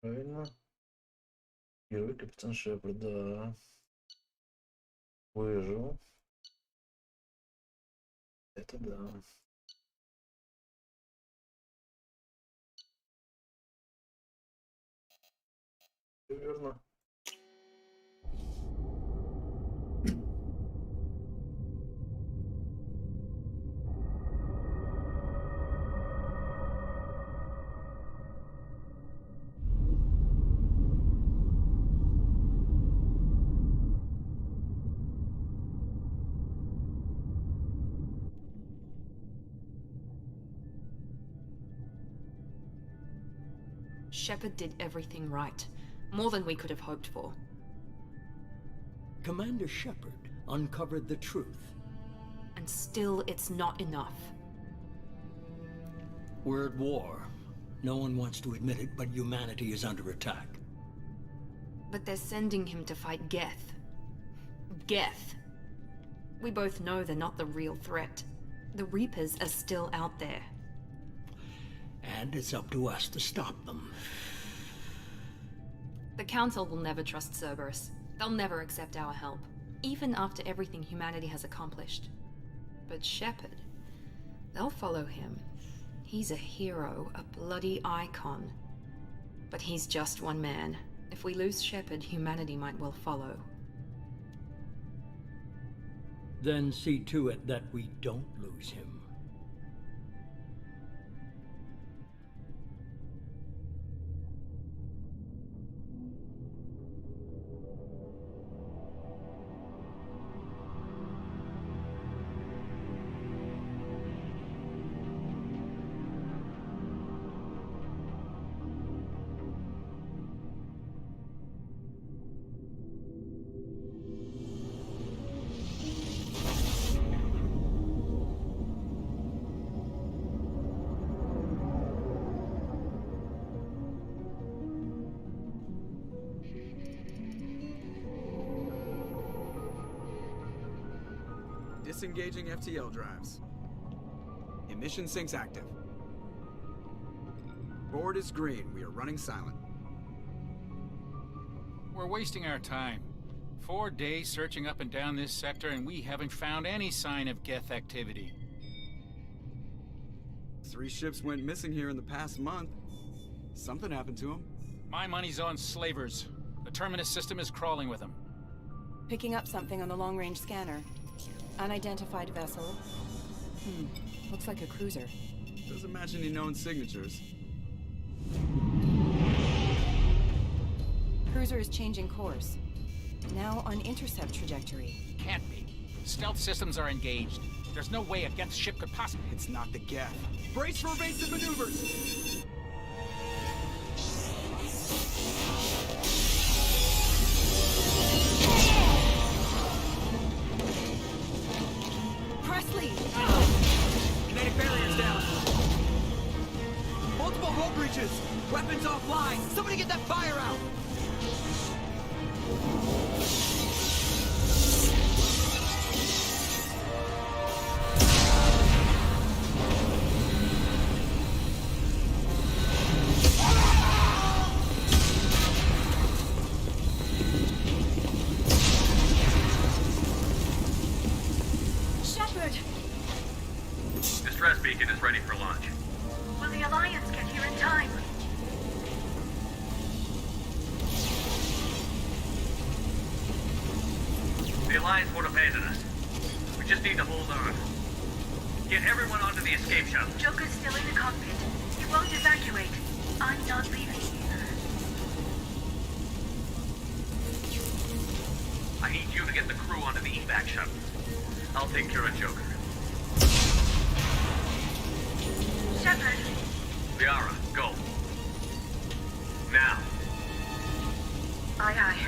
Правильно. Первый капитан Шепарда. Выжил. Это да. Всё верно. Shepard did everything right. More than we could have hoped for. Commander Shepard uncovered the truth. And still, it's not enough. We're at war. No one wants to admit it, but humanity is under attack. But they're sending him to fight Geth. Geth. We both know they're not the real threat. The Reapers are still out there. And it's up to us to stop them. The Council will never trust Cerberus. They'll never accept our help, even after everything humanity has accomplished. But Shepard, they'll follow him. He's a hero, a bloody icon. But he's just one man. If we lose Shepard, humanity might well follow. Then see to it that we don't lose him. Disengaging FTL drives. Emission sinks active. Board is green. We are running silent. We're wasting our time. 4 days searching up and down this sector, and we haven't found any sign of Geth activity. 3 ships went missing here in the past month. Something happened to them. My money's on slavers. The Terminus system is crawling with them. Picking up something on the long-range scanner. Unidentified vessel. Looks like a cruiser. Doesn't match any known signatures. Cruiser is changing course. Now on intercept trajectory. Can't be. Stealth systems are engaged. There's no way a Geth ship could possibly... It's not the Geth. Brace for evasive maneuvers! Presley! Kinetic barriers down. Multiple hull breaches. Weapons offline. Somebody get that fire out. Distress beacon is ready for launch. Will the Alliance get here in time? The Alliance won't abandon us. We just need to hold on. Get everyone onto the escape shuttle. Joker's still in the cockpit. He won't evacuate. I'm not leaving either. I need you to get the crew onto the evac shuttle. I'll take care of Joker. Shepard. Liara, go. Now. Aye, aye.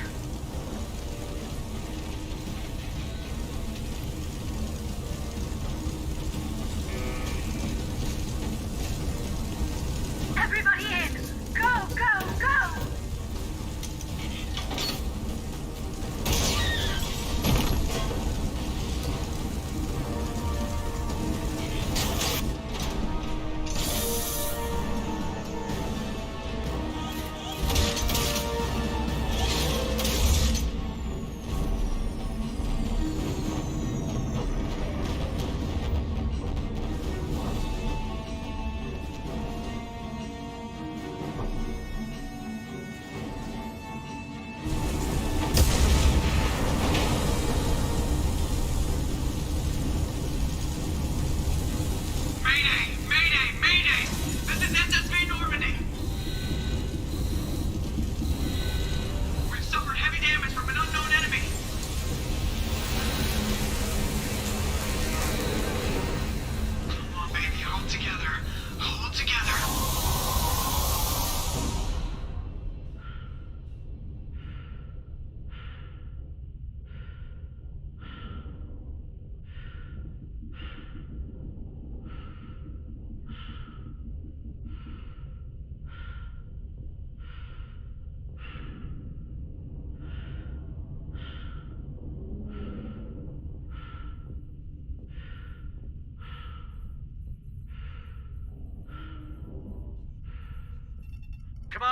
Everybody in! Go, go, go!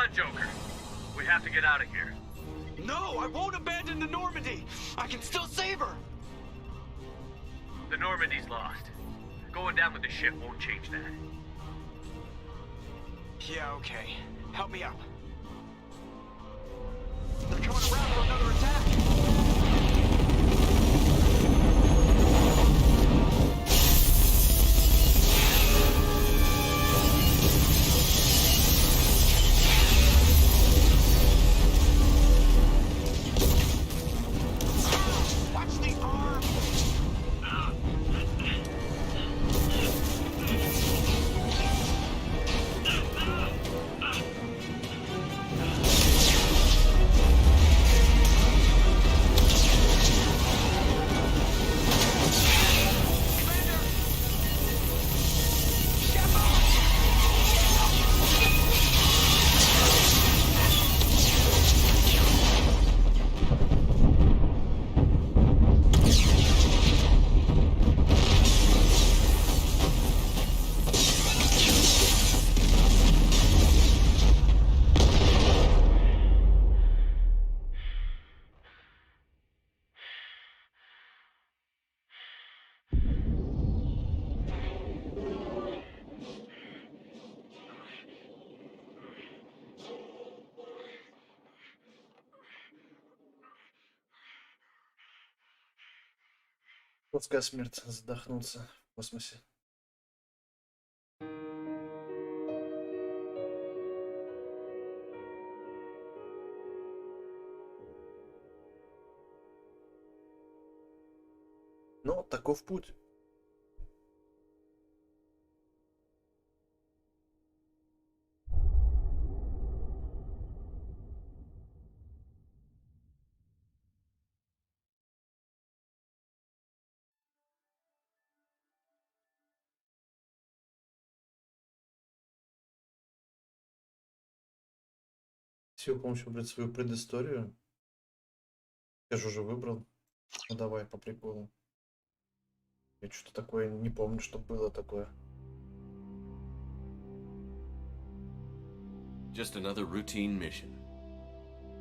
on, Joker. We have to get out of here. No, I won't abandon the Normandy. I can still save her. The Normandy's lost. Going down with the ship won't change that. Yeah, okay. Help me up. They're coming around for another attack. Watch the arm. Плотская смерть, задохнуться в космосе. Но таков путь. Всего помощью выбрать свою предысторию. Я же уже выбрал. Ну давай по приколу. Я что-то такое не помню, что было такое. Just another routine mission.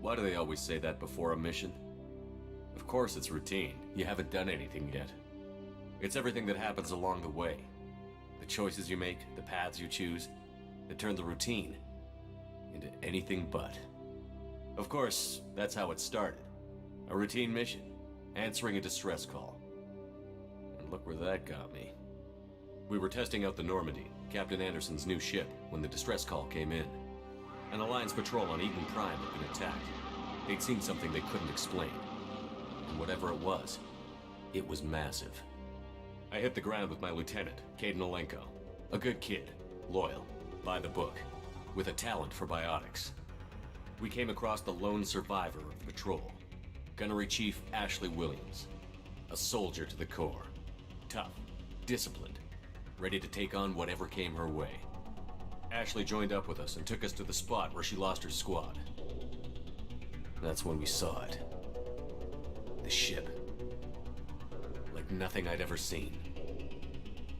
Why do they always say that before a mission? Of course it's routine. You haven't done anything yet. It's everything that happens along the way. The choices you make, the paths you choose, that turn the routine into anything but. Of course, that's how it started. A routine mission, answering a distress call. And look where that got me. We were testing out the Normandy, Captain Anderson's new ship, when the distress call came in. An Alliance patrol on Eden Prime had been attacked. They'd seen something they couldn't explain. And whatever it was massive. I hit the ground with my lieutenant, Caden Olenko. A good kid, loyal, by the book, with a talent for biotics. We came across the lone survivor of the patrol, Gunnery Chief Ashley Williams. A soldier to the core. Tough, disciplined, ready to take on whatever came her way. Ashley joined up with us and took us to the spot where she lost her squad. That's when we saw it. The ship. Like nothing I'd ever seen.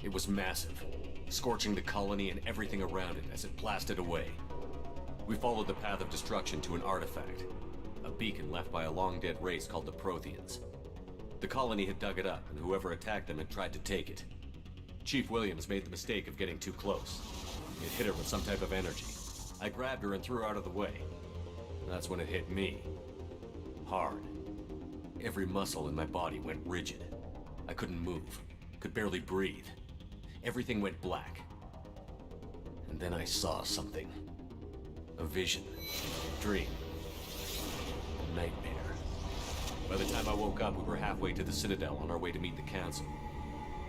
It was massive, scorching the colony and everything around it as it blasted away. We followed the path of destruction to an artifact, a beacon left by a long-dead race called the Protheans. The colony had dug it up, and whoever attacked them had tried to take it. Chief Williams made the mistake of getting too close. It hit her with some type of energy. I grabbed her and threw her out of the way. That's when it hit me. Hard. Every muscle in my body went rigid. I couldn't move, could barely breathe. Everything went black. And then I saw something. A vision. A dream. A nightmare. By the time I woke up, we were halfway to the Citadel on our way to meet the Council.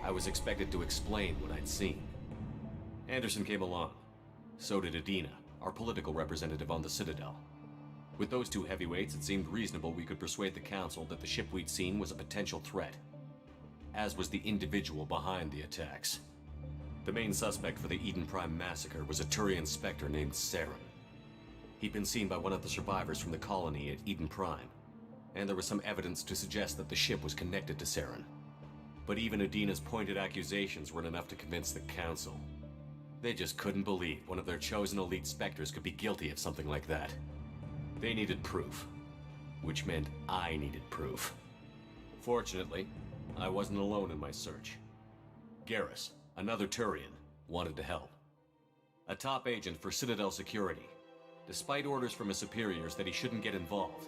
I was expected to explain what I'd seen. Anderson came along. So did Adina, our political representative on the Citadel. With those two heavyweights, it seemed reasonable we could persuade the Council that the ship we'd seen was a potential threat. As was the individual behind the attacks. The main suspect for the Eden Prime massacre was a Turian Spectre named Saren. He'd been seen by one of the survivors from the colony at Eden Prime, and there was some evidence to suggest that the ship was connected to Saren. But even Adina's pointed accusations weren't enough to convince the Council. They just couldn't believe one of their chosen elite specters could be guilty of something like that. They needed proof, which meant I needed proof. Fortunately, I wasn't alone in my search. Garrus, another Turian, wanted to help. A top agent for Citadel Security. Despite orders from his superiors that he shouldn't get involved,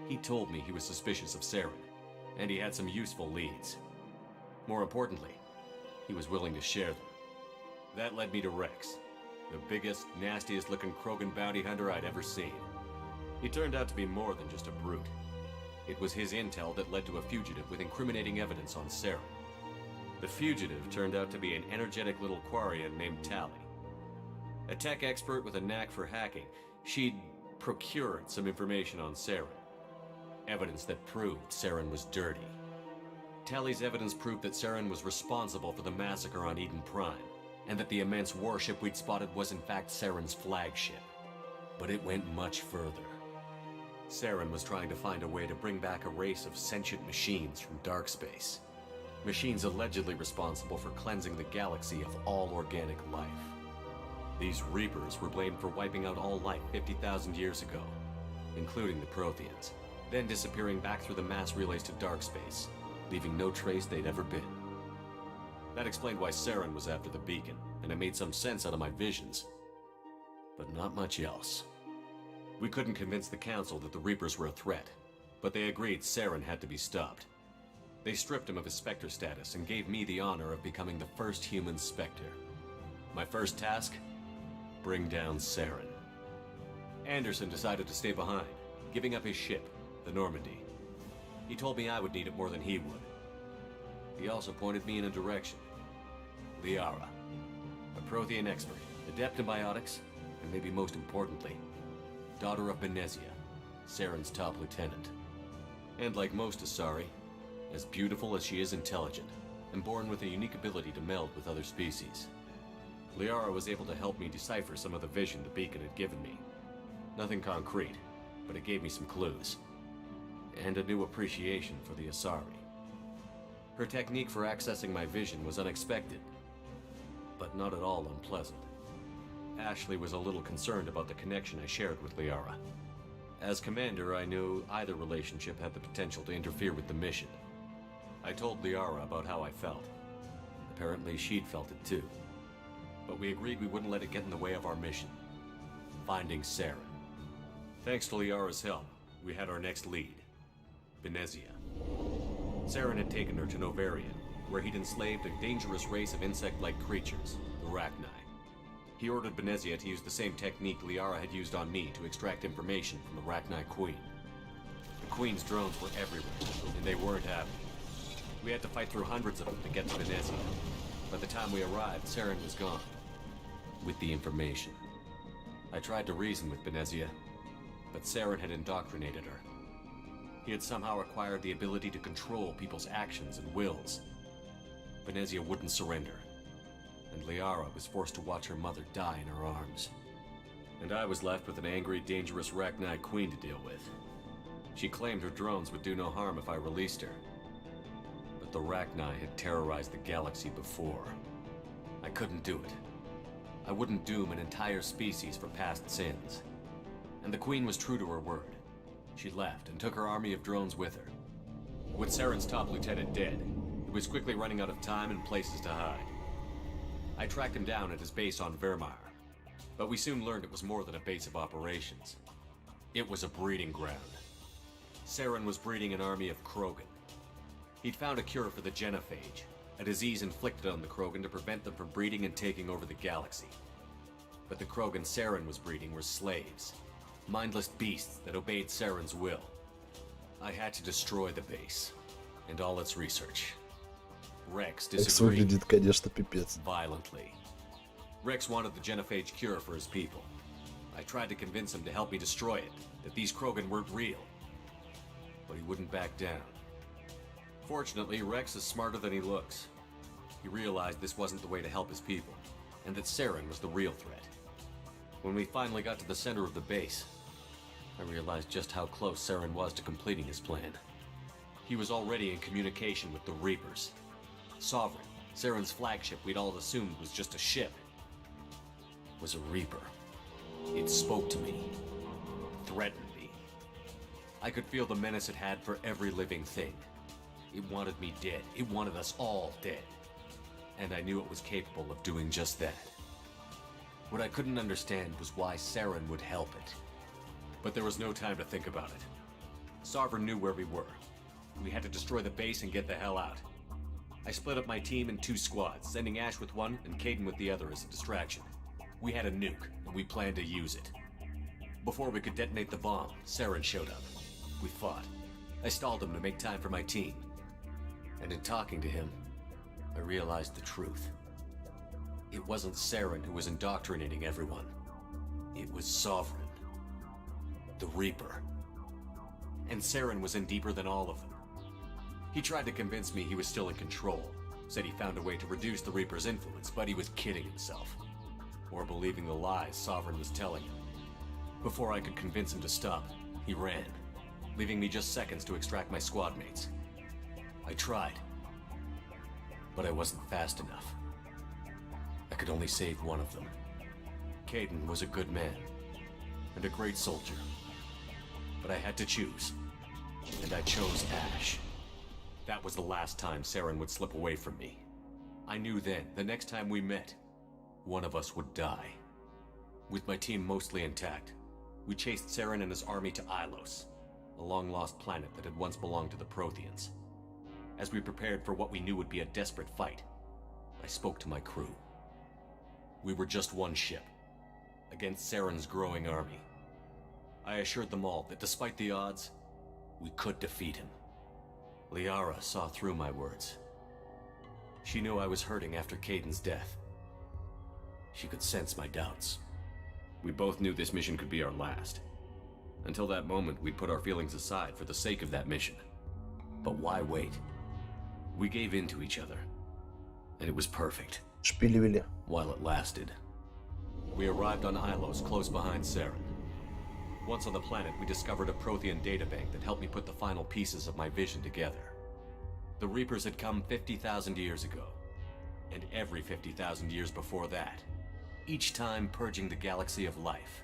he told me he was suspicious of Saren, and he had some useful leads. More importantly, he was willing to share them. That led me to Rex, the biggest, nastiest looking Krogan bounty hunter I'd ever seen. He turned out to be more than just a brute. It was his intel that led to a fugitive with incriminating evidence on Saren. The fugitive turned out to be an energetic little Quarian named Tally. A tech expert with a knack for hacking, she'd procured some information on Saren. Evidence that proved Saren was dirty. Tally's evidence proved that Saren was responsible for the massacre on Eden Prime, and that the immense warship we'd spotted was in fact Saren's flagship. But it went much further. Saren was trying to find a way to bring back a race of sentient machines from dark space. Machines allegedly responsible for cleansing the galaxy of all organic life. These Reapers were blamed for wiping out all life 50,000 years ago, including the Protheans, then disappearing back through the mass relays to dark space, leaving no trace they'd ever been. That explained why Saren was after the beacon, and it made some sense out of my visions. But not much else. We couldn't convince the Council that the Reapers were a threat, but they agreed Saren had to be stopped. They stripped him of his Spectre status and gave me the honor of becoming the first human Spectre. My first task? Bring down Saren. Anderson decided to stay behind, giving up his ship, the Normandy. He told me I would need it more than he would. He also pointed me in a direction. Liara, a Prothean expert, adept in biotics, and maybe most importantly, daughter of Benezia, Saren's top lieutenant. And like most Asari, as beautiful as she is intelligent, and born with a unique ability to meld with other species. Liara was able to help me decipher some of the vision the beacon had given me. Nothing concrete, but it gave me some clues. And a new appreciation for the Asari. Her technique for accessing my vision was unexpected, but not at all unpleasant. Ashley was a little concerned about the connection I shared with Liara. As commander, I knew either relationship had the potential to interfere with the mission. I told Liara about how I felt. Apparently she'd felt it too. But we agreed we wouldn't let it get in the way of our mission. Finding Saren. Thanks to Liara's help, we had our next lead. Benezia. Saren had taken her to Novarian, where he'd enslaved a dangerous race of insect-like creatures, the Rachni. He ordered Benezia to use the same technique Liara had used on me to extract information from the Rachni Queen. The Queen's drones were everywhere, and they weren't happy. We had to fight through hundreds of them to get to Benezia. By the time we arrived, Saren was gone. With the information. I tried to reason with Benezia, but Saren had indoctrinated her. He had somehow acquired the ability to control people's actions and wills. Benezia wouldn't surrender, and Liara was forced to watch her mother die in her arms. And I was left with an angry, dangerous Rachni Queen to deal with. She claimed her drones would do no harm if I released her. But the Rachni had terrorized the galaxy before. I couldn't do it. I wouldn't doom an entire species for past sins. And the Queen was true to her word. She left and took her army of drones with her. With Saren's top lieutenant dead, he was quickly running out of time and places to hide. I tracked him down at his base on Vermeer, but we soon learned it was more than a base of operations. It was a breeding ground. Saren was breeding an army of Krogan. He'd found a cure for the genophage, a disease inflicted on the Krogan to prevent them from breeding and taking over the galaxy. But the Krogan Saren was breeding were slaves. Mindless beasts that obeyed Saren's will. I had to destroy the base and all its research. Rex disagreed выглядит, конечно, пипец. violently. Rex wanted the genophage cure for his people. I tried to convince him to help me destroy it, that these Krogan weren't real. But he wouldn't back down. Fortunately, Rex is smarter than he looks. He realized this wasn't the way to help his people, and that Saren was the real threat. When we finally got to the center of the base, I realized just how close Saren was to completing his plan. He was already in communication with the Reapers. Sovereign, Saren's flagship we'd all assumed was just a ship. was a Reaper. It spoke to me, threatened me. I could feel the menace it had for every living thing. It wanted me dead. It wanted us all dead. And I knew it was capable of doing just that. What I couldn't understand was why Saren would help it. But there was no time to think about it. Sovereign knew where we were. We had to destroy the base and get the hell out. I split up my team in 2 squads, sending Ash with one and Caden with the other as a distraction. We had a nuke, and we planned to use it. Before we could detonate the bomb, Saren showed up. We fought. I stalled him to make time for my team. And in talking to him, I realized the truth. It wasn't Saren who was indoctrinating everyone. It was Sovereign. The Reaper. And Saren was in deeper than all of them. He tried to convince me he was still in control, said he found a way to reduce the Reaper's influence, but he was kidding himself. Or believing the lies Sovereign was telling him. Before I could convince him to stop, he ran, leaving me just seconds to extract my squad mates. I tried, but I wasn't fast enough. I could only save one of them. Caden was a good man, and a great soldier. But I had to choose, and I chose Ash. That was the last time Saren would slip away from me. I knew then, the next time we met, one of us would die. With my team mostly intact, we chased Saren and his army to Ilos, a long-lost planet that had once belonged to the Protheans. As we prepared for what we knew would be a desperate fight, I spoke to my crew. We were just one ship, against Saren's growing army. I assured them all that despite the odds, we could defeat him. Liara saw through my words. She knew I was hurting after Caden's death. She could sense my doubts. We both knew this mission could be our last. Until that moment, we'd put our feelings aside for the sake of that mission. But why wait? We gave in to each other, and it was perfect. Шпиливали. While it lasted. We arrived on Ilos close behind Saren. Once on the planet, we discovered a Prothean databank that helped me put the final pieces of my vision together. The Reapers had come 50,000 years ago, and every 50,000 years before that, each time purging the galaxy of life.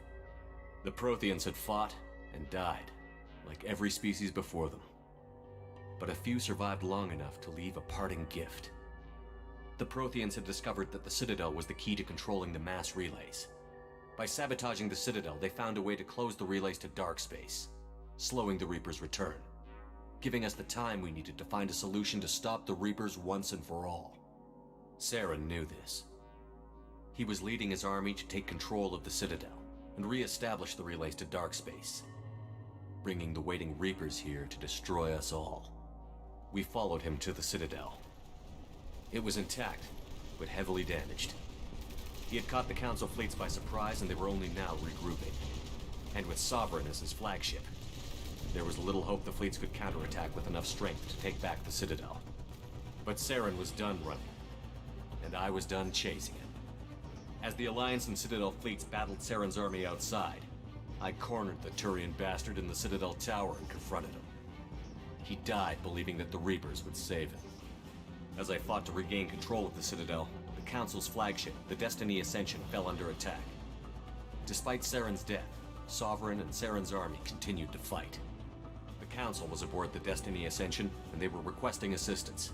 The Protheans had fought and died, like every species before them. But a few survived long enough to leave a parting gift. The Protheans had discovered that the Citadel was the key to controlling the mass relays. By sabotaging the Citadel, they found a way to close the relays to dark space, slowing the Reapers' return, giving us the time we needed to find a solution to stop the Reapers once and for all. Saren knew this. He was leading his army to take control of the Citadel and re-establish the relays to dark space, bringing the waiting Reapers here to destroy us all. We followed him to the Citadel. It was intact, but heavily damaged. He had caught the Council fleets by surprise, and they were only now regrouping. And with Sovereign as his flagship, there was little hope the fleets could counterattack with enough strength to take back the Citadel. But Saren was done running, and I was done chasing him. As the Alliance and Citadel fleets battled Saren's army outside, I cornered the Turian bastard in the Citadel tower and confronted him. He died believing that the Reapers would save him. As I fought to regain control of the Citadel, the Council's flagship, the Destiny Ascension, fell under attack. Despite Saren's death, Sovereign and Saren's army continued to fight. The Council was aboard the Destiny Ascension, and they were requesting assistance.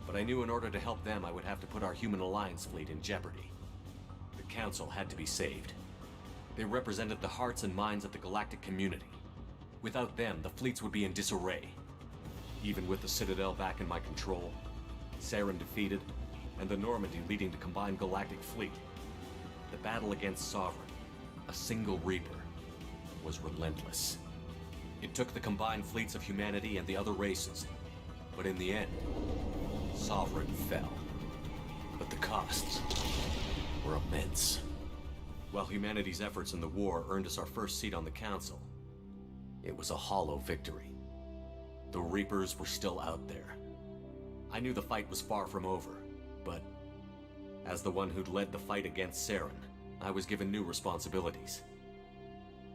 But I knew in order to help them, I would have to put our human alliance fleet in jeopardy. The Council had to be saved. They represented the hearts and minds of the galactic community. Without them, the fleets would be in disarray. Even with the Citadel back in my control, Saren defeated, and the Normandy leading the combined galactic fleet, the battle against Sovereign, a single Reaper, was relentless. It took the combined fleets of humanity and the other races, but in the end, Sovereign fell. But the costs were immense. While humanity's efforts in the war earned us our first seat on the Council, it was a hollow victory. The Reapers were still out there. I knew the fight was far from over, but as the one who'd led the fight against Saren, I was given new responsibilities.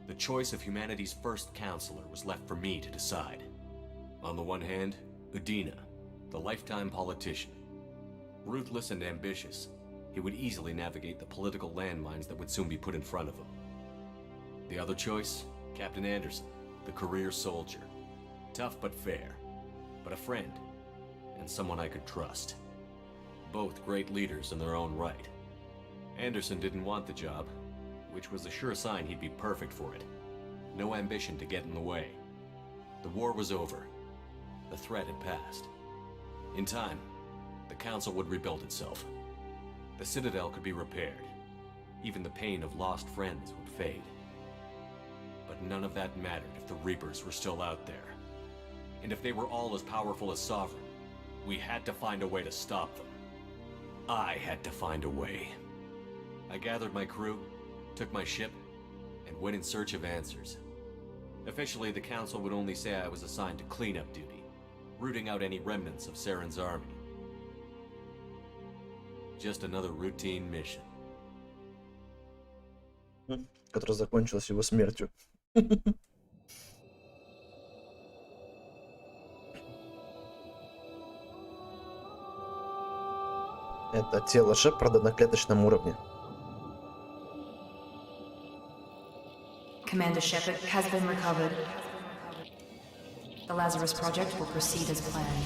The choice of humanity's first counselor was left for me to decide. On the one hand, Udina, the lifetime politician. Ruthless and ambitious, he would easily navigate the political landmines that would soon be put in front of him. The other choice? Captain Anderson, the career soldier. Tough but fair, but a friend, and someone I could trust. Both great leaders in their own right. Anderson didn't want the job, which was a sure sign he'd be perfect for it. No ambition to get in the way. The war was over. The threat had passed. In time, the Council would rebuild itself. The Citadel could be repaired. Even the pain of lost friends would fade. But none of that mattered if the Reapers were still out there. And if they were all as powerful as Sovereign, we had to find a way to stop them. I had to find a way. I gathered my crew, took my ship, and went in search of answers. Officially, the Council would only say I was assigned to cleanup duty, rooting out any remnants of Saren's army. Just another routine mission. Которая закончилась его смертью. Это тело Шепарда на клеточном уровне. Commander Shepard has been recovered. The Lazarus Project will proceed as planned.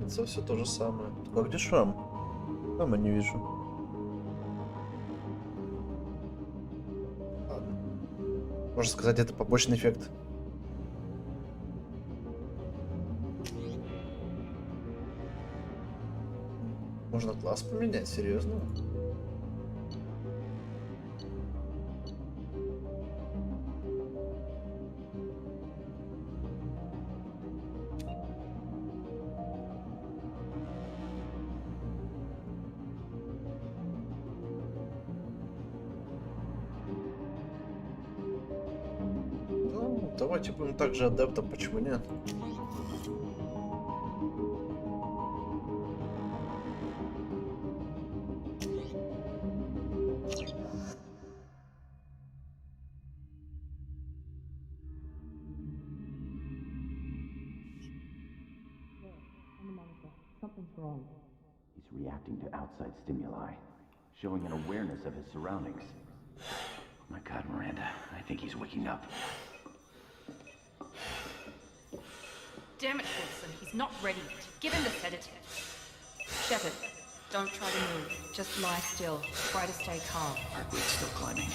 Это все то же самое. А где шрам? Там я не вижу. Ладно. Можно сказать, это побочный эффект. Можно класс поменять, серьезно? Давайте будем также адептом, почему нет? He's reacting to outside stimuli, showing an awareness of his surroundings. Oh my God, Miranda, I think he's waking up. Damn it, Wilson, he's not ready yet. Give him the sedative. Shepard, don't try to move. Just lie still. Try to stay calm. Heart rate's still climbing.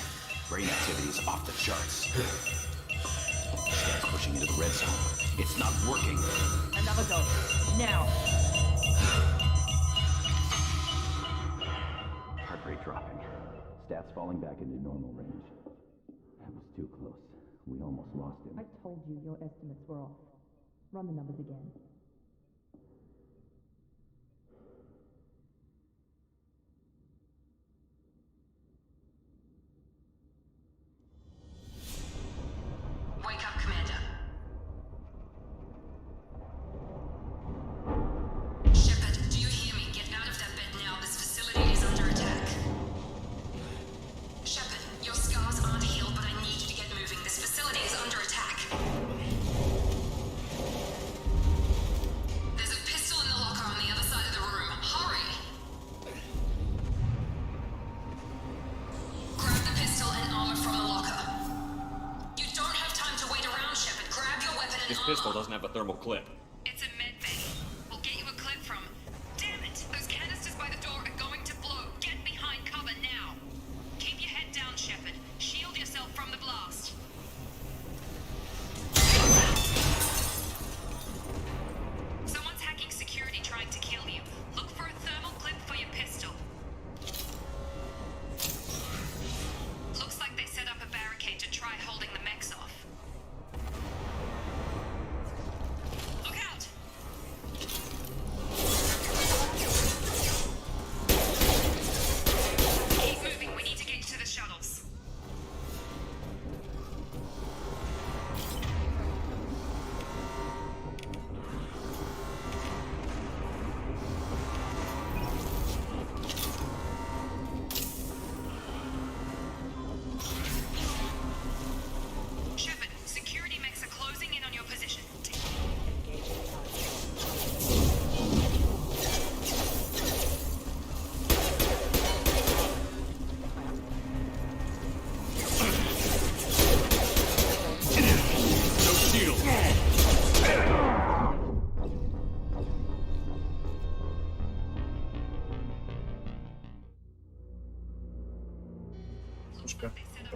Brain activity is off the charts. This guy's pushing into the red zone. It's not working. Another go. Now. Heart rate dropping. Stats falling back into normal range. That was too close. We almost lost him. I told you your estimates were off. Run the numbers again. Wake up, Commander. Shepard, do you hear me? Get out of that bed now. This facility is under attack. Shepard, your scars aren't healed, but I need you to get moving. This facility is under attack. There's a pistol in the locker on the other side of the room. Hurry! Grab the pistol and armor from the locker. You don't have time to wait around, Shepard. Grab your weapon and This armor. pistol doesn't have a thermal clip. It's a med bay. We'll get you a clip from. Damn it! Those canisters by the door are going to blow. Get behind cover now. Keep your head down, Shepard. Shield yourself from the blast.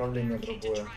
направление другое.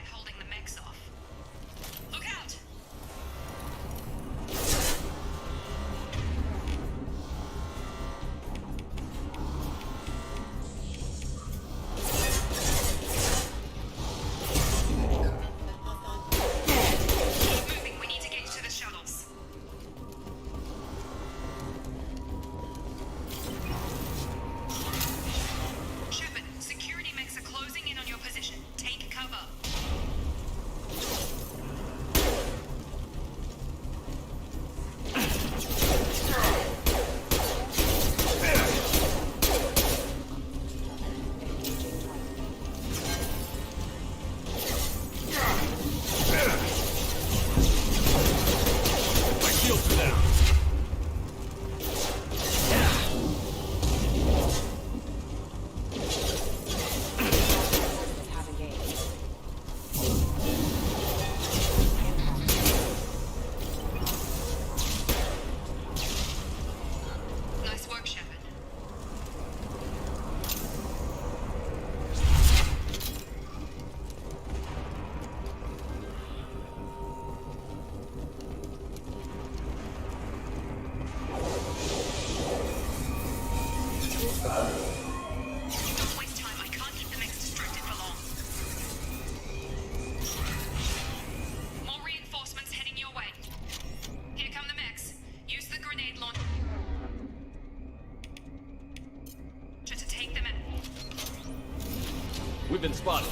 We've been spotted.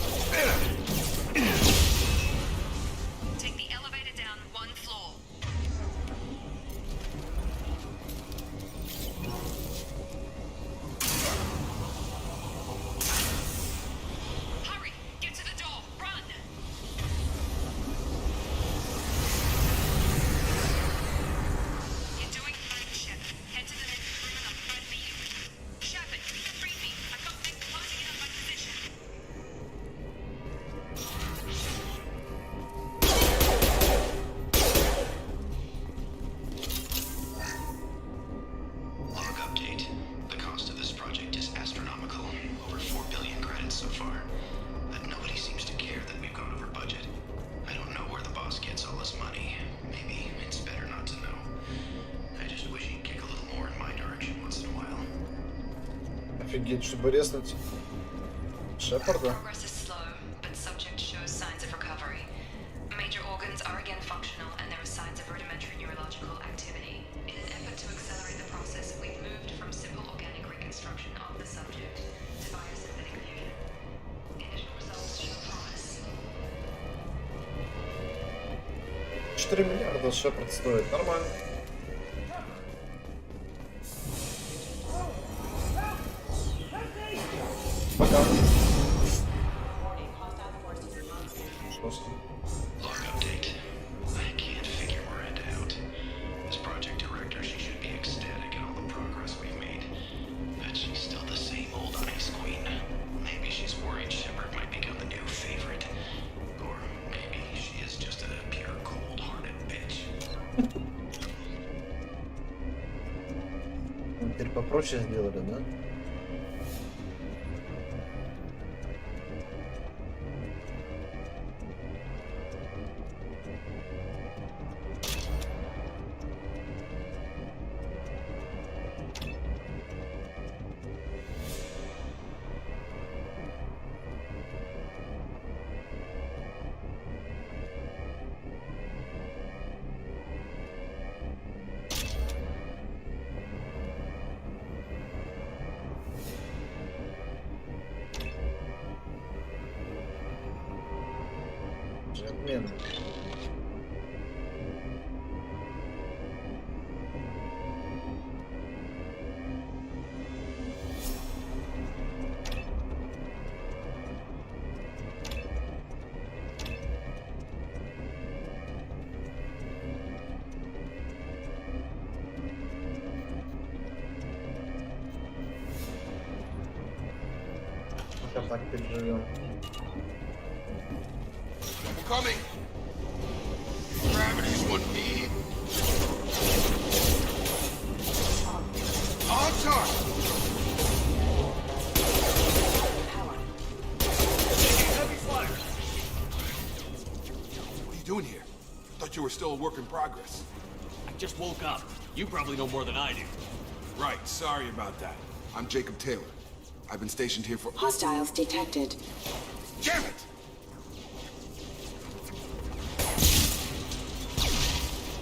Take the elevator down one floor. Hurry! Get to the door! Run! You're doing fine, Shep. Head to the next room and I'll try to meet you. Shepard, free me! I've got things closing in on my position. Log update. The cost of this project is astronomical. Over 4 billion credits so far. But nobody seems to care that we've gone over budget. I don't know where the boss gets all this money. Maybe it's better not to know. I just wish he'd kick a little more in my direction once in a while. Офигеть, чтобы резнуть Шепарда. Progress is slow, but subject shows signs of recovery. Major organs are again functional, and there are signs of rudimentary neurological activity. In an effort to accelerate the process, we've moved from simple organic reconstruction of the subject to biosynthetic fusion. Initial results show promise. 4 миллиарда Шепард стоит. Нормально. Пока. Просто. Log update. I can't figure Miranda out. As project director, she should be ecstatic at all the progress we've made. But she's still the same old ice queen. Maybe she's worried Shepard might become the new favorite. Or maybe she is just a pure cold-hearted bitch. Теперь попроще сделали, да? Обмен. Пока так переживем. Coming! Gravity's what me. On target! Taking heavy fire! doing here? Thought you were still a work in progress. I just woke up. You probably know more than I do. Right, sorry about that. I'm Jacob Taylor. I've been stationed here for— Hostiles detected. Damn it!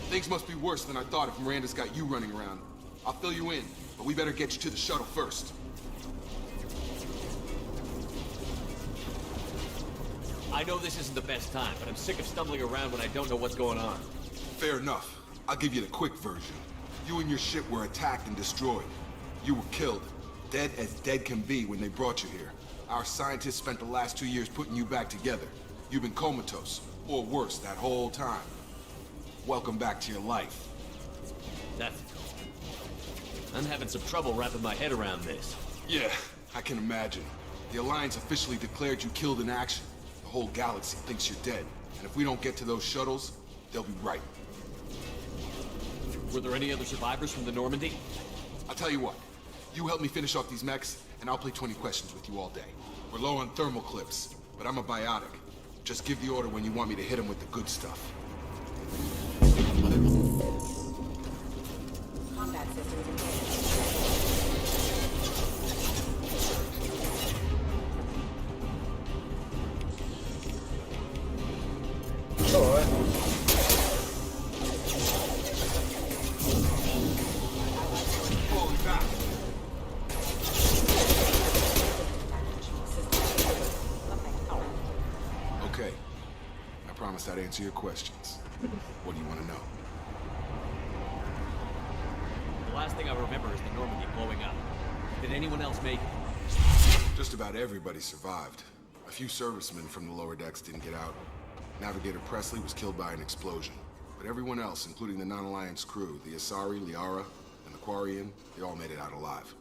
Things must be worse than I thought if Miranda's got you running around. I'll fill you in, but we better get you to the shuttle first. I know this isn't the best time, but I'm sick of stumbling around when I don't know what's going on. Fair enough. I'll give you the quick version. You and your ship were attacked and destroyed. You were killed. Dead as dead can be when they brought you here. Our scientists spent the last 2 years putting you back together. You've been comatose, or worse, that whole time. Welcome back to your life. I'm having some trouble wrapping my head around this. Yeah, I can imagine. The Alliance officially declared you killed in action. The whole galaxy thinks you're dead. And if we don't get to those shuttles, they'll be right. Were there any other survivors from the Normandy? I'll tell you what. You help me finish off these mechs, and I'll play 20 questions with you all day. We're low on thermal clips, but I'm a biotic. Just give the order when you want me to hit them with the good stuff. Combat systems engaged. Давай. Okay. I promise I'd answer your questions. What do you want to know? The last thing I remember is the Normandy blowing up. Did anyone else make it? Just about everybody survived. A few servicemen from the lower decks didn't get out. Navigator Presley was killed by an explosion. But everyone else, including the non-Alliance crew, the Asari, Liara, and the Quarian, they all made it out alive.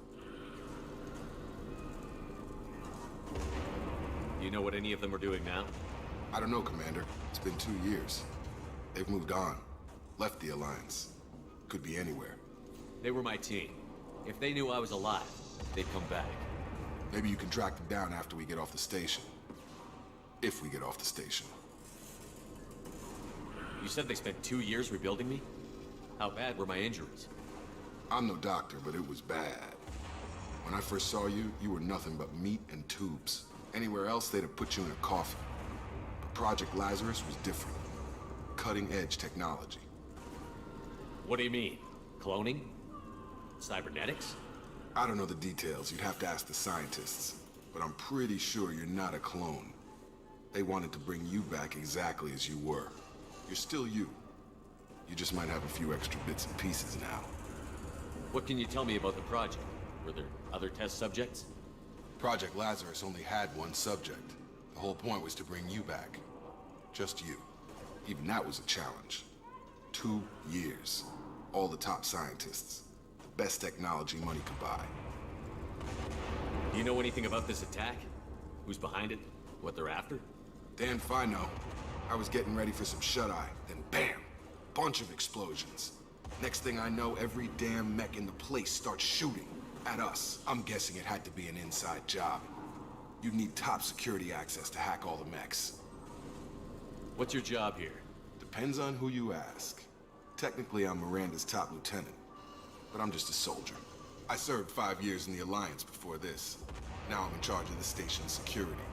Do you know what any of them are doing now? I don't know, Commander. It's been 2 years. They've moved on. Left the Alliance. Could be anywhere. They were my team. If they knew I was alive, they'd come back. Maybe you can track them down after we get off the station. If we get off the station. You said they spent 2 years rebuilding me? How bad were my injuries? I'm no doctor, but it was bad. When I first saw you, you were nothing but meat and tubes. Anywhere else, they'd have put you in a coffin. But Project Lazarus was different. Cutting-edge technology. What do you mean? Cloning? Cybernetics? I don't know the details. You'd have to ask the scientists. But I'm pretty sure you're not a clone. They wanted to bring you back exactly as you were. You're still you. You just might have a few extra bits and pieces now. What can you tell me about the project? Were there other test subjects? Project Lazarus only had one subject. The whole point was to bring you back. Just you. Even that was a challenge. 2 years. All the top scientists. The best technology money could buy. Do you know anything about this attack? Who's behind it? What they're after? Damn if I know. I was getting ready for some shut-eye, then bam! Bunch of explosions. Next thing I know, every damn mech in the place starts shooting at us. I'm guessing it had to be an inside job. You'd need top security access to hack all the mechs. What's your job here? Depends on who you ask. Technically, I'm Miranda's top lieutenant, but I'm just a soldier. I served 5 years in the Alliance before this. Now I'm in charge of the station's security.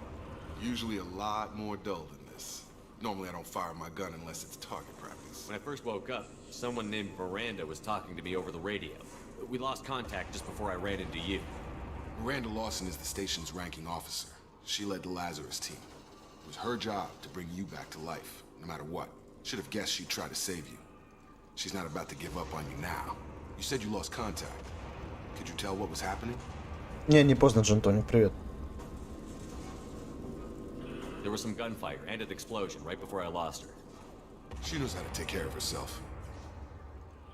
Usually a lot more dull than this. Normally I don't fire my gun unless it's target practice. When I first woke up, someone named Miranda was talking to me over the radio. We lost contact just before I ran into you. Miranda Lawson is the station's ranking officer. She led the Lazarus team. It was her job to bring you back to life, no matter what. Should have guessed she'd try to save you. She's not about to give up on you now. You said you lost contact. Could you tell what was happening? Не поздно, Джантони, привет. There was some gunfire and an explosion right before I lost her. She knows how to take care of herself.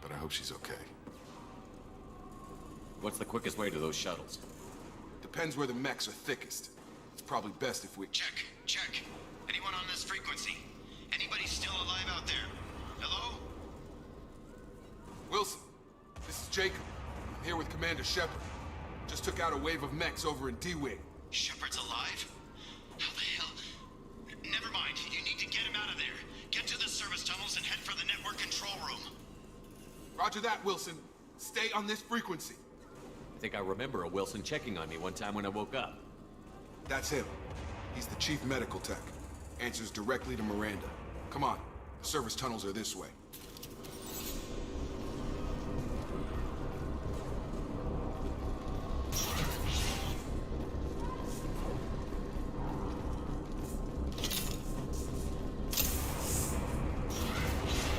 But I hope she's okay. What's the quickest way to those shuttles? Depends where the mechs are thickest. It's probably best if we— Check. Anyone on this frequency? Anybody still alive out there? Hello? Wilson, this is Jacob. I'm here with Commander Shepard. Just took out a wave of mechs over in D-Wing. Shepard's alive? How the hell? Never mind. You need to get him out of there. Get to the Roger that, Wilson. Stay on this frequency. I think I remember a Wilson checking on me one time when I woke up. That's him. He's the chief medical tech. Answers directly to Miranda. Come on. The service tunnels are this way.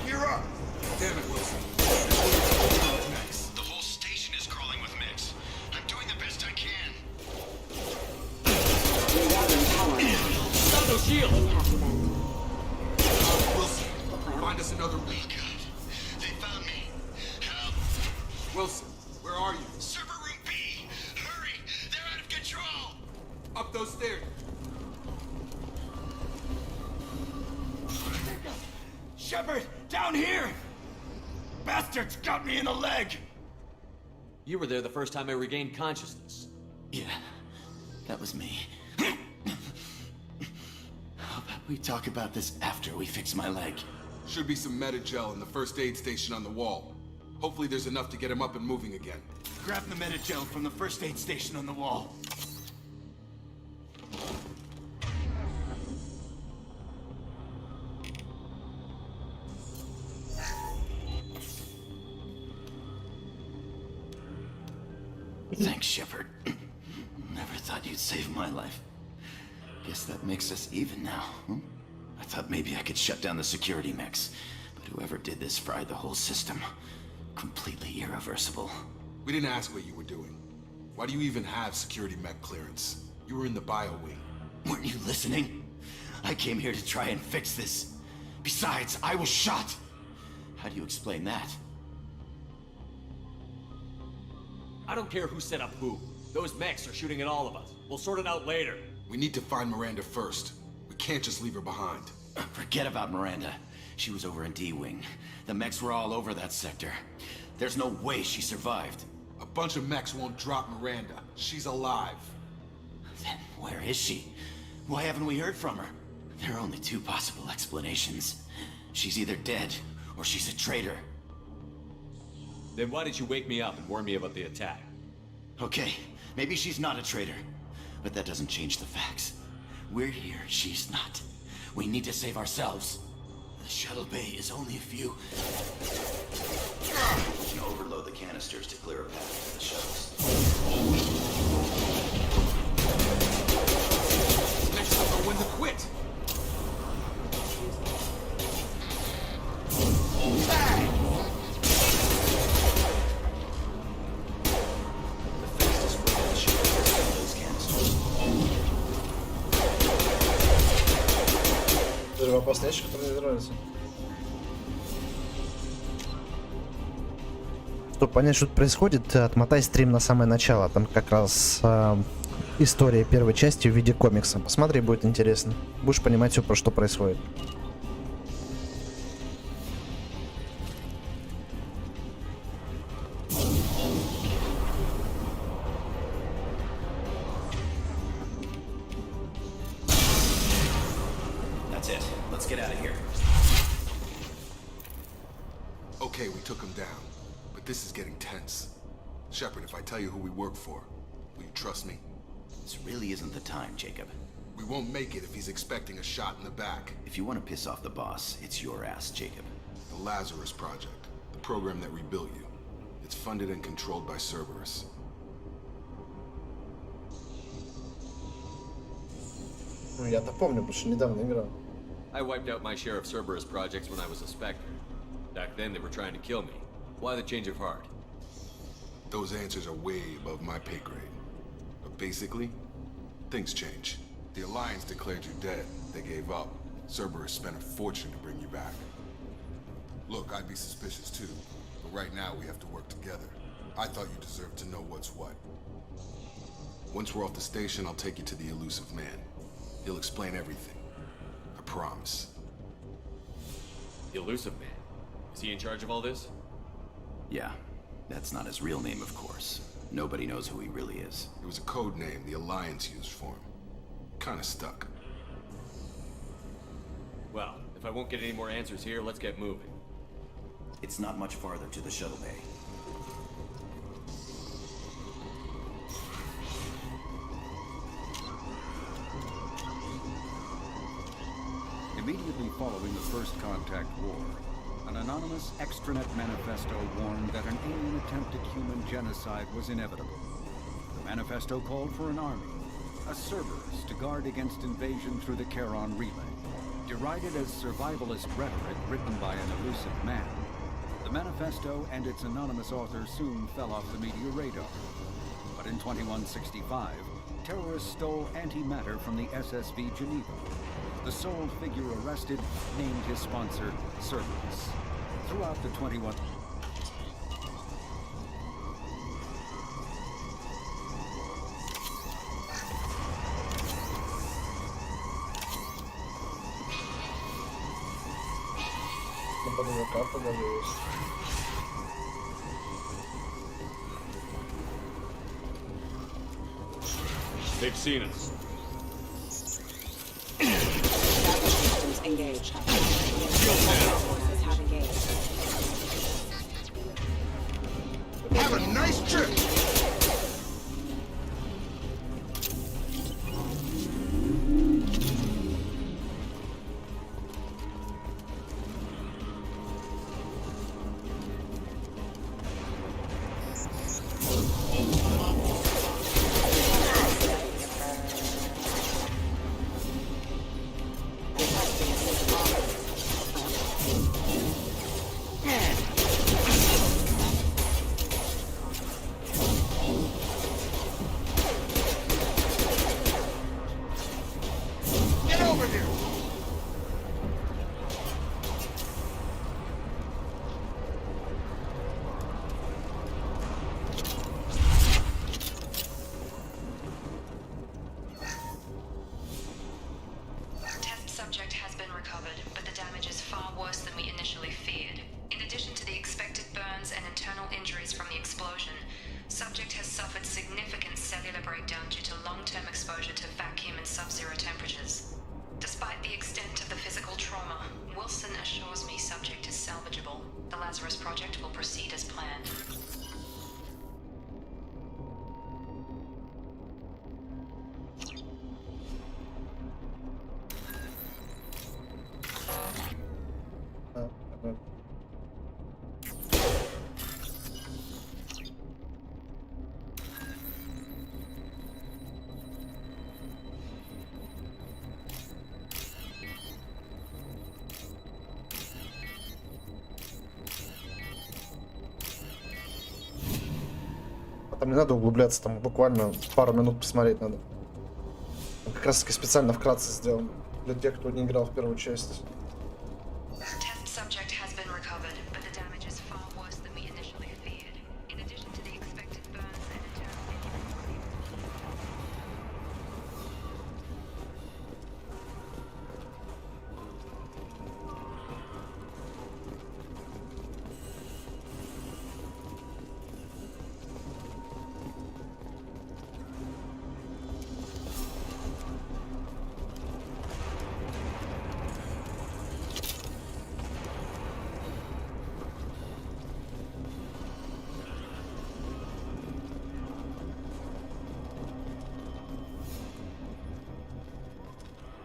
You're up! Damn it, Wilson. The whole station is crawling with mix. I'm doing the best I can. Stop those shields! Wilson, find us another Oh lead. god. They found me. Help. Wilson, where are you? Server room B. Hurry. They're out of control. Up those stairs. Shepard, down here! Bastards got me in the leg! You were there the first time I regained consciousness. Yeah, that was me. How about we talk about this after we fix my leg? Should be some Medi-gel in the first aid station on the wall. Hopefully there's enough to get him up and moving again. Grab the Medi-gel from the first aid station on the wall. Thanks, Shepard. Never thought you'd save my life. Guess that makes us even now, huh? I thought maybe I could shut down the security mechs, but whoever did this fried the whole system. Completely irreversible. We didn't ask what you were doing. Why do you even have security mech clearance? You were in the bio wing. Weren't you listening? I came here to try and fix this. Besides, I was shot. How do you explain that? I don't care who set up who. Those mechs are shooting at all of us. We'll sort it out later. We need to find Miranda first. We can't just leave her behind. Forget about Miranda. She was over in D-Wing. The mechs were all over that sector. There's no way she survived. A bunch of mechs won't drop Miranda. She's alive. Then where is she? Why haven't we heard from her? There are only two possible explanations. She's either dead, or she's a traitor. Then why did you wake me up and warn me about the attack? Okay, maybe she's not a traitor. But that doesn't change the facts. We're here, she's not. We need to save ourselves. The shuttle bay is only a few... We can overload the canisters to clear a path to the shuttles. Next up are when to quit. Взрывоопасный который мне нравится. Чтобы понять, что тут происходит, отмотай стрим на самое начало. Там как раз история первой части в виде комикса. Посмотри, будет интересно. Будешь понимать все, про что происходит. Okay, we took him down. But this is getting tense. Shepard, if I tell you who we work for, will you trust me? This really isn't the time, Jacob. We won't make it if he's expecting a shot in the back. If you want to piss off the boss, it's your ass, Jacob. The Lazarus Project, the program that rebuilt you. It's funded and controlled by Cerberus. Ну, я-то помню, потому что недавно играл. I wiped out my share of Cerberus projects when I was a Spectre. Back then, they were trying to kill me. Why the change of heart? Those answers are way above my pay grade. But basically, things change. The Alliance declared you dead. They gave up. Cerberus spent a fortune to bring you back. Look, I'd be suspicious too. But right now, we have to work together. I thought you deserved to know what's what. Once we're off the station, I'll take you to the elusive man. He'll explain everything. I promise. The elusive man? Is he in charge of all this? Yeah. That's not his real name, of course. Nobody knows who he really is. It was a code name the Alliance used for him. Kinda stuck. Well, if I won't get any more answers here, let's get moving. It's not much farther to the shuttle bay. Immediately following the First Contact War, an anonymous extranet manifesto warned that an alien attempt at human genocide was inevitable. The manifesto called for an army, a Cerberus, to guard against invasion through the Charon Relay. Derided as survivalist rhetoric written by an elusive man, the manifesto and its anonymous author soon fell off the media radar. But in 2165, terrorists stole antimatter from the SSV Geneva. The sole figure arrested named his sponsor Cerberus. Throughout the 21... They've seen us. Engaged. Forces have engaged. Have a nice trip! Там не надо углубляться, там буквально пару минут посмотреть надо. Как раз таки специально вкратце сделан для тех, кто не играл в первую часть.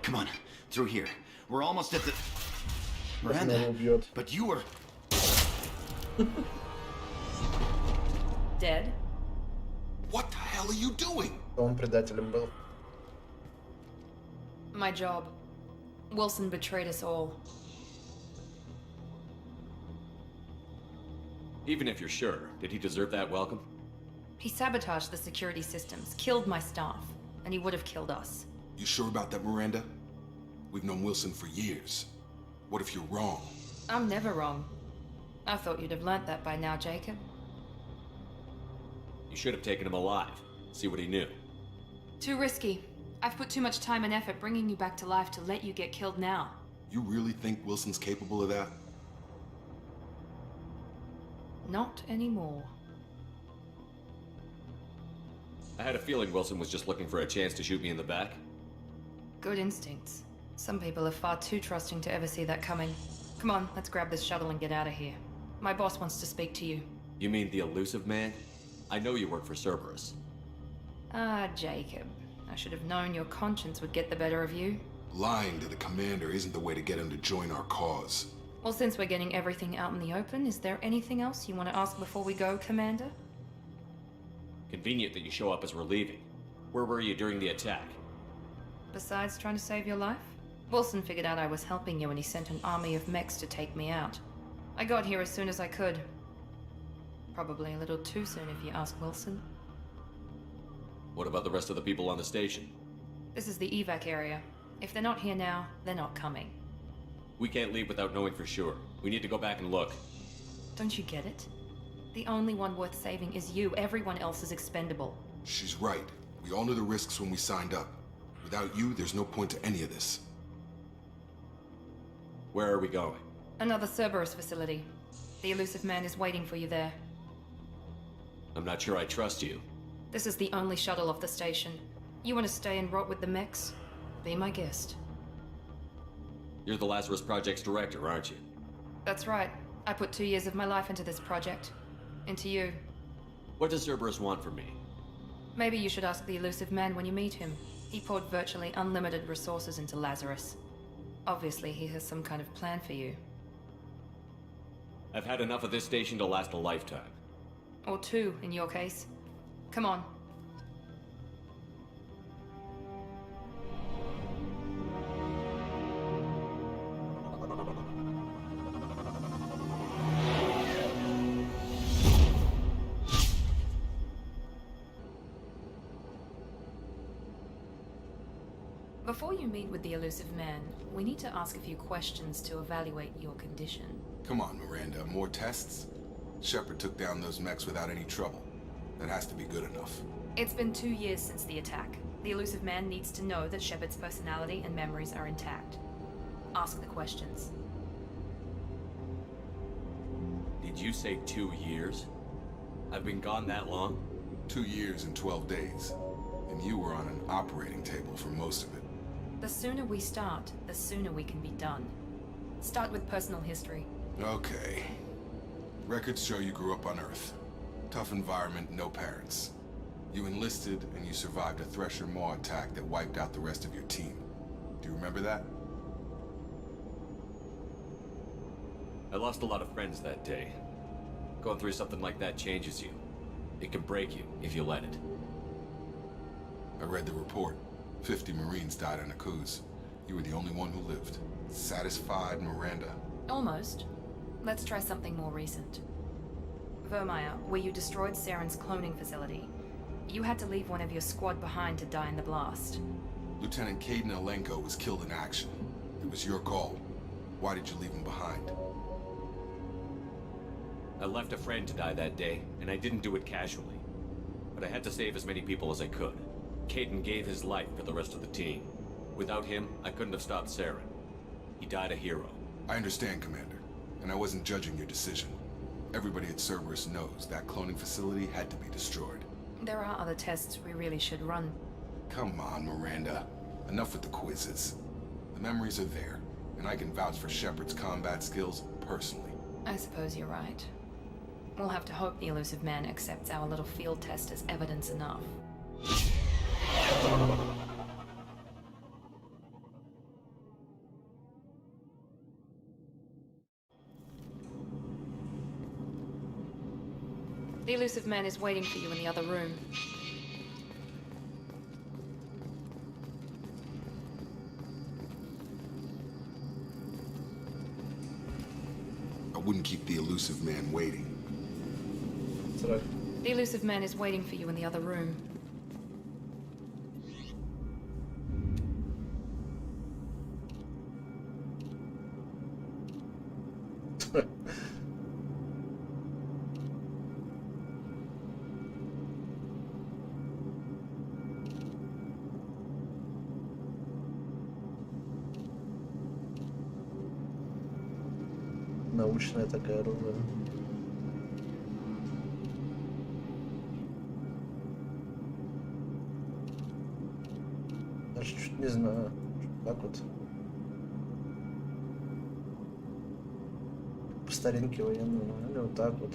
Come on, through here. We're almost at the... Miranda, but you were... Dead? What the hell are you doing? Он предателем был. My job. Wilson betrayed us all. Even if you're sure, did he deserve that welcome? He sabotaged the security systems, killed my staff, and he would have killed us. You sure about that, Miranda? We've known Wilson for years. What if you're wrong? I'm never wrong. I thought you'd have learnt that by now, Jacob. You should have taken him alive. See what he knew. Too risky. I've put too much time and effort bringing you back to life to let you get killed now. You really think Wilson's capable of that? Not anymore. I had a feeling Wilson was just looking for a chance to shoot me in the back. Good instincts. Some people are far too trusting to ever see that coming. Come on, let's grab this shuttle and get out of here. My boss wants to speak to you. You mean the elusive man? I know you work for Cerberus. Ah, Jacob. I should have known your conscience would get the better of you. Lying to the commander isn't the way to get him to join our cause. Well, since we're getting everything out in the open, is there anything else you want to ask before we go, Commander? Convenient that you show up as we're leaving. Where were you during the attack? Besides trying to save your life? Wilson figured out I was helping you and he sent an army of mechs to take me out. I got here as soon as I could. Probably a little too soon if you ask Wilson. What about the rest of the people on the station? This is the evac area. If they're not here now, they're not coming. We can't leave without knowing for sure. We need to go back and look. Don't you get it? The only one worth saving is you. Everyone else is expendable. She's right. We all knew the risks when we signed up. Without you, there's no point to any of this. Where are we going? Another Cerberus facility. The elusive man is waiting for you there. I'm not sure I trust you. This is the only shuttle off the station. You want to stay and rot with the mechs? Be my guest. You're the Lazarus Project's director, aren't you? That's right. I put 2 years of my life into this project. Into you. What does Cerberus want from me? Maybe you should ask the elusive man when you meet him. He poured virtually unlimited resources into Lazarus. Obviously, he has some kind of plan for you. I've had enough of this station to last a lifetime. Or 2, in your case. Come on. Before you meet with the elusive man, we need to ask a few questions to evaluate your condition. Come on, Miranda. More tests? Shepard took down those mechs without any trouble. That has to be good enough. It's been 2 years since the attack. The elusive man needs to know that Shepard's personality and memories are intact. Ask the questions. Did you say 2 years? I've been gone that long? 2 years and 12 days. And you were on an operating table for most of it. The sooner we start, the sooner we can be done. Start with personal history. Okay. Records show you grew up on Earth. Tough environment, no parents. You enlisted and you survived a Thresher Maw attack that wiped out the rest of your team. Do you remember that? I lost a lot of friends that day. Going through something like that changes you. It can break you if you let it. I read the report. 50 Marines died in a cruise. You were the only one who lived. Satisfied, Miranda? Almost. Let's try something more recent. Vermeer, where you destroyed Saren's cloning facility. You had to leave one of your squad behind to die in the blast. Lieutenant Caden Alenko was killed in action. It was your call. Why did you leave him behind? I left a friend to die that day, and I didn't do it casually. But I had to save as many people as I could. Caden gave his life for the rest of the team. Without him, I couldn't have stopped Saren. He died a hero. I understand, Commander. And I wasn't judging your decision. Everybody at Cerberus knows that cloning facility had to be destroyed. There are other tests we really should run. Come on, Miranda. Enough with the quizzes. The memories are there, and I can vouch for Shepard's combat skills personally. I suppose you're right. We'll have to hope the elusive man accepts our little field test as evidence enough. The elusive man is waiting for you in the other room. I wouldn't keep the elusive man waiting. The elusive man is waiting for you in the other room. Научная такая оружие. Даже чуть не знаю. Так вот. по старинке военного, или вот так вот.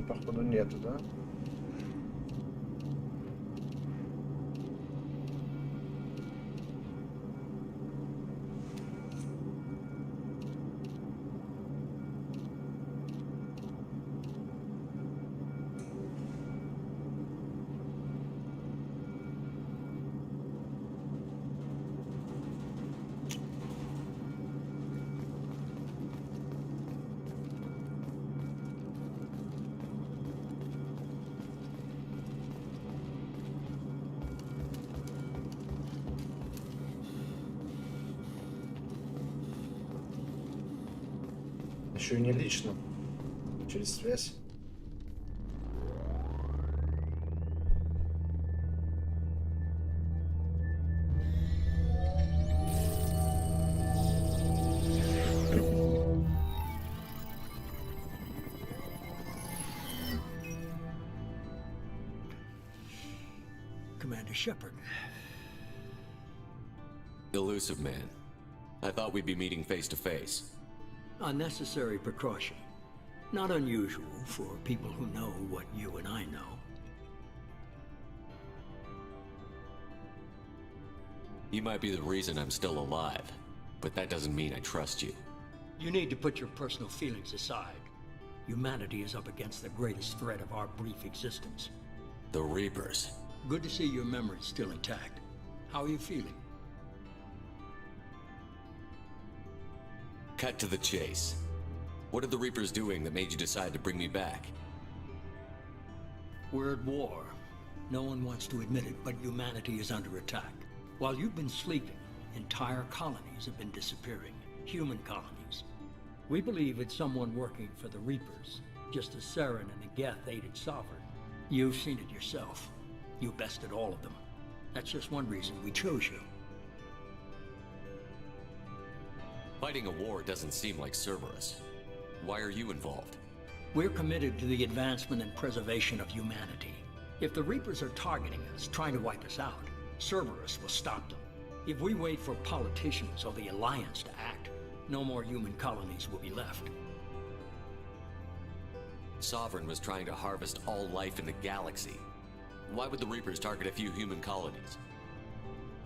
Походу нету, да? Еще и не лично, через связь. Commander Shepard. Elusive man. I thought we'd be meeting face to face. A necessary precaution. Not unusual for people who know what you and I know. You might be the reason I'm still alive, but that doesn't mean I trust you. You need to put your personal feelings aside. Humanity is up against the greatest threat of our brief existence. The Reapers. Good to see your memory's still intact. How are you feeling? Cut to the chase. What are the Reapers doing that made you decide to bring me back? We're at war. No one wants to admit it, but humanity is under attack. While you've been sleeping, entire colonies have been disappearing. Human colonies. We believe it's someone working for the Reapers, just as Saren and Geth aided Sovereign. You've seen it yourself. You bested all of them. That's just one reason we chose you. Fighting a war doesn't seem like Cerberus. Why are you involved? We're committed to the advancement and preservation of humanity. If the Reapers are targeting us, trying to wipe us out, Cerberus will stop them. If we wait for politicians or the Alliance to act, no more human colonies will be left. Sovereign was trying to harvest all life in the galaxy. Why would the Reapers target a few human colonies?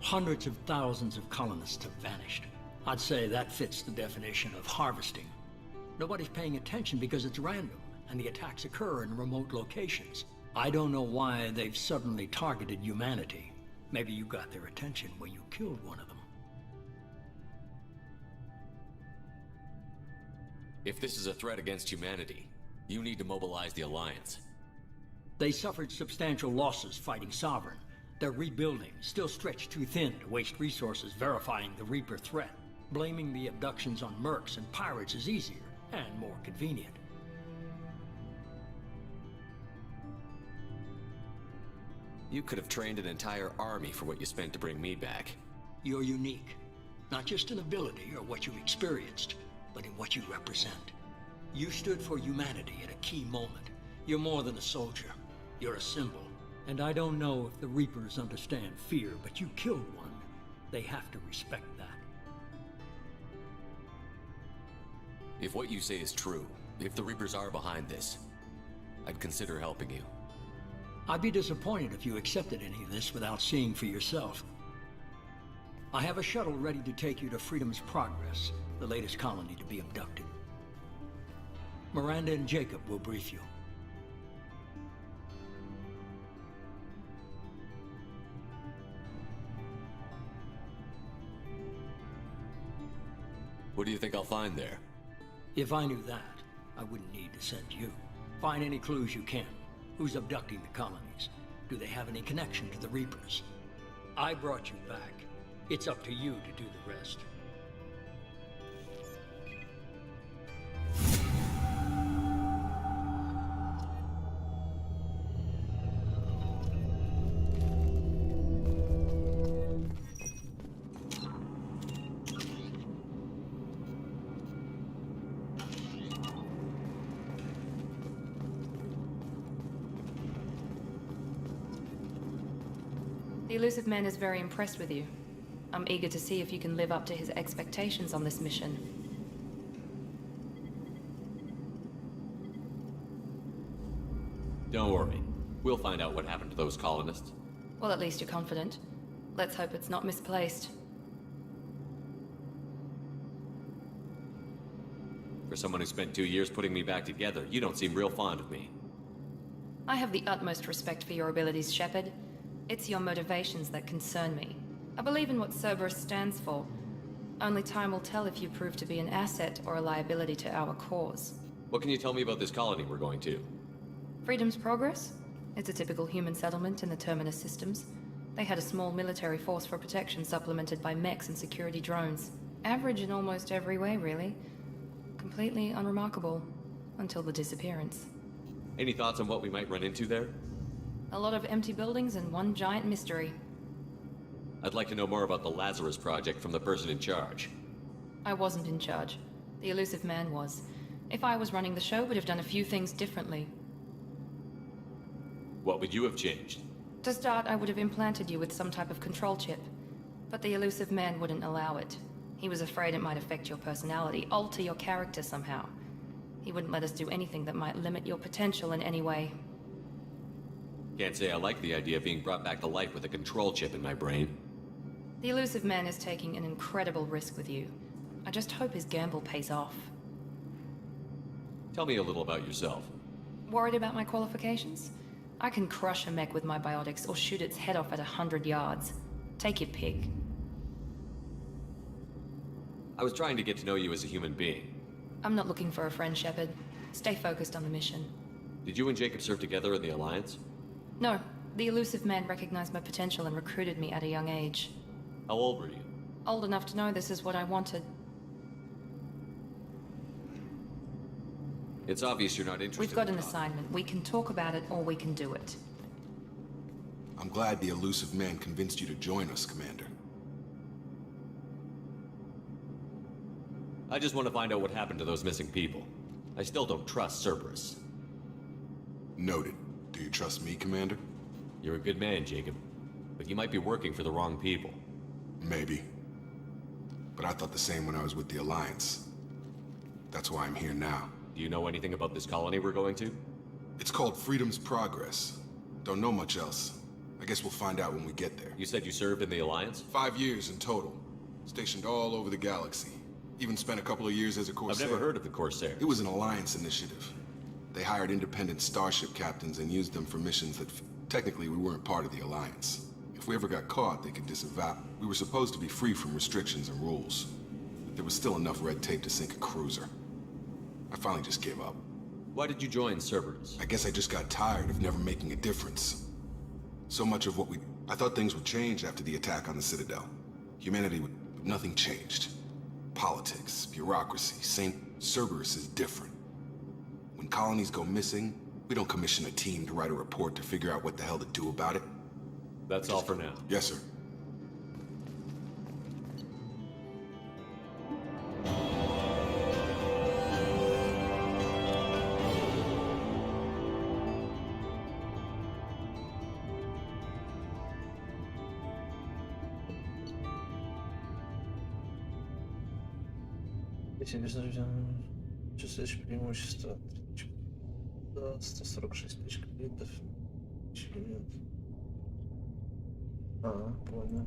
Hundreds of thousands of colonists have vanished. I'd say that fits the definition of harvesting. Nobody's paying attention because it's random, and the attacks occur in remote locations. I don't know why they've suddenly targeted humanity. Maybe you got their attention when you killed one of them. If this is a threat against humanity, you need to mobilize the Alliance. They suffered substantial losses fighting Sovereign. They're rebuilding, still stretched too thin to waste resources verifying the Reaper threat. Blaming the abductions on mercs and pirates is easier and more convenient. You could have trained an entire army for what you spent to bring me back. You're unique. Not just in ability or what you experienced, but in what you represent. You stood for humanity at a key moment. You're more than a soldier. You're a symbol. And I don't know if the Reapers understand fear, but you killed one. They have to respect that. If what you say is true, if the Reapers are behind this, I'd consider helping you. I'd be disappointed if you accepted any of this without seeing for yourself. I have a shuttle ready to take you to Freedom's Progress, the latest colony to be abducted. Miranda and Jacob will brief you. What do you think I'll find there? If I knew that, I wouldn't need to send you. Find any clues you can. Who's abducting the colonies? Do they have any connection to the Reapers? I brought you back. It's up to you to do the rest. The elusive man is very impressed with you. I'm eager to see if you can live up to his expectations on this mission. Don't worry. We'll find out what happened to those colonists. Well, at least you're confident. Let's hope it's not misplaced. For someone who spent 2 years putting me back together, you don't seem real fond of me. I have the utmost respect for your abilities, Shepard. It's your motivations that concern me. I believe in what Cerberus stands for. Only time will tell if you prove to be an asset or a liability to our cause. What can you tell me about this colony we're going to? Freedom's Progress? It's a typical human settlement in the Terminus systems. They had a small military force for protection supplemented by mechs and security drones. Average in almost every way, really. Completely unremarkable. Until the disappearance. Any thoughts on what we might run into there? A lot of empty buildings and one giant mystery. I'd like to know more about the Lazarus Project from the person in charge. I wasn't in charge. The elusive man was. If I was running the show, would have done a few things differently. What would you have changed? To start, I would have implanted you with some type of control chip. But the elusive man wouldn't allow it. He was afraid it might affect your personality, alter your character somehow. He wouldn't let us do anything that might limit your potential in any way. Can't say I like the idea of being brought back to life with a control chip in my brain. The elusive man is taking an incredible risk with you. I just hope his gamble pays off. Tell me a little about yourself. Worried about my qualifications? I can crush a mech with my biotics or shoot its head off at 100 yards. Take your pick. I was trying to get to know you as a human being. I'm not looking for a friend, Shepard. Stay focused on the mission. Did you and Jacob serve together in the Alliance? No. The elusive man recognized my potential and recruited me at a young age. How old were you? Old enough to know this is what I wanted. It's obvious you're not interested. We've got an assignment. We can talk about it or we can do it. I'm glad the elusive man convinced you to join us, Commander. I just want to find out what happened to those missing people. I still don't trust Cerberus. Noted. Do you trust me, Commander? You're a good man, Jacob. But you might be working for the wrong people. Maybe. But I thought the same when I was with the Alliance. That's why I'm here now. Do you know anything about this colony we're going to? It's called Freedom's Progress. Don't know much else. I guess we'll find out when we get there. You said you served in the Alliance? 5 years in total. Stationed all over the galaxy. Even spent a couple of years as a Corsair. I've never heard of the Corsair. It was an Alliance initiative. They hired independent starship captains and used them for missions that technically we weren't part of the Alliance. If we ever got caught, they could disavow. We were supposed to be free from restrictions and rules. But there was still enough red tape to sink a cruiser. I finally just gave up. Why did you join Cerberus? I guess I just got tired of never making a difference. So much of what I thought things would change after the attack on the Citadel. Humanity would... nothing changed. Politics, bureaucracy, same... Cerberus is different. When colonies go missing, we don't commission a team to write a report to figure out what the hell to do about it. That's all for now. Yes, sir. 80 тысяч преимущества. Да, 146 тысяч кредитов. Понял.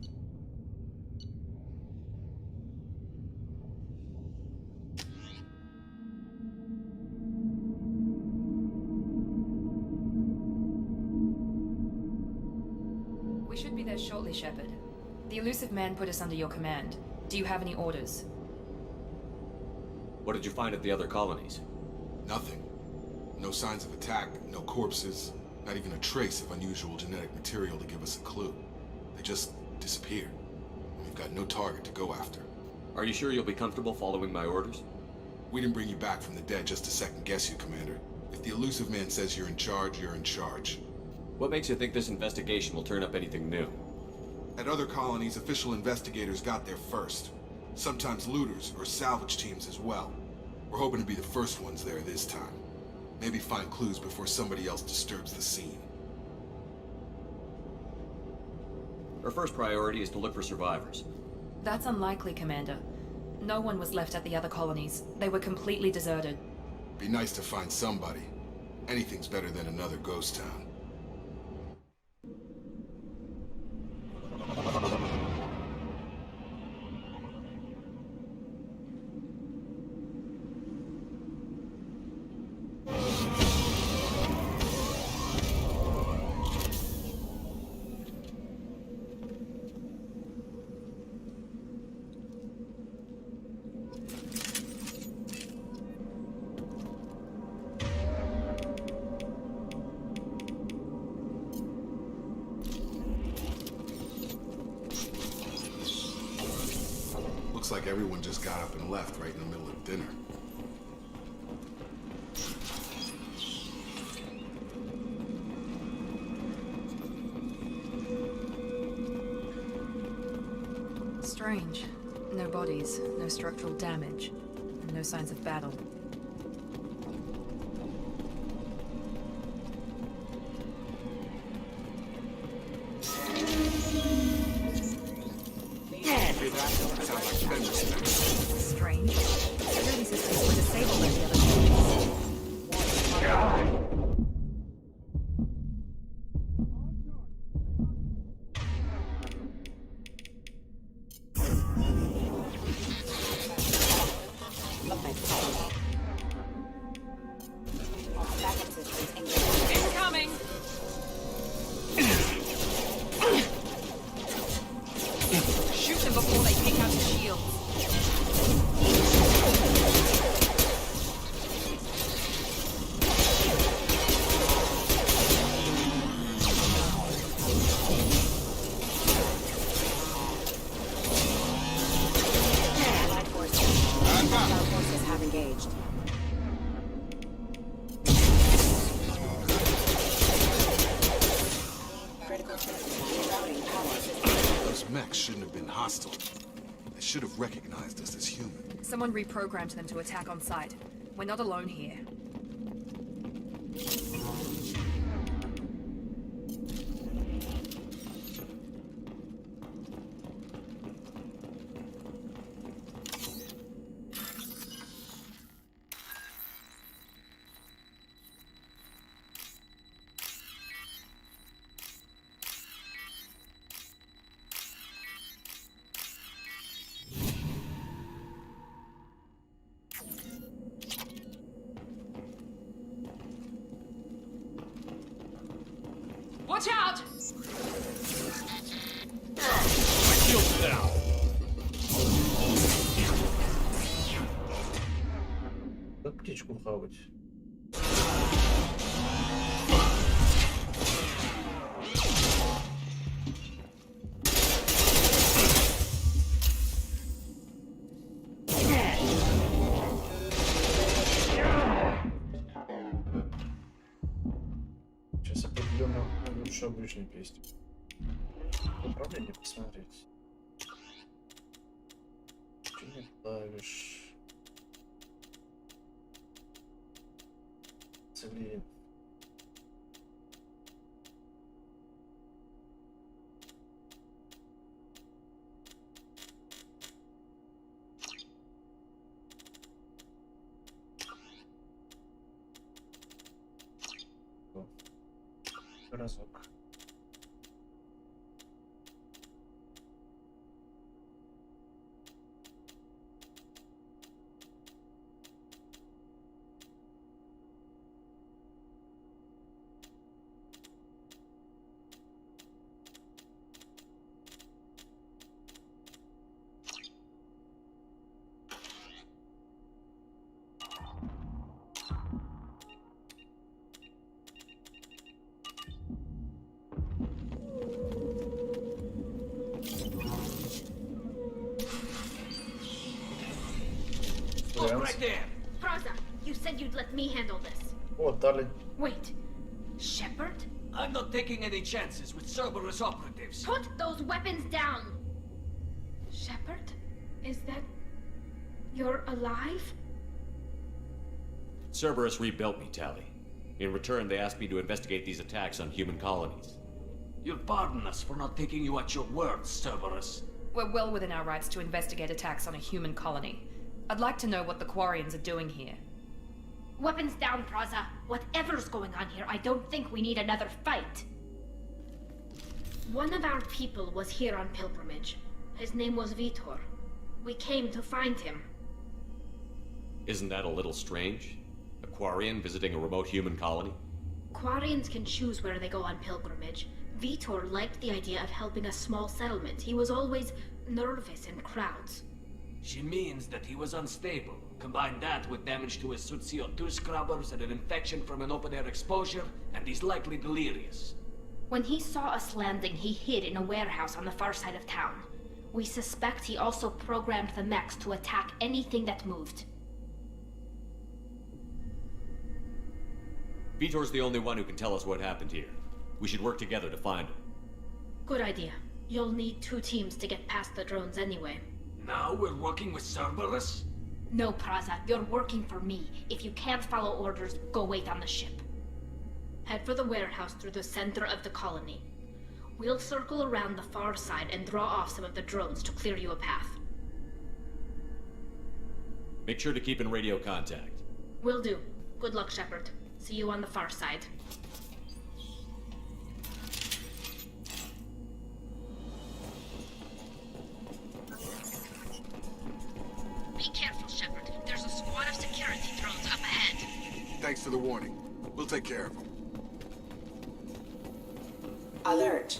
We should be there shortly, Shepard. The elusive man put us under your command. Do you have any orders? What did you find at the other colonies? Nothing. No signs of attack, no corpses, not even a trace of unusual genetic material to give us a clue. They just disappeared. We've got no target to go after. Are you sure you'll be comfortable following my orders? We didn't bring you back from the dead just to second guess you, Commander. If the elusive man says you're in charge, you're in charge. What makes you think this investigation will turn up anything new? At other colonies, official investigators got there first. Sometimes looters or salvage teams as well. We're hoping to be the first ones there this time. Maybe find clues before somebody else disturbs the scene. Our first priority is to look for survivors. That's unlikely, Commander. No one was left at the other colonies. They were completely deserted. Be nice to find somebody. Anything's better than another ghost town. Looks like everyone just got up and left right in the middle of dinner. Strange. No bodies, no structural damage, and no signs of battle. Strange. Security systems were disabled at the other colonies. Incoming! Shoot them before they pick out the shields. Allied forces have engaged. Those mechs shouldn't have been hostile. They should have recognized us as human. Someone reprogrammed them to attack on sight. We're not alone here. Watch out! Как птичку хавать? Сейчас определенно лучше обычной песни. Управление посмотреть. Что не клавиш. Цели. разок. Look right there! Praza, you said you'd let me handle this. О, дали. Wait, Shepard? I'm not taking any chances with Cerberus operatives. Put those weapons down! Shepard? Is that... you're alive? Cerberus rebuilt me, Tally. In return, they asked me to investigate these attacks on human colonies. You'll pardon us for not taking you at your word, Cerberus. We're well within our rights to investigate attacks on a human colony. I'd like to know what the Quarians are doing here. Weapons down, Praza. Whatever's going on here, I don't think we need another fight. One of our people was here on pilgrimage. His name was Vitor. We came to find him. Isn't that a little strange? A Quarian visiting a remote human colony? Quarians can choose where they go on pilgrimage. Vitor liked the idea of helping a small settlement. He was always nervous in crowds. She means that he was unstable. Combine that with damage to his suit CO2 scrubbers and an infection from an open-air exposure, and he's likely delirious. When he saw us landing, he hid in a warehouse on the far side of town. We suspect he also programmed the mechs to attack anything that moved. Vitor's the only one who can tell us what happened here. We should work together to find him. Good idea. You'll need 2 teams to get past the drones anyway. Now we're working with Cerberus? No, Praza, you're working for me. If you can't follow orders, go wait on the ship. Head for the warehouse through the center of the colony. We'll circle around the far side and draw off some of the drones to clear you a path. Make sure to keep in radio contact. Will do. Good luck, Shepard. See you on the far side. Be careful, Shepard. There's a squad of security drones up ahead. Thanks for the warning. We'll take care of them. Alert.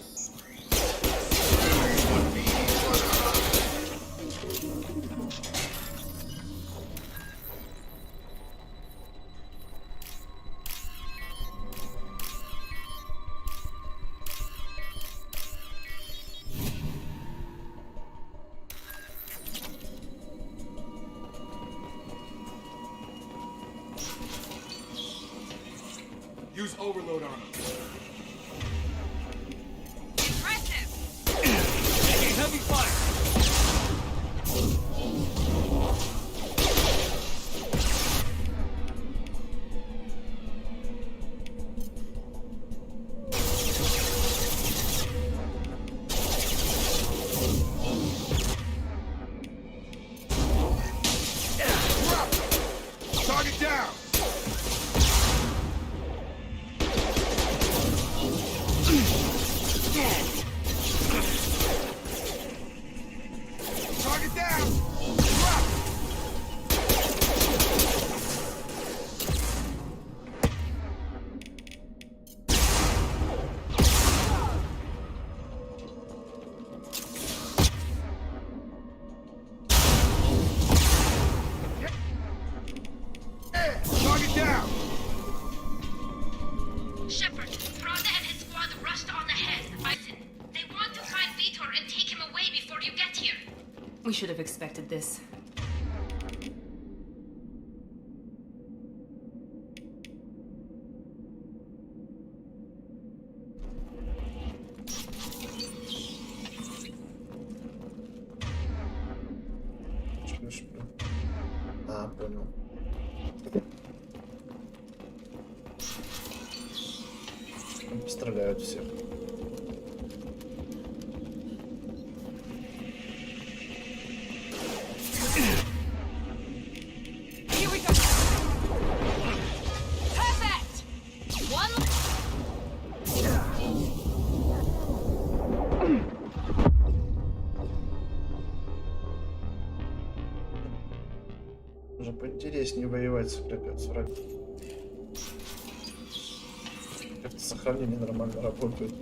Use overload on them. Impressive! Taking heavy fire! Target down! Target down! Drop! Target down! Shepard, Praza and his squad rushed on ahead. They want to find Vitor and take him away before you get here. We should have expected this. А, понял. Стреляют всех. Here we go. Perfect. One. здесь не воевать с врагом. Как-то сохранение нормально работает.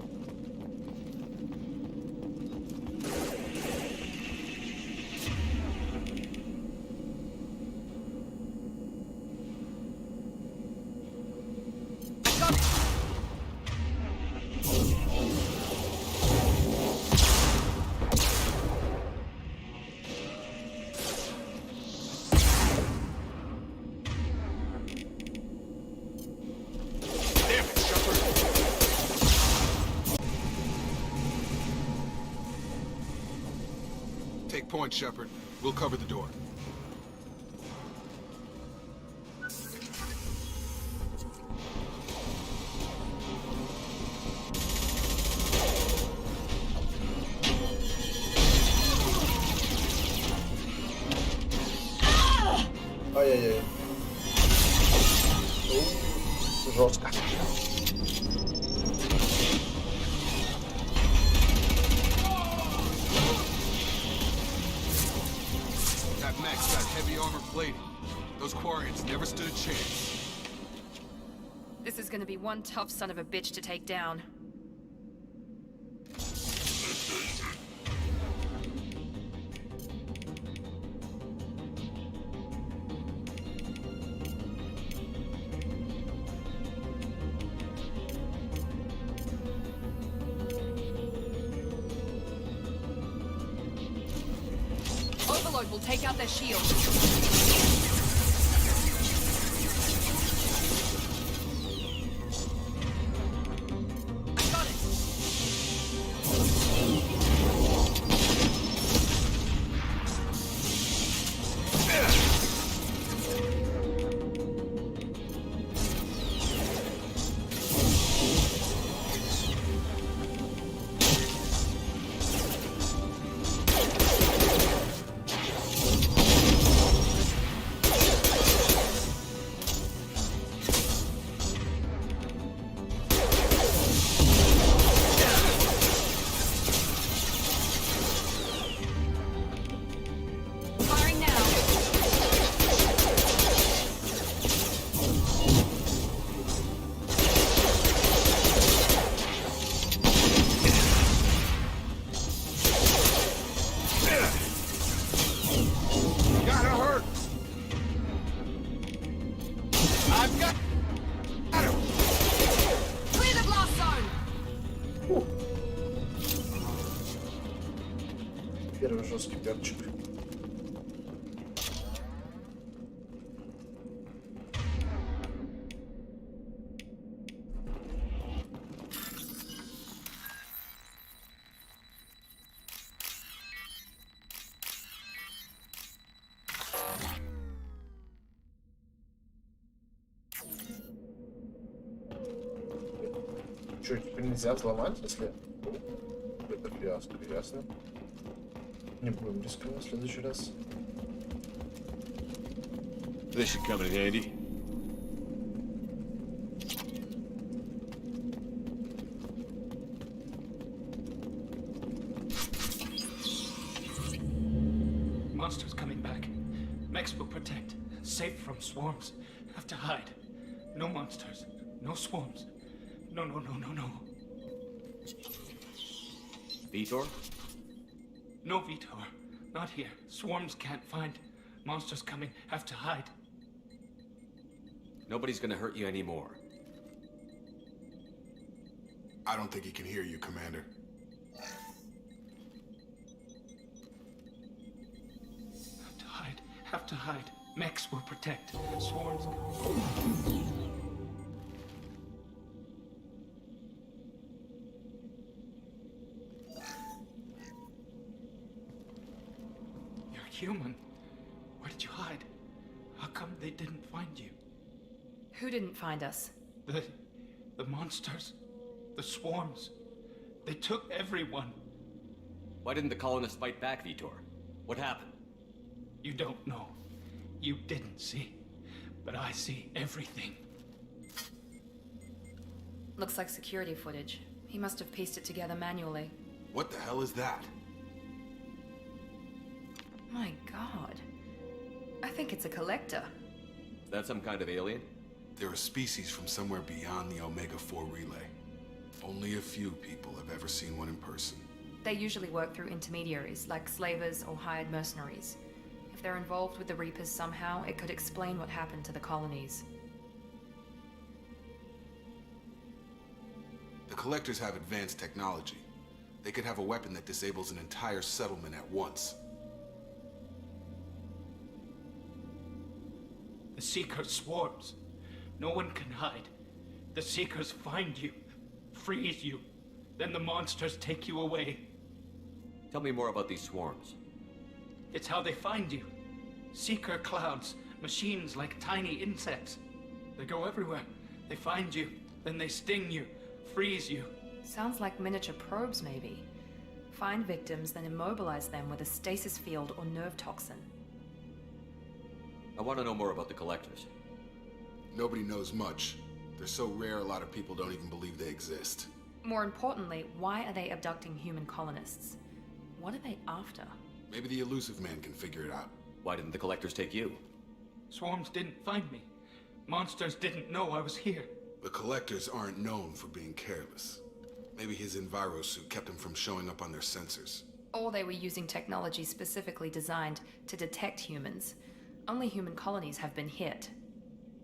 Take point, Shepard. We'll cover the door. Ай-яй-яй. Жестко. That mech's got heavy armor plating. Those Quarians never stood a chance. This is gonna be one tough son of a bitch to take down. Overload will take out their shield. Первый жесткий перчик. Что, теперь нельзя взломать, если... Это фиаско, ясно. Не будем рисковать в следующий раз. This should come in handy. Monsters coming back. Mechs will protect. Safe from swarms. Have to hide. No monsters. No swarms. No, no, no, no, no. Vitor? No, Vitor. Not here. Swarms can't find. Monsters coming. Have to hide. Nobody's gonna hurt you anymore. I don't think he can hear you, Commander. Have to hide. Have to hide. Mechs will protect. Swarms. You're human. Where did you hide? How come they didn't find you? Who didn't find us? The monsters. The swarms. They took everyone. Why didn't the colonists fight back, Vitor? What happened? You don't know. You didn't see. But I see everything. Looks like security footage. He must have pieced it together manually. What the hell is that? My god. I think it's a collector. Is that some kind of alien? They're a species from somewhere beyond the Omega-4 relay. Only a few people have ever seen one in person. They usually work through intermediaries, like slavers or hired mercenaries. If they're involved with the Reapers somehow, it could explain what happened to the colonies. The Collectors have advanced technology. They could have a weapon that disables an entire settlement at once. The Seeker swarms. No one can hide. The Seekers find you, freeze you, then the monsters take you away. Tell me more about these swarms. It's how they find you. Seeker clouds, machines like tiny insects. They go everywhere. They find you, then they sting you, freeze you. Sounds like miniature probes, maybe. Find victims, then immobilize them with a stasis field or nerve toxin. I want to know more about the Collectors. Nobody knows much. They're so rare, a lot of people don't even believe they exist. More importantly, why are they abducting human colonists? What are they after? Maybe the elusive man can figure it out. Why didn't the Collectors take you? Swarms didn't find me. Monsters didn't know I was here. The Collectors aren't known for being careless. Maybe his enviro suit kept him from showing up on their sensors. Or they were using technology specifically designed to detect humans. Only human colonies have been hit.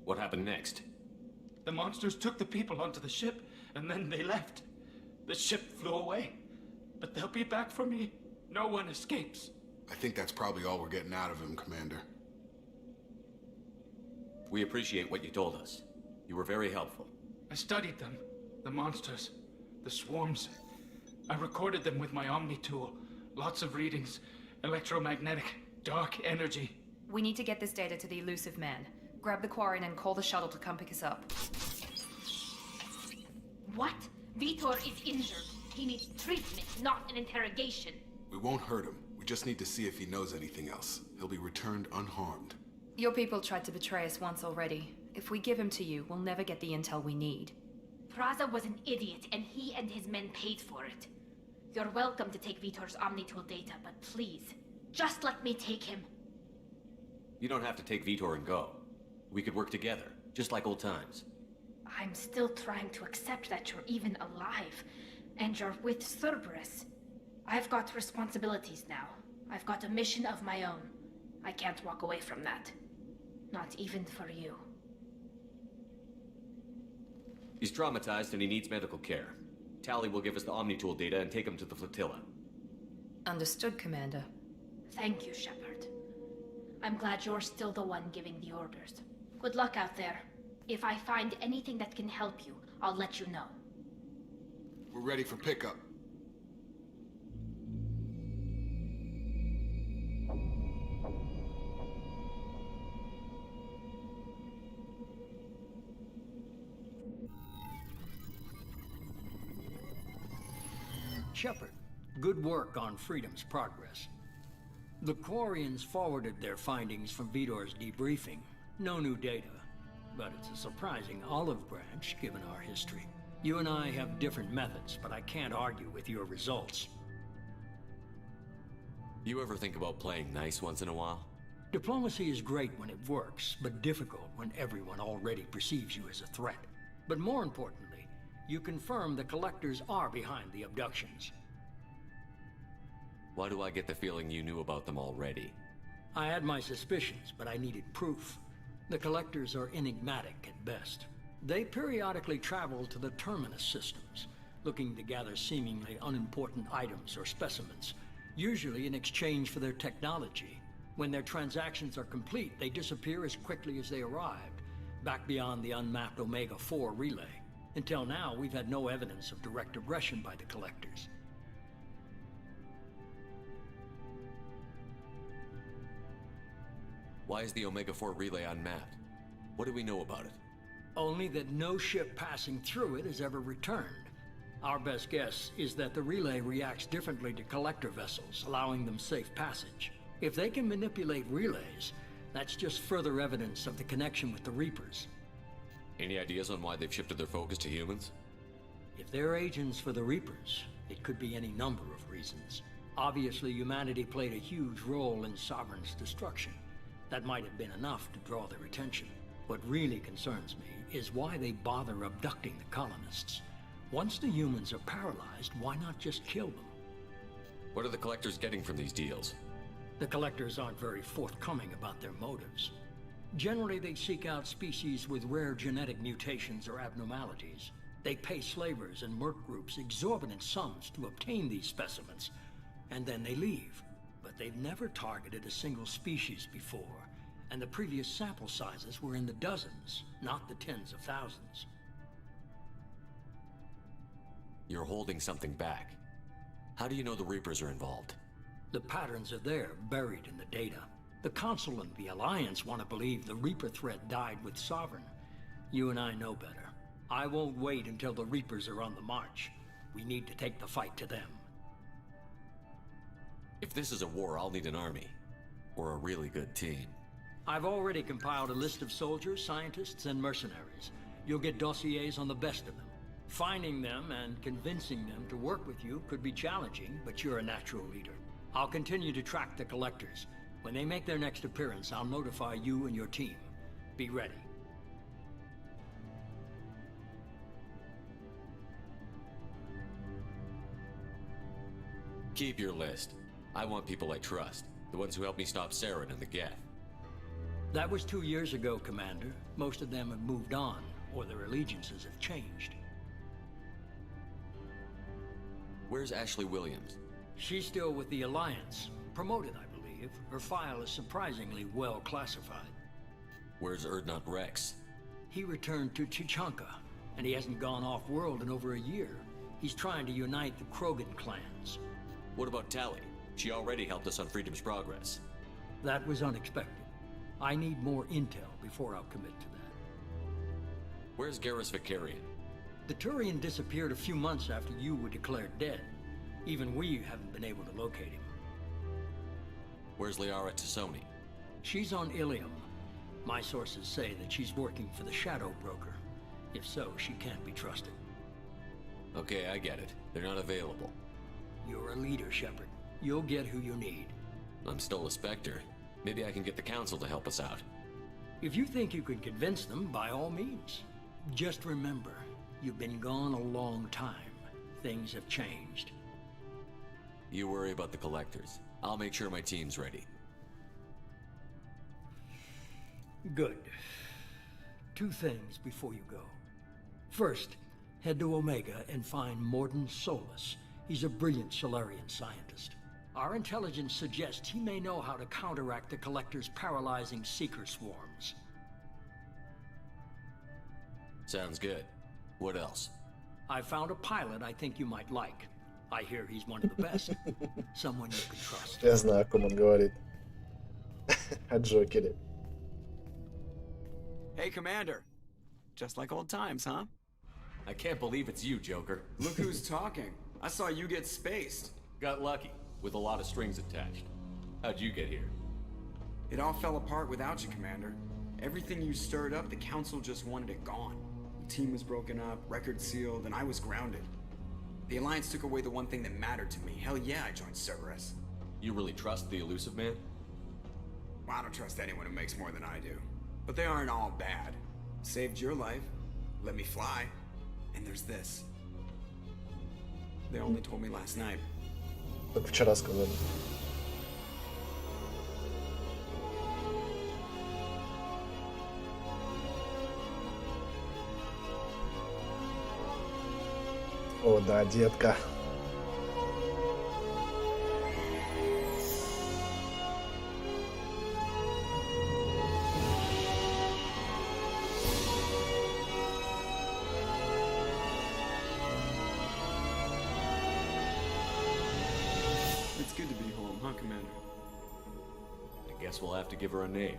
What happened next? The monsters took the people onto the ship, and then they left. The ship flew away. But they'll be back for me. No one escapes. I think that's probably all we're getting out of him, Commander. We appreciate what you told us. You were very helpful. I studied them. The monsters. The swarms. I recorded them with my Omni tool. Lots of readings. Electromagnetic. Dark energy. We need to get this data to the elusive man. Grab the Quarian and call the shuttle to come pick us up. What? Vitor is injured. He needs treatment, not an interrogation. We won't hurt him. We just need to see if he knows anything else. He'll be returned unharmed. Your people tried to betray us once already. If we give him to you, we'll never get the intel we need. Praza was an idiot, and he and his men paid for it. You're welcome to take Vitor's Omnitool data, but please, just let me take him. You don't have to take Vitor and go. We could work together, just like old times. I'm still trying to accept that you're even alive, and you're with Cerberus. I've got responsibilities now. I've got a mission of my own. I can't walk away from that. Not even for you. He's traumatized and he needs medical care. Tally will give us the Omnitool data and take him to the flotilla. Understood, Commander. Thank you, Shepard. I'm glad you're still the one giving the orders. Good luck out there. If I find anything that can help you, I'll let you know. We're ready for pickup. Shepard, good work on Freedom's progress. The Quarians forwarded their findings from Vitor's debriefing. No new data, but it's a surprising olive branch given our history. You and I have different methods, but I can't argue with your results. You ever think about playing nice once in a while? Diplomacy is great when it works, but difficult when everyone already perceives you as a threat. But more importantly, you confirm the Collectors are behind the abductions. Why do I get the feeling you knew about them already? I had my suspicions, but I needed proof. The Collectors are enigmatic at best. They periodically travel to the Terminus systems, looking to gather seemingly unimportant items or specimens, usually in exchange for their technology. When their transactions are complete, they disappear as quickly as they arrived, back beyond the unmapped Omega-4 relay. Until now, we've had no evidence of direct aggression by the Collectors. Why is the Omega-4 relay unmapped? What do we know about it? Only that no ship passing through it has ever returned. Our best guess is that the relay reacts differently to Collector vessels, allowing them safe passage. If they can manipulate relays, that's just further evidence of the connection with the Reapers. Any ideas on why they've shifted their focus to humans? If they're agents for the Reapers, it could be any number of reasons. Obviously, humanity played a huge role in Sovereign's destruction. That might have been enough to draw their attention. What really concerns me is why they bother abducting the colonists. Once the humans are paralyzed, why not just kill them? What are the collectors getting from these deals? The collectors aren't very forthcoming about their motives. Generally, they seek out species with rare genetic mutations or abnormalities. They pay slavers and merc groups exorbitant sums to obtain these specimens, and then they leave. But they've never targeted a single species before, and the previous sample sizes were in the dozens, not the tens of thousands. You're holding something back. How do you know the Reapers are involved? The patterns are there, buried in the data. The Council and the Alliance want to believe the Reaper threat died with Sovereign. You and I know better. I won't wait until the Reapers are on the march. We need to take the fight to them. If this is a war, I'll need an army. Or a really good team. I've already compiled a list of soldiers, scientists, and mercenaries. You'll get dossiers on the best of them. Finding them and convincing them to work with you could be challenging, but you're a natural leader. I'll continue to track the collectors. When they make their next appearance, I'll notify you and your team. Be ready. Keep your list. I want people I trust. The ones who helped me stop Saren and the Geth. That was 2 years ago, Commander. Most of them have moved on, or their allegiances have changed. Where's Ashley Williams? She's still with the Alliance. Promoted, I believe. Her file is surprisingly well classified. Where's Erdnot Rex? He returned to Chichanka, and he hasn't gone off-world in over a year. He's trying to unite the Krogan clans. What about Tally? She already helped us on Freedom's Progress. That was unexpected. I need more intel before I'll commit to that. Where's Garrus Vicarian? The Turian disappeared a few months after you were declared dead. Even we haven't been able to locate him. Where's Liara Tassoni? She's on Ilium. My sources say that she's working for the Shadow Broker. If so, she can't be trusted. Okay, I get it. They're not available. You're a leader, Shepard. You'll get who you need. I'm still a Spectre. Maybe I can get the Council to help us out. If you think you can convince them, by all means. Just remember, you've been gone a long time. Things have changed. You worry about the collectors. I'll make sure my team's ready. Good. 2 things before you go. First, head to Omega and find Morden Solus. He's a brilliant Solarian scientist. Our intelligence suggests he may know how to counteract the Collector's paralyzing Seeker swarms. Sounds good. What else? I found a pilot I think you might like. I hear he's one of the best. Someone you can trust. Я знаю, о ком он говорит. О Джокере. Hey, Commander. Just like old times, huh? I can't believe it's you, Joker. Look who's talking. I saw you get spaced. Got lucky, with a lot of strings attached. How'd you get here? It all fell apart without you, Commander. Everything you stirred up, the Council just wanted it gone. The team was broken up, record sealed, and I was grounded. The Alliance took away the one thing that mattered to me. Hell yeah, I joined Cerberus. You really trust the Elusive Man? Well, I don't trust anyone who makes more than I do. But they aren't all bad. Saved your life, let me fly, and there's this. They only told me last night. Только вчера сказали. О, да, детка. It's good to be home, huh, Commander? I guess we'll have to give her a name.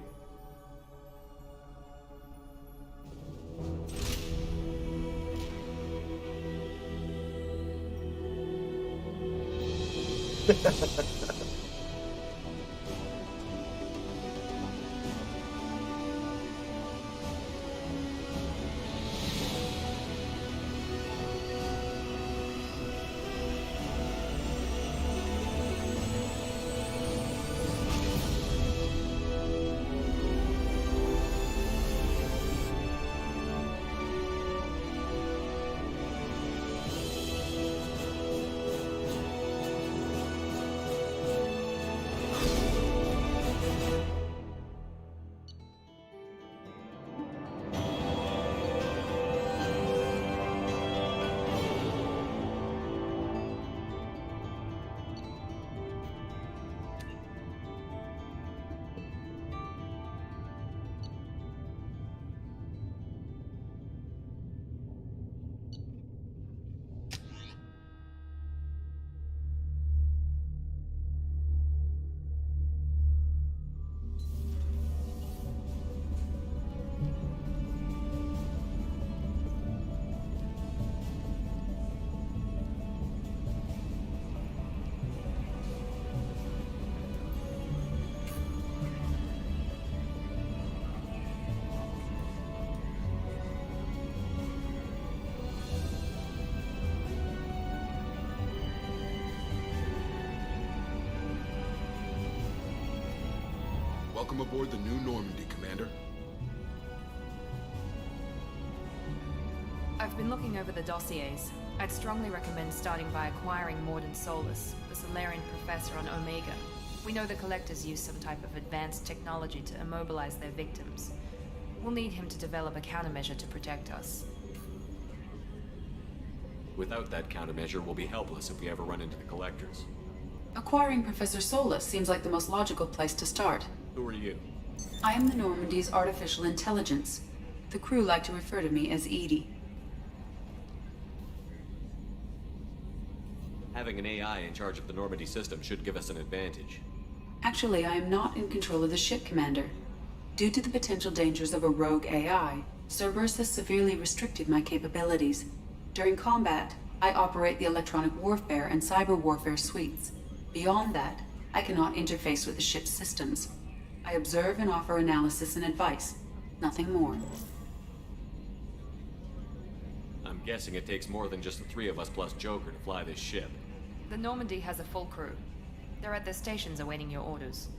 Welcome aboard the new Normandy, Commander. I've been looking over the dossiers. I'd strongly recommend starting by acquiring Morden Solus, the Solarian professor on Omega. We know the collectors use some type of advanced technology to immobilize their victims. We'll need him to develop a countermeasure to protect us. Without that countermeasure, we'll be helpless if we ever run into the collectors. Acquiring Professor Solus seems like the most logical place to start. Who are you? I am the Normandy's artificial intelligence. The crew like to refer to me as Edie. Having an AI in charge of the Normandy system should give us an advantage. Actually, I am not in control of the ship, Commander. Due to the potential dangers of a rogue AI, Cerberus has severely restricted my capabilities. During combat, I operate the electronic warfare and cyber warfare suites. Beyond that, I cannot interface with the ship's systems. I observe and offer analysis and advice. Nothing more. I'm guessing it takes more than just the three of us plus Joker to fly this ship. The Normandy has a full crew. They're at their stations awaiting your orders.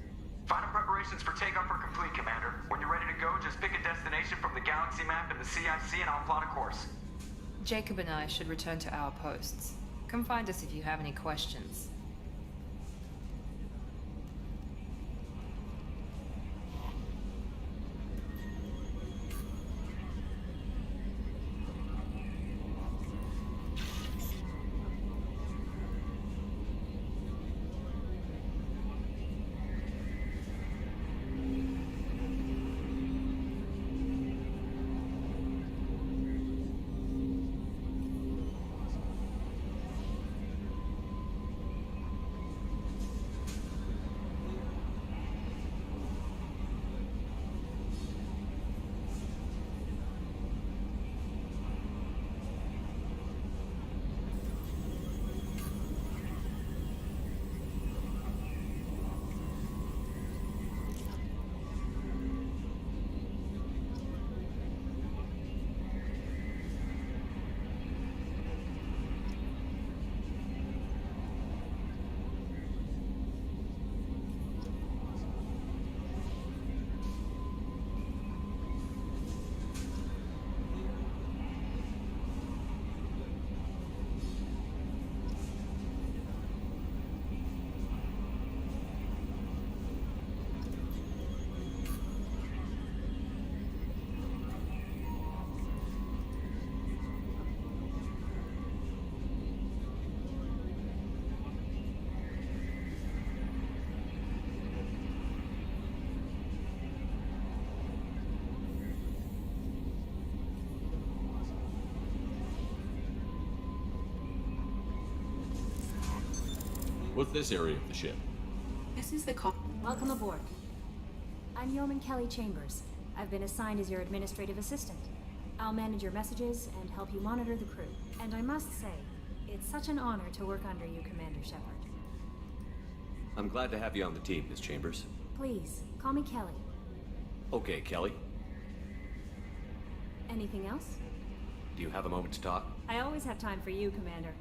Final preparations for takeoff are complete, Commander. When you're ready to go, just pick a destination from the galaxy map in the CIC and I'll plot a course. Jacob and I should return to our posts. Come find us if you have any questions. What's this area of the ship? This is the Welcome aboard. I'm Yeoman Kelly Chambers. I've been assigned as your administrative assistant. I'll manage your messages and help you monitor the crew. And I must say, it's such an honor to work under you, Commander Shepard. I'm glad to have you on the team, Miss Chambers. Please, call me Kelly. Okay, Kelly. Anything else? Do you have a moment to talk? I always have time for you, Commander.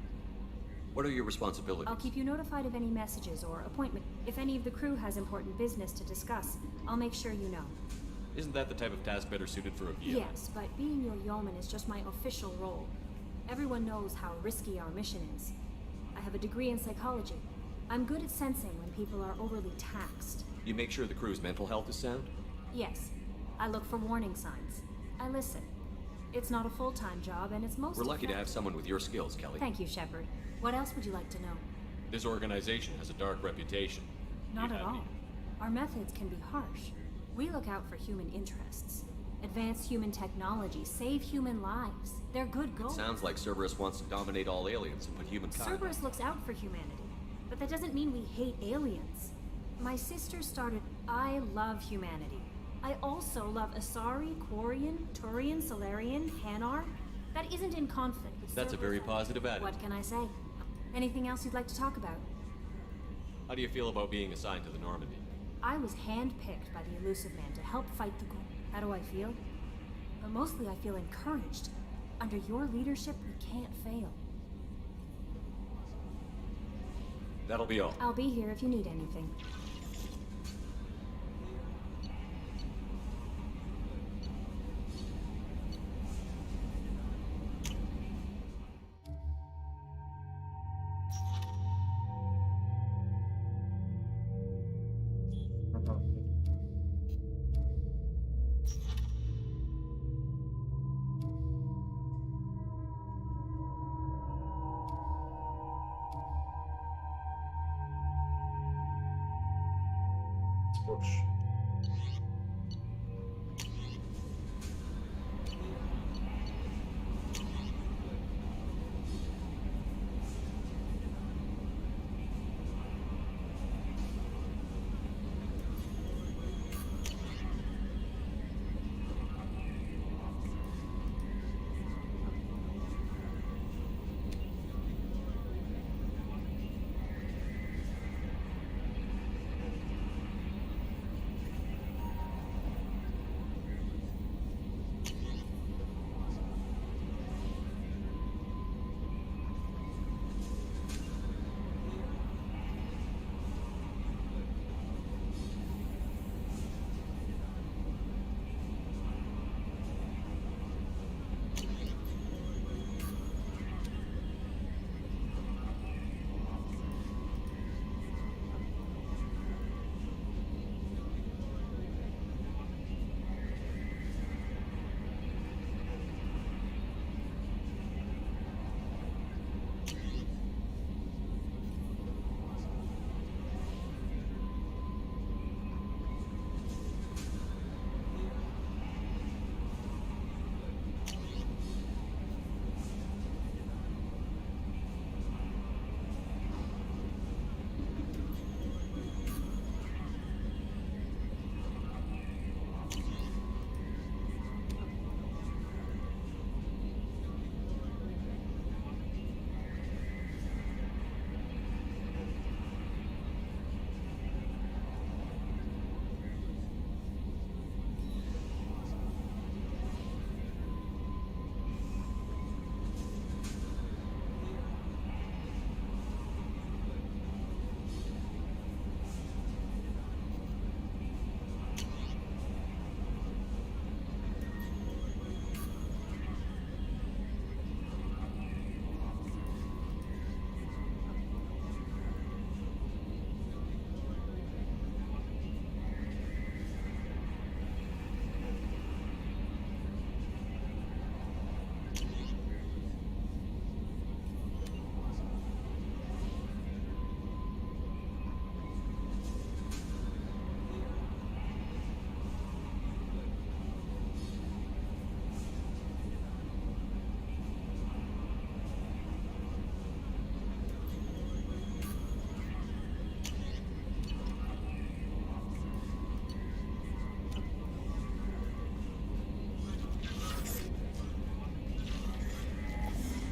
What are your responsibilities? I'll keep you notified of any messages or appointment. If any of the crew has important business to discuss, I'll make sure you know. Isn't that the type of task better suited for a VO? Yes, but being your yeoman is just my official role. Everyone knows how risky our mission is. I have a degree in psychology. I'm good at sensing when people are overly taxed. You make sure the crew's mental health is sound? Yes. I look for warning signs. I listen. It's not a full-time job, and it's most We're lucky to have effective. someone with your skills, Kelly. Thank you, Shepard. What else would you like to know? This organization has a dark reputation. Not at all. Our methods can be harsh. We look out for human interests. Advance human technology, save human lives. They're good goals. Sounds like Cerberus wants to dominate all aliens and put humankind. Cerberus looks out for humanity, but that doesn't mean we hate aliens. My sister started, I love humanity. I also love Asari, Quarian, Turian, Solarian, Hanar. That isn't in conflict with That's a very positive attitude. What can I say? Anything else you'd like to talk about? How do you feel about being assigned to the Normandy? I was handpicked by the Elusive Man to help fight the ghoul. How do I feel? But mostly I feel encouraged. Under your leadership, we can't fail. That'll be all. I'll be here if you need anything. больше.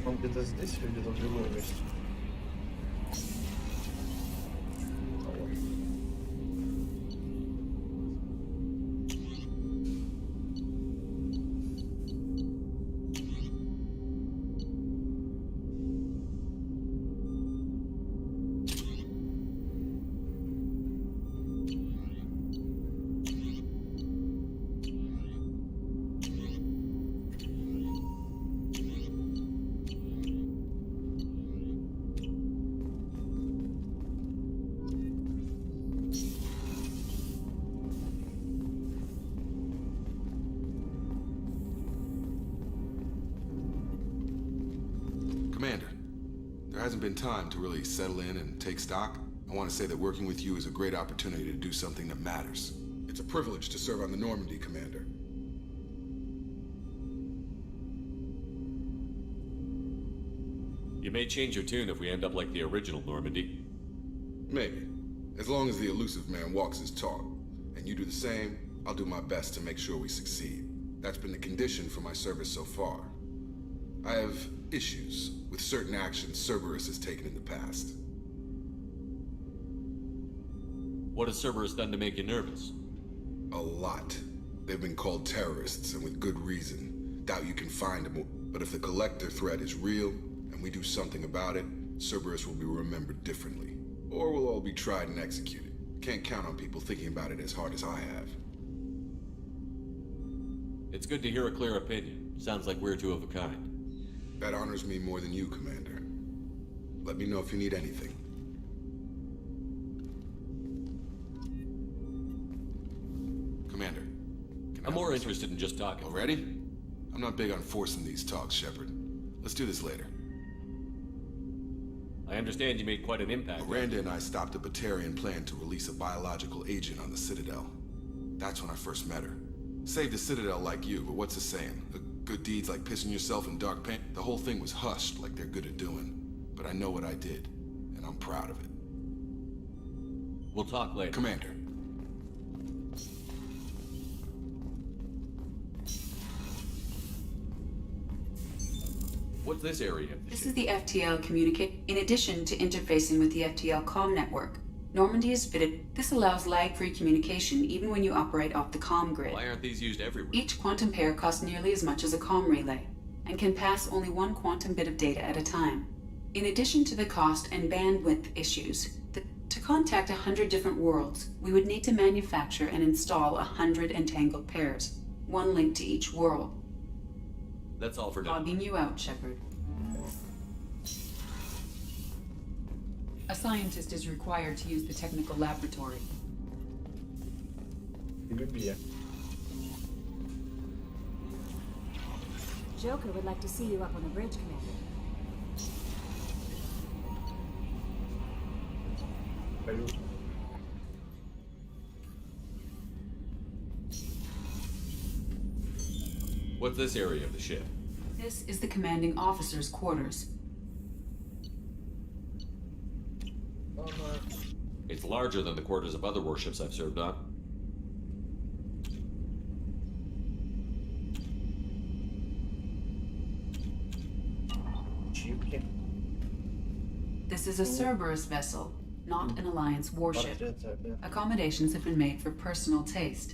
Он где-то здесь или где-то в другом месте? Commander, there hasn't been time to really settle in and take stock. I want to say that working with you is a great opportunity to do something that matters. It's a privilege to serve on the Normandy, Commander. You may change your tune if we end up like the original Normandy. Maybe. As long as the elusive man walks his talk, and you do the same, I'll do my best to make sure we succeed. That's been the condition for my service so far. I have issues with certain actions Cerberus has taken in the past. What has Cerberus done to make you nervous? A lot. They've been called terrorists, and with good reason. Doubt you can find them. But if the collector threat is real, and we do something about it, Cerberus will be remembered differently. Or we'll all be tried and executed. Can't count on people thinking about it as hard as I have. It's good to hear a clear opinion. Sounds like we're two of a kind. That honors me more than you, Commander. Let me know if you need anything. Commander, I'm more interested in just talking. Already? I'm not big on forcing these talks, Shepard. Let's do this later. I understand you made quite an impact. Miranda and I stopped a Batarian plan to release a biological agent on the Citadel. That's when I first met her. Saved the Citadel like you, but what's the saying? Good deeds like pissing yourself in dark paint? The whole thing was hushed like they're good at doing. But I know what I did, and I'm proud of it. We'll talk later. Commander. What's this area? This is the FTL communicate. In addition to interfacing with the FTL comm network, Normandy is fitted. This allows lag-free communication even when you operate off the comm grid. Why aren't these used everywhere? Each quantum pair costs nearly as much as a comm relay, and can pass only one quantum bit of data at a time. In addition to the cost and bandwidth issues, to contact 100 different worlds, we would need to manufacture and install 100 entangled pairs, one link to each world. That's all for now. Logging you out, Shepard. A scientist is required to use the technical laboratory. Joker would like to see you up on the bridge, Commander. What's this area of the ship? This is the commanding officer's quarters. It's larger than the quarters of other warships I've served on. This is a Cerberus vessel, not an Alliance warship. Accommodations have been made for personal taste.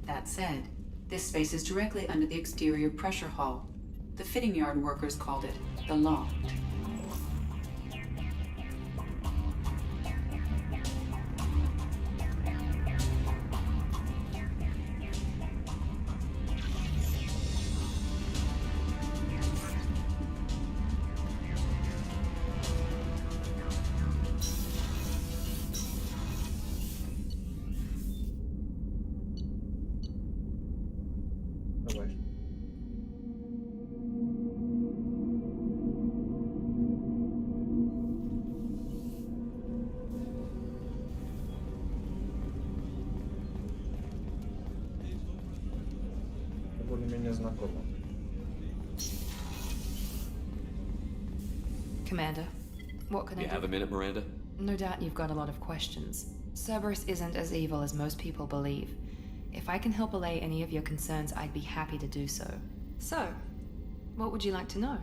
That said, this space is directly under the exterior pressure hull. The fitting yard workers called it the loft. Commander, what can I do? You have a minute, Miranda? No doubt you've got a lot of questions. Cerberus isn't as evil as most people believe. If I can help allay any of your concerns, I'd be happy to do so. So, what would you like to know?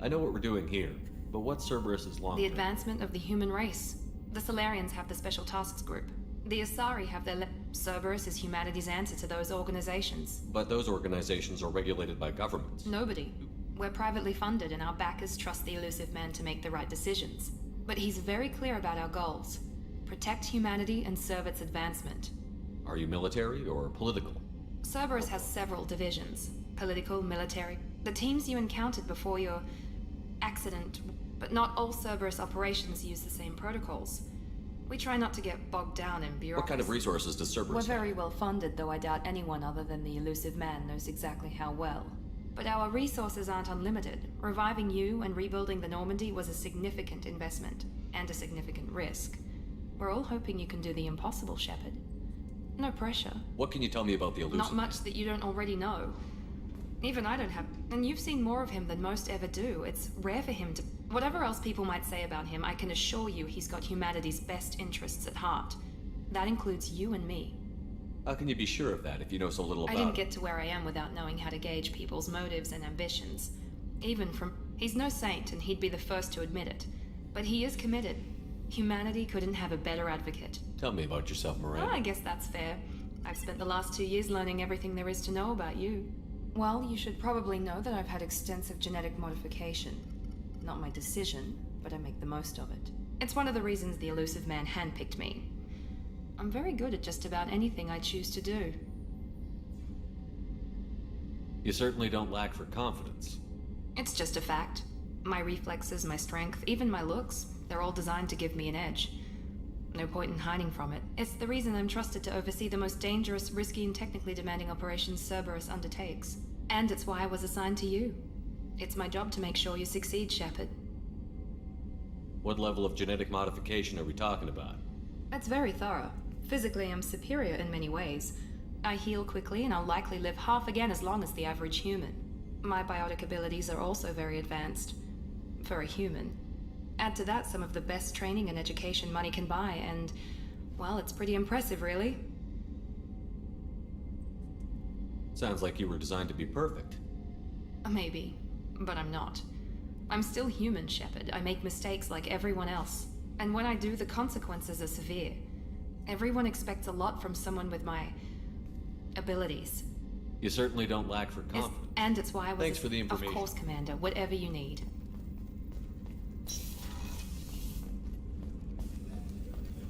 I know what we're doing here, but what's Cerberus's long The advancement of the human race. The Solarians have the Special Tasks Group. The Asari have their Cerberus is humanity's answer to those organizations. But those organizations are regulated by governments. Nobody. We're privately funded and our backers trust the elusive man to make the right decisions. But he's very clear about our goals. Protect humanity and serve its advancement. Are you military or political? Cerberus has several divisions. Political, military. The teams you encountered before your accident. But not all Cerberus operations use the same protocols. We try not to get bogged down in bureaucracy. What kind of resources does Cerberus We're have? very well funded, though I doubt anyone other than the elusive man knows exactly how well. But our resources aren't unlimited. Reviving you and rebuilding the Normandy was a significant investment, and a significant risk. We're all hoping you can do the impossible, Shepard. No pressure. What can you tell me about the elusive? Not much that you don't already know. Even I don't have... And you've seen more of him than most ever do. It's rare for him to... Whatever else people might say about him, I can assure you he's got humanity's best interests at heart. That includes you and me. How can you be sure of that if you know so little about I didn't it? get to where I am without knowing how to gauge people's motives and ambitions. Even from... He's no saint, and he'd be the first to admit it. But he is committed. Humanity couldn't have a better advocate. Tell me about yourself, Miranda. Well, I guess that's fair. I've spent the last 2 years learning everything there is to know about you. Well, you should probably know that I've had extensive genetic modification. Not my decision, but I make the most of it. It's one of the reasons the elusive man handpicked me. I'm very good at just about anything I choose to do. You certainly don't lack for confidence. It's just a fact. My reflexes, my strength, even my looks, they're all designed to give me an edge. No point in hiding from it. It's the reason I'm trusted to oversee the most dangerous, risky, and technically demanding operations Cerberus undertakes. And it's why I was assigned to you. It's my job to make sure you succeed, Shepard. What level of genetic modification are we talking about? That's very thorough. Physically, I'm superior in many ways. I heal quickly, and I'll likely live half again as long as the average human. My biotic abilities are also very advanced. For a human. Add to that some of the best training and education money can buy, and, well, it's pretty impressive, really. Sounds like you were designed to be perfect. Maybe, but I'm not. I'm still human, Shepard. I make mistakes like everyone else. And when I do, the consequences are severe. Everyone expects a lot from someone with my abilities. You certainly don't lack for confidence. And it's why I was... Thanks for the information. Of course, Commander. Whatever you need.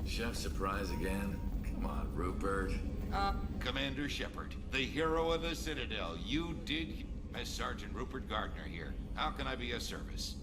Chef surprise again? Come on, Rupert. Commander Shepard, the hero of the Citadel. You did... As Sergeant Rupert Gardner here. How can I be of service?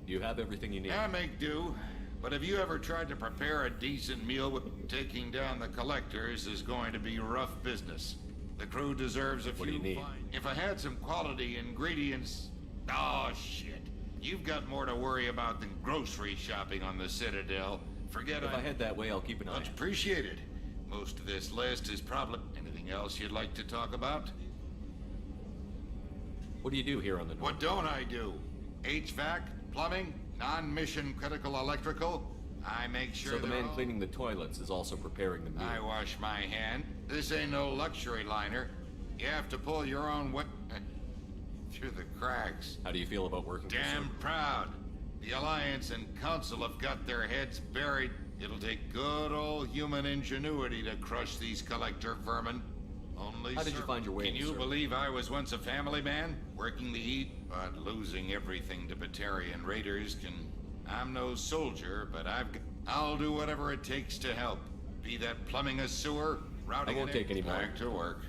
You have everything you need. I make do. But have you ever tried to prepare a decent meal with taking down the collectors is going to be rough business. The crew deserves a few... What do you need? If I had some quality ingredients... Oh, shit. You've got more to worry about than grocery shopping on the Citadel. Forget If I head that way, I'll keep an eye on Much it. appreciated. Most of this list is probably... Anything else you'd like to talk about? What do you do here on the North? What don't I do? HVAC, plumbing, non-mission critical electrical? I make sure So the they're man all- cleaning the toilets is also preparing the meal. I wash my hand. This ain't no luxury liner. You have to pull your own weight through the cracks. How do you feel about working for Damn Cerberus? proud. The Alliance and Council have got their heads buried. It'll take good old human ingenuity to crush these collector vermin. Only How did you Cer- find your way Can into you Cerberus? believe I was once a family man, working the heat, but losing everything to Batarian raiders can... I'm no soldier, but I'll do whatever it takes to help. Be that plumbing a sewer, routing I won't it take any more. back to work.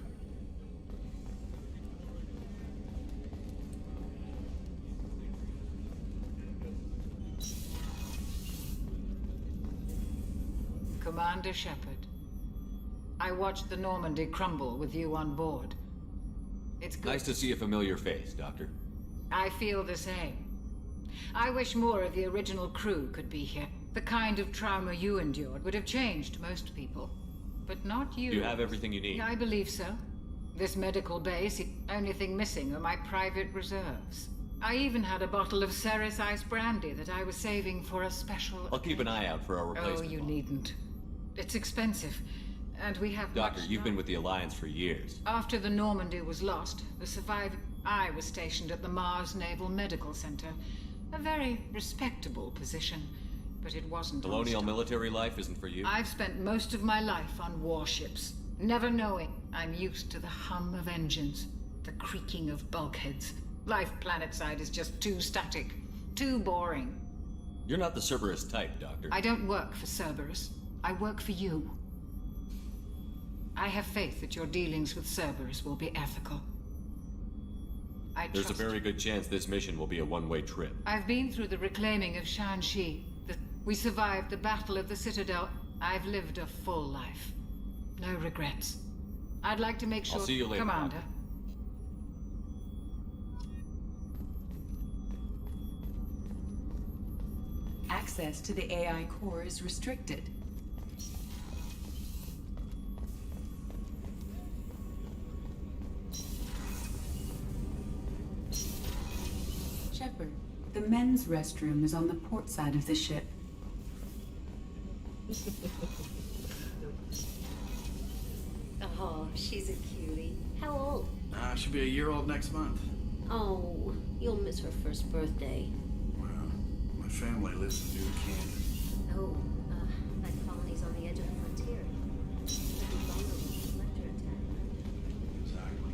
Commander Shepard, I watched the Normandy crumble with you on board. It's good. Nice to see a familiar face, Doctor. I feel the same. I wish more of the original crew could be here. The kind of trauma you endured would have changed most people. But not you. You have everything you need. I believe so. This medical base, the only thing missing are my private reserves. I even had a bottle of Ceres Ice brandy that I was saving for a special... I'll keep an eye out for our Oh, replacement. you needn't. It's expensive, and we have Doctor, much you've been with the Alliance for years. After the Normandy was lost, the surviving... I was stationed at the Mars Naval Medical Center. A very respectable position, but it wasn't... Colonial military life isn't for you? I've spent most of my life on warships, never knowing I'm used to the hum of engines, the creaking of bulkheads. Life planetside is just too static, too boring. You're not the Cerberus type, Doctor. I don't work for Cerberus. I work for you. I have faith that your dealings with Cerberus will be ethical. There's a very good chance this mission will be a one-way trip. I've been through the reclaiming of Shanxi. We survived the Battle of the Citadel. I've lived a full life. No regrets. I'd like to make sure... I'll see you later, Commander. Access to the AI core is restricted. Shepard, the men's restroom is on the port side of the ship. Oh, she's a cutie. How old? She'll be a year old next month. Oh, you'll miss her first birthday. Well, my family lives in New Canyon. Oh, that colony's on the edge of the frontier. It'll be vulnerable to collector attack. Exactly.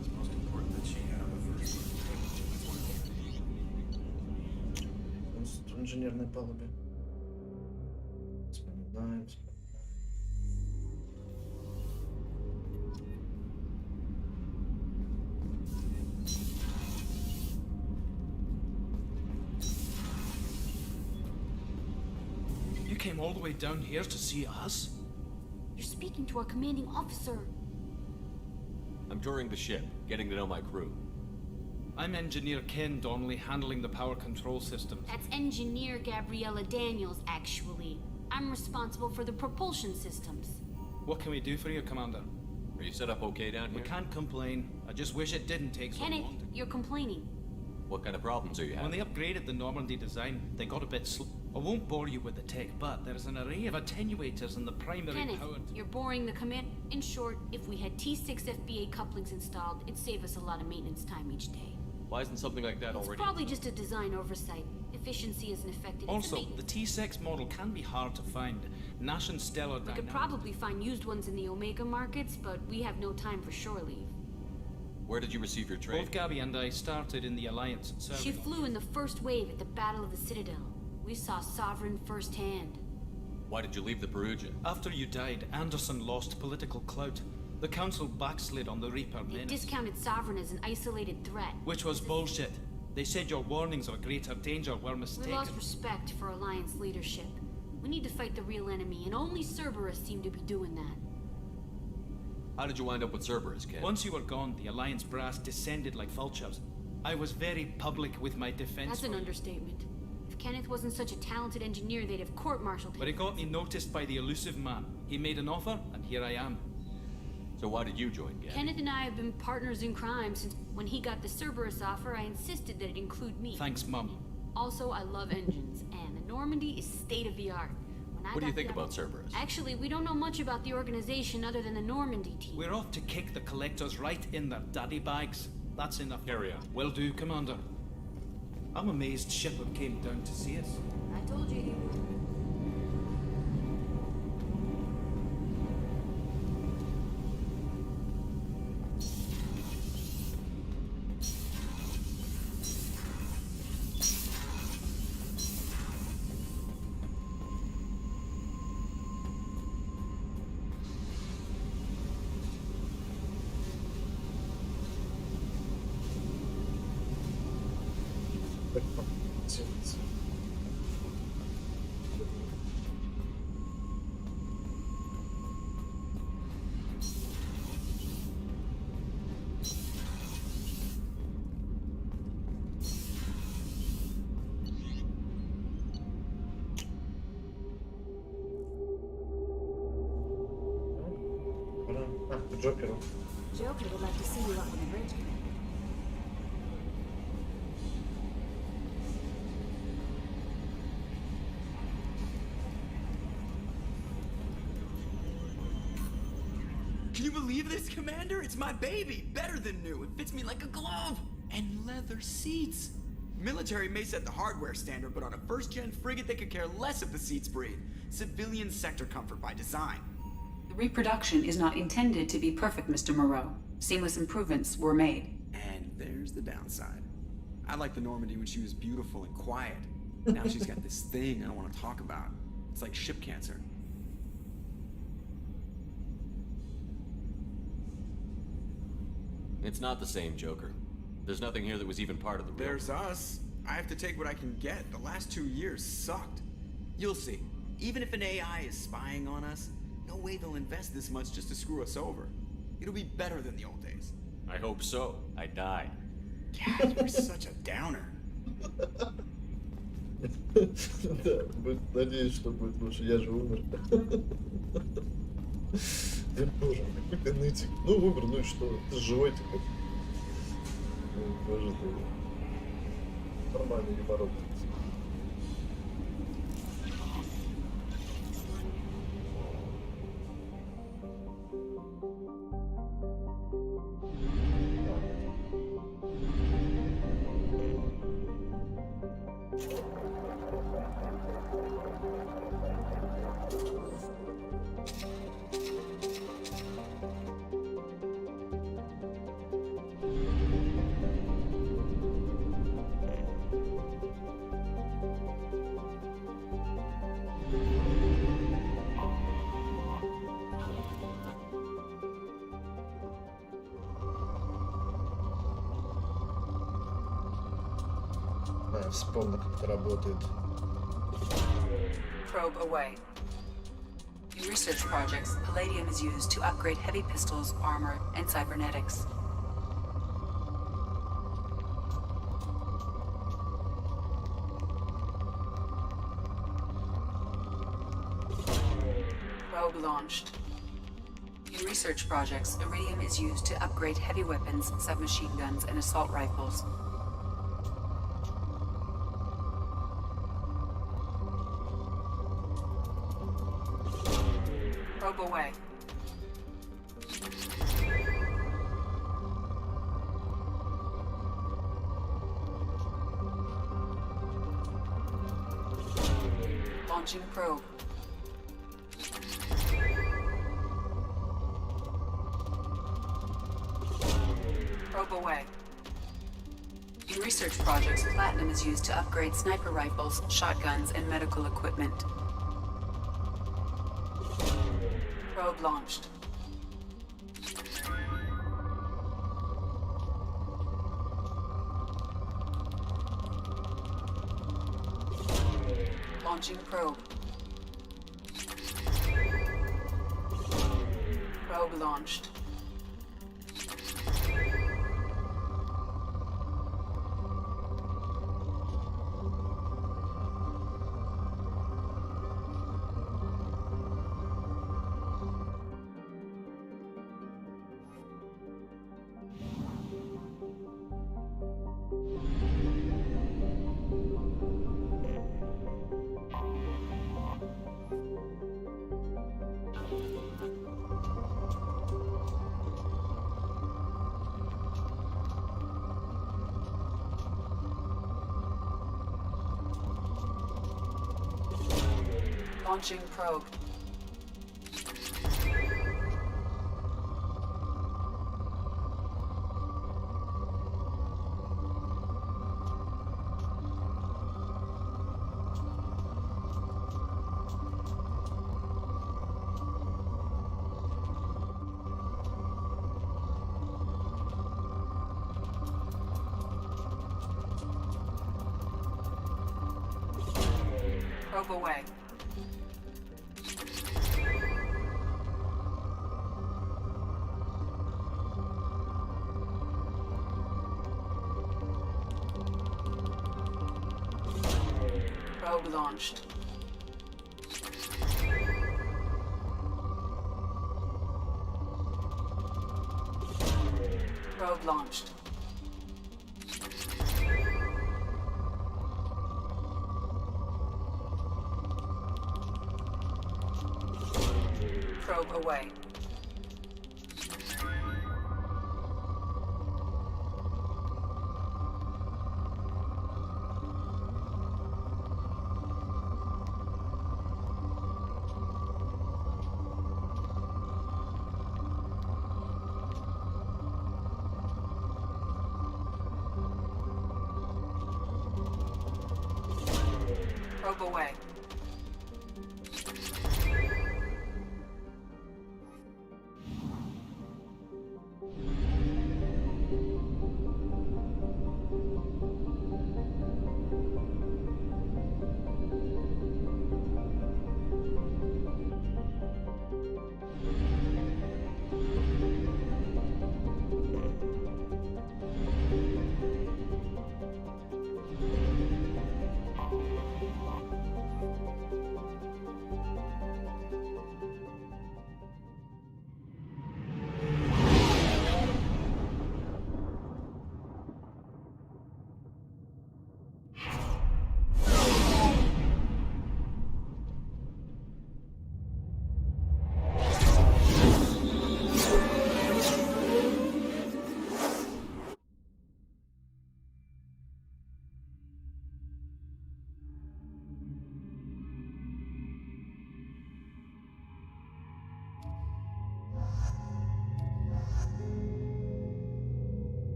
It's most important that she have a first В инженерной палубе. Вспоминаем. You came all the way down here to see us? You're speaking to our commanding officer. I'm touring the ship, getting to know my crew. I'm Engineer Ken Donnelly, handling the power control systems. That's Engineer Gabriella Daniels, actually. I'm responsible for the propulsion systems. What can we do for you, Commander? Are you set up okay down here? We can't complain. I just wish it didn't take so Kenneth, long. you're complaining. What kind of problems are you having? When they upgraded the Normandy design, they got a bit slow. I won't bore you with the tech, but there's an array of attenuators in the primary Kenneth, powered... you're boring the command. In short, if we had T6 FBA couplings installed, it'd save us a lot of maintenance time each day. Why isn't something like that It's already... probably just a design oversight. Efficiency isn't affected. Also, the T6 model can be hard to find. Nash and Stellar We could Dynamics... probably find used ones in the Omega markets, but we have no time for shore leave. Where did you receive your training? Both Gabby and I started in the Alliance. She flew in the first wave at the Battle of the Citadel. We saw Sovereign firsthand. Why did you leave the Perugian? After you died, Anderson lost political clout. The Council backslid on the Reaper They menace. discounted Sovereign as an isolated threat. Which was bullshit. They said your warnings of a greater danger were mistaken. We lost respect for Alliance leadership. We need to fight the real enemy, and only Cerberus seem to be doing that. How did you wind up with Cerberus, Ken? Once you were gone, the Alliance brass descended like vultures. I was very public with my defense. That's an understatement. If Kenneth wasn't such a talented engineer, they'd have court-martialed him. But it got me noticed by the elusive man. He made an offer, and here I am. So why did you join, Ken? Kenneth and I have been partners in crime since when he got the Cerberus offer, I insisted that it include me. Thanks, Mum. Also, I love engines, and the Normandy is state-of-the-art. What do you think about Cerberus? Actually, we don't know much about the organization other than the Normandy team. We're off to kick the collectors right in their daddy bags. That's enough. Carry on. Will do, Commander. I'm amazed Shepard came down to see us. I told you he would. Джокеру. Joker would like to see you up on the bridge. Can you believe this, Commander? It's my baby. Better than new. It fits me like a glove. And leather seats. Military may set the hardware standard, but on a first-gen frigate, they could care less if the seats breathe. Civilian sector comfort by design. The reproduction is not intended to be perfect, Mr. Moreau. Seamless improvements were made. And there's the downside. I liked the Normandy when she was beautiful and quiet. Now she's got this thing I don't want to talk about. It's like ship cancer. It's not the same, Joker. There's nothing here that was even part of the real... There's us. I have to take what I can get. The last 2 years sucked. You'll see. Even if an AI is spying on us, no way they'll invest this much just to screw us over. It'll be better than the old days. I hope so. I died. God, you're such a downer. Да, надеюсь, что будет лучше. Я же умер. Я боже, какой ты нытик. Ну, умер, ну и что? Ты живой теперь. Боже ты. Нормально, не ворот. Вспомнил, как это работает. Probe away. In research projects, palladium is used to upgrade heavy pistols, armor, and cybernetics. Probe launched. In research projects, iridium is used to upgrade heavy weapons, submachine guns, and assault rifles. Probe away. Launching probe. Probe away. In research projects, platinum is used to upgrade sniper rifles, shotguns, and medical equipment. Probe launched. Launching probe. Probe launched. Launching probe. Probe away. Probe launched. Probe launched. Probe away. Probe away.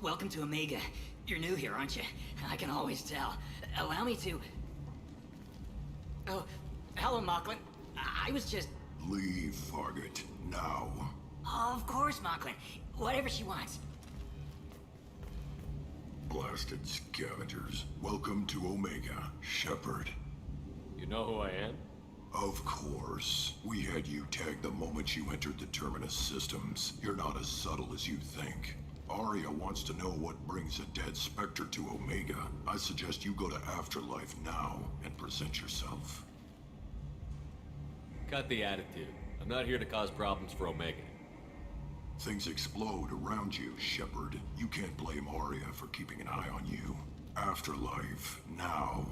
Welcome to Omega. You're new here, aren't you? I can always tell. Allow me to... Oh, hello, Mocklin. I was just... Leave, Fargate. Now. Of course, Mocklin. Whatever she wants. Blasted scavengers. Welcome to Omega, Shepard. You know who I am? Of course. We had you tagged the moment you entered the Terminus systems. You're not as subtle as you think. Arya wants to know what brings a dead Spectre to Omega. I suggest you go to Afterlife now and present yourself. Cut the attitude. I'm not here to cause problems for Omega. Things explode around you, Shepard. You can't blame Arya for keeping an eye on you. Afterlife, now.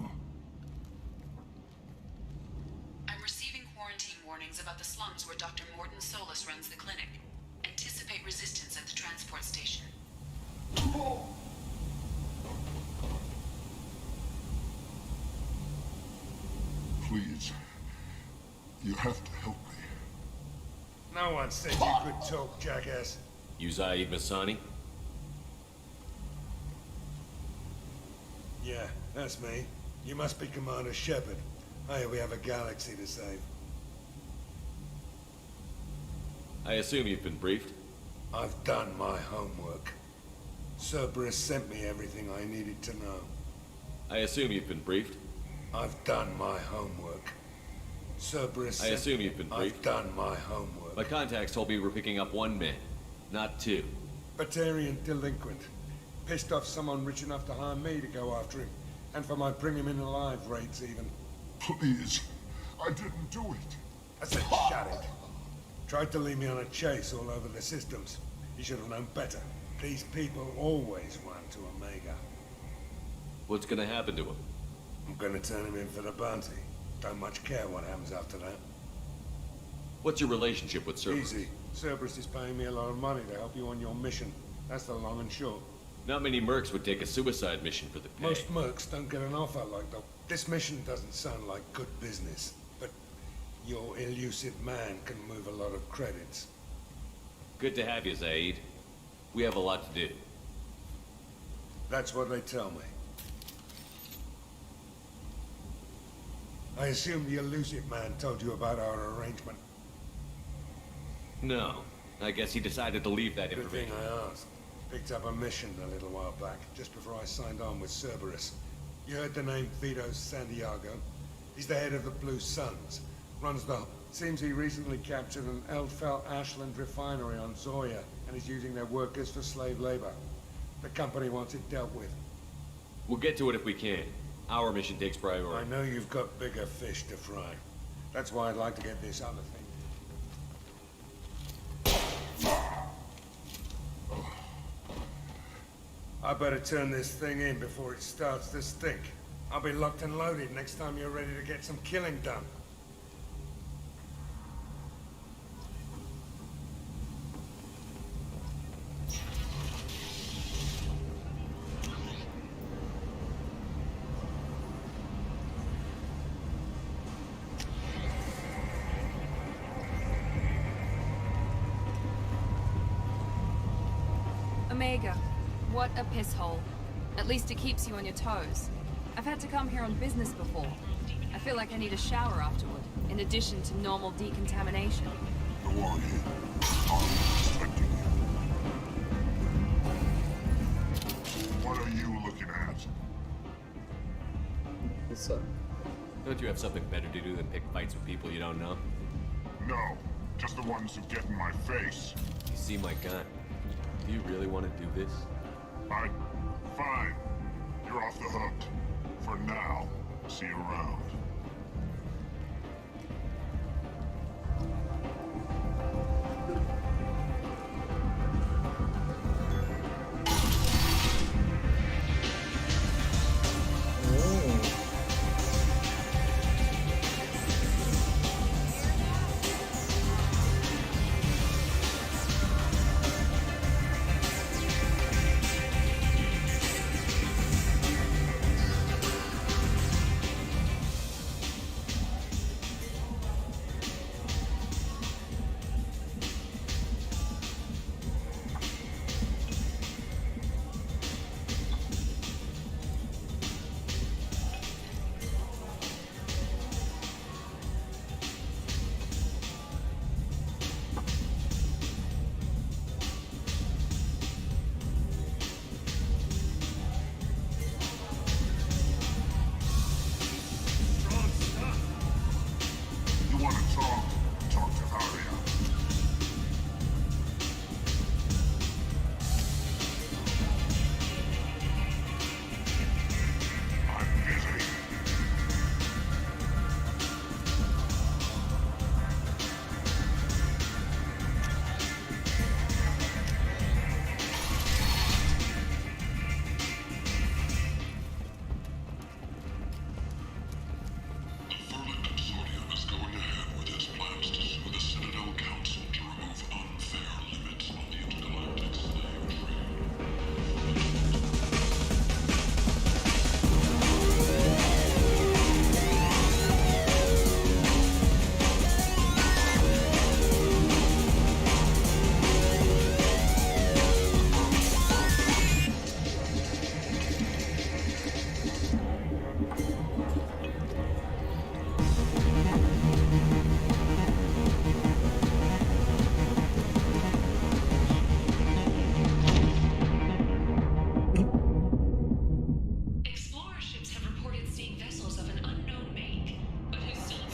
I'm receiving quarantine warnings about the slums where Dr. Morden Solus runs the clinic. Anticipate resistance at the transport station. Please. You have to help me. No one said you could talk, jackass. You Zaid Masani? Yeah, that's me. You must be Commander Shepard. Hey, we have a galaxy to save. I assume you've been briefed? I've done my homework. Cerberus sent me everything I needed to know. I assume you've been briefed? I've done my homework. Cerberus I assume you've been briefed? I've done my homework. My contacts told me we're picking up one man, not two. Batarian delinquent. Pissed off someone rich enough to hire me to go after him. And for my bring him in alive rates even. Please. I didn't do it. I said shut it. Tried to lead me on a chase all over the systems. He should have known better. These people always run to Omega. What's gonna happen to him? I'm gonna turn him in for the bounty. Don't much care what happens after that. What's your relationship with Cerberus? Easy. Cerberus is paying me a lot of money to help you on your mission. That's the long and short. Not many mercs would take a suicide mission for the pay. Most mercs don't get an offer like that. This mission doesn't sound like good business, but your elusive man can move a lot of credits. Good to have you, Zaid. We have a lot to do. That's what they tell me. I assume the elusive man told you about our arrangement. No. I guess he decided to leave that Good information. thing I asked. Picked up a mission a little while back, just before I signed on with Cerberus. You heard the name Vito Santiago? He's the head of the Blue Suns. Runs the... Seems he recently captured an Eldfell Ashland refinery on Zoya, and is using their workers for slave labor. The company wants it dealt with. We'll get to it if we can. Our mission takes priority. I know you've got bigger fish to fry. That's why I'd like to get this other thing. I better turn this thing in before it starts to stink. I'll be locked and loaded next time you're ready to get some killing done. Omega, what a piss hole. At least it keeps you on your toes. I've had to come here on business before. I feel like I need a shower afterward, in addition to normal decontamination. Go on in. I'm expecting you. What are you looking at? What's up? Don't you have something better to do than pick fights with people you don't know? No, just the ones who get in my face. You see my gun. Do you really want to do this? Fine. You're off the hook. For now. See you around.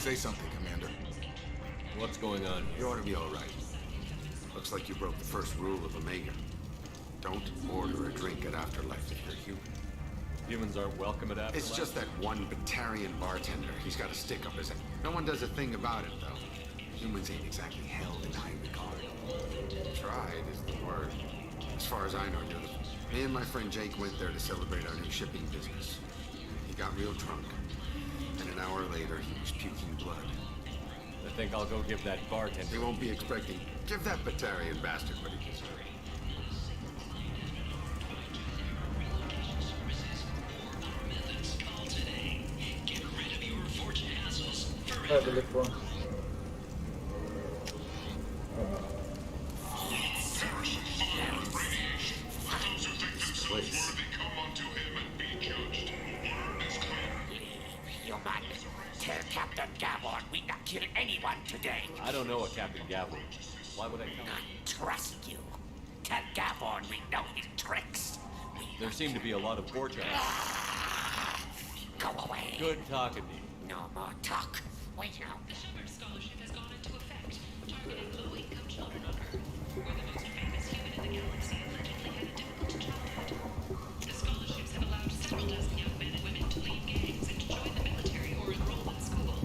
Say something, Commander. What's going on here? You ought to be all right. Looks like you broke the first rule of Omega. Don't order a drink at Afterlife if you're human. Humans aren't welcome at Afterlife? It's just that one Batarian bartender. He's got a stick up his head. No one does a thing about it, though. Humans ain't exactly held in high regard. Tried is the word. As far as I know, dude. Me and my friend Jake went there to celebrate our new shipping business. He got real drunk. And an hour later, he was puking blood. I think I'll go give that bartender... He won't be expecting... Give that Batarian bastard what he deserves. Далеко. Tell Captain Gavon we not kill anyone today. I don't know a Captain Gavon. Why would I come? I trust you. Tell Gavon we know his tricks. There seem to be a lot of fortune. Go away. Good talking to you. No more talk. Wait out. The Shepard Scholarship has gone into effect, targeting low-income children on Earth, who are the most famous human in the galaxy and frequently had a difficult childhood. The scholarships have allowed several dozen young men and women to leave gangs and to join the military or enroll in school.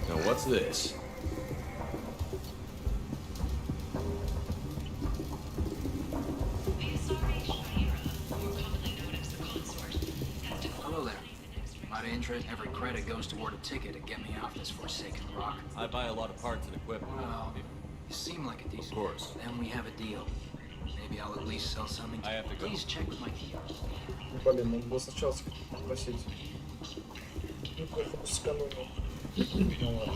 Now what's this? Hello there. My interest, every credit goes toward a ticket to get me off this forsaken rock. I buy a lot of parts and equipment. Well, you seem like a decent. Of course. Then we have a deal. Maybe I'll at least sell something. I have to go. Please check with my key. Блин, надо было сначала спросить. Ну, поэтому сэкономил. Ну ладно.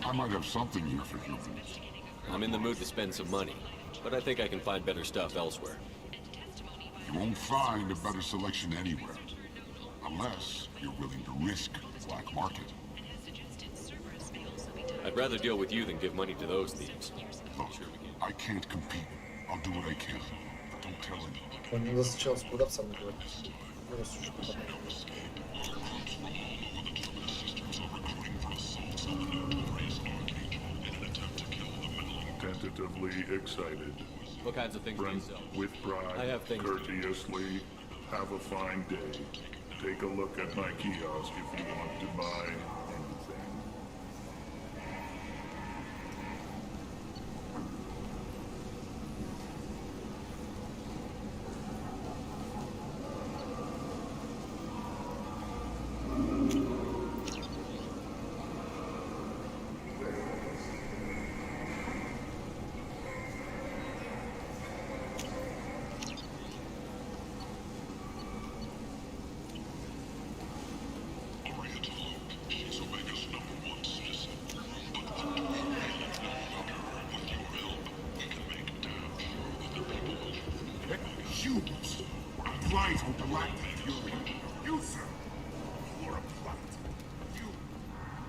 I might have something here for humans. I'm in the mood to spend some money, but I think I can find better stuff elsewhere. You won't find a better selection anywhere. Unless you're willing to risk black market. I'd rather deal with you than give money to those thieves. Look, I can't compete. I'll do what I can. But don't tell anyone. Надо сначала с продавцом говорить. Вырос уже потом. Tentatively excited. What kinds of things do you Brent sell? with pride, I have things to do. courteously. Have a fine day. Take a look at my kiosk if you want to buy anything. eyes on galactic fury. You, sir, you're a plant. You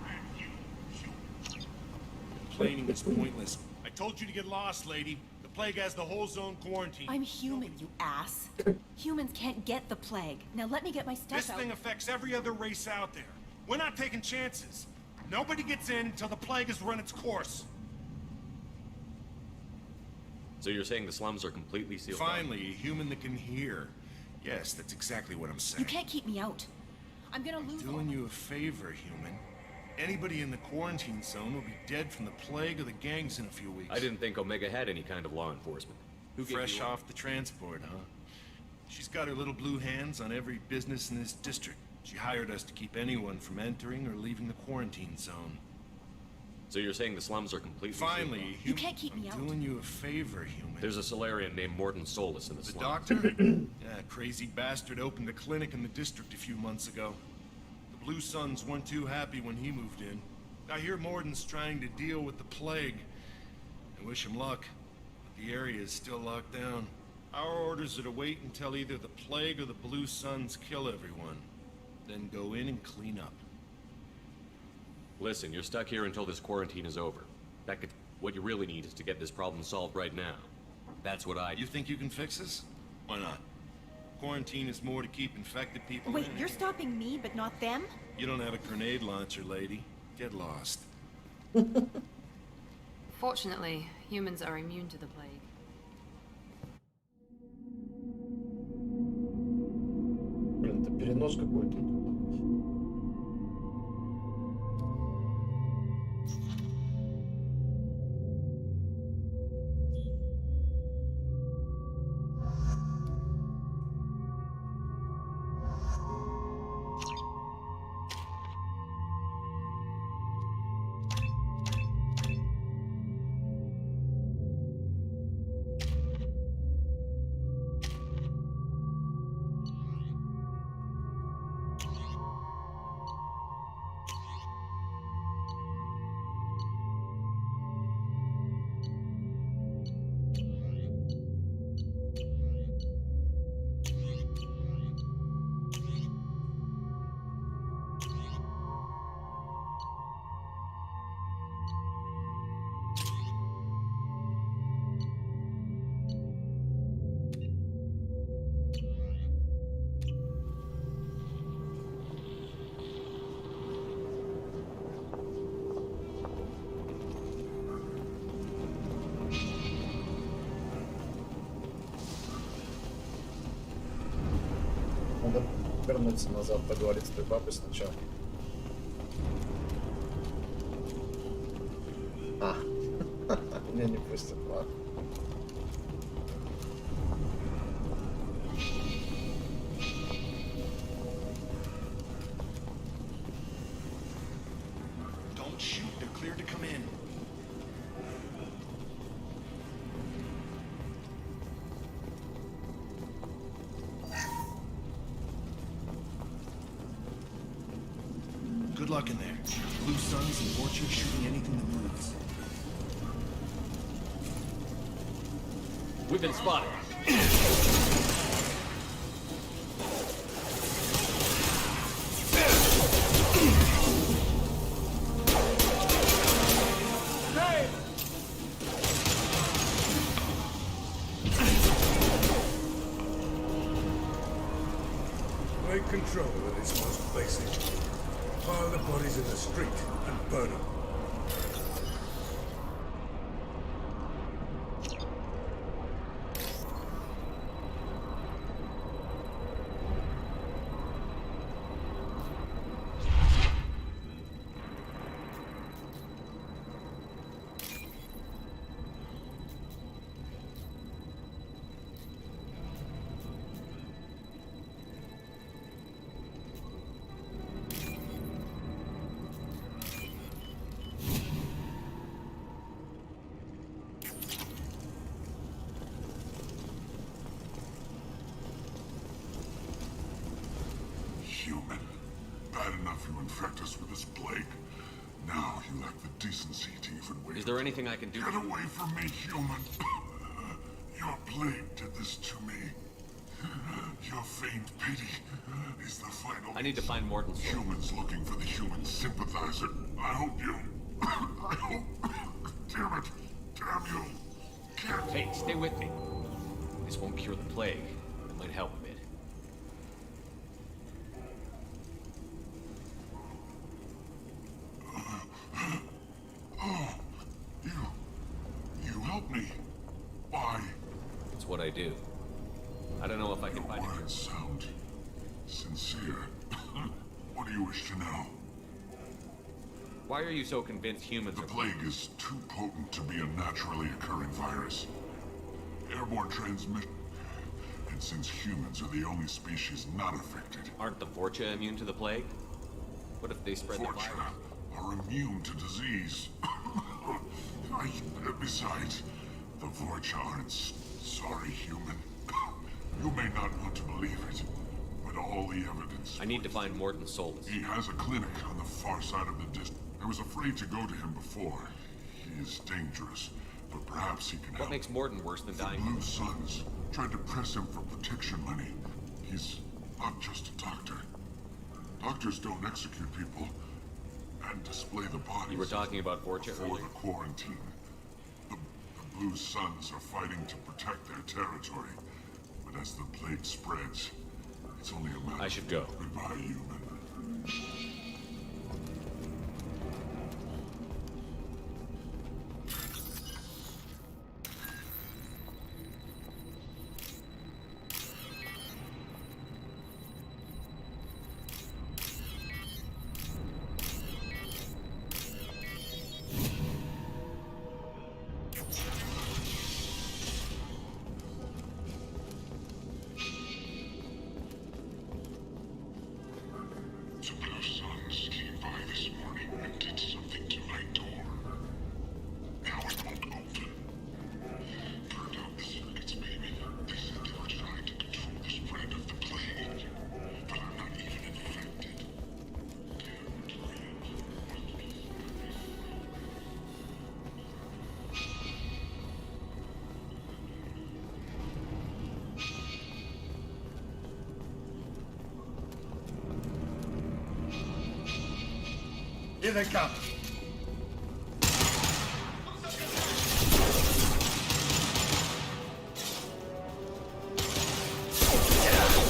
and you. Complaining is pointless. I told you to get lost, lady. The plague has the whole zone quarantined. I'm human, you ass. Humans can't get the plague. Now let me get my stuff This out. thing affects every other race out there. We're not taking chances. Nobody gets in until the plague has run its course. So you're saying the slums are completely sealed off? Finally, a human that can hear. Yes, that's exactly what I'm saying. You can't keep me out. I'm gonna lose all Doing you a favor, human. Anybody in the quarantine zone will be dead from the plague or the gangs in a few weeks. I didn't think Omega had any kind of law enforcement. Who gave Fresh you off the transport, huh? She's got her little blue hands on every business in this district. She hired us to keep anyone from entering or leaving the quarantine zone. So you're saying the slums are completely Finally, sealed off? You can't keep me out. Doing you a favor, human. There's a Solarian named Morton Solus in the The slums. doctor? Yeah, crazy bastard opened a clinic in the district a few months ago. The Blue Suns weren't too happy when he moved in. I hear Morton's trying to deal with the plague. I wish him luck, but the area is still locked down. Our orders are to wait until either the plague or the Blue Suns kill everyone. Then go in and clean up. Listen, you're stuck here until this quarantine is over. What you really need is to get this problem solved right now. That's what I do. You think you can fix this? Why not? Quarantine is more to keep infected people Wait, in. you're stopping me, but not them? You don't have a grenade launcher, lady. Get lost. Fortunately, humans are immune to the plague. Блин, это перенос какой-то. Надо вернуться назад, поговорить с той бабой сначала. Меня не пустят, ладно. Don't shoot, they're cleared to come in. Good luck in there. Blue Suns and watch you shooting anything that moves. We've been spotted. Take control of this most basic. Pile the bodies in the street and burn them. Human. Bad enough you infect us with this plague. Now you lack the decency to even wait. Is there anything I can do? Get away from me, human. Your plague did this to me. Your faint pity is the final. I need to find Morton's soul. Humans looking for the human sympathizer. I hope you. I hope. Damn it! Damn you! Can't. Hey, stay with me. This won't cure the plague, but it might help a bit. Oh, you help me. Why? It's what I do. I don't know if I can find it. Your words sound sincere. What do you wish to know? Why are you so convinced humans The are... plague is too potent to be a naturally occurring virus. Airborne transmission. And since humans are the only species not affected... Aren't the Vorcha immune to the plague? What if they spread the virus? Vorcha are immune to disease. Besides, the Vorcha aren't sorry human. You may not want to believe it, but all the evidence... I need to find Morton's soul. He has a clinic on the far side of the district. I was afraid to go to him before. He is dangerous, but perhaps he can help. What makes Morton worse than dying? The Blue Suns tried to press him for protection money. He's not just a doctor. Doctors don't execute people and display the bodies. You were talking about Vorcha before earlier? the quarantine. The Blue Suns are fighting to protect their territory. But as the plague spreads, it's only a matter. I should go. Goodbye, human. Here they come.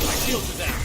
My shields are down.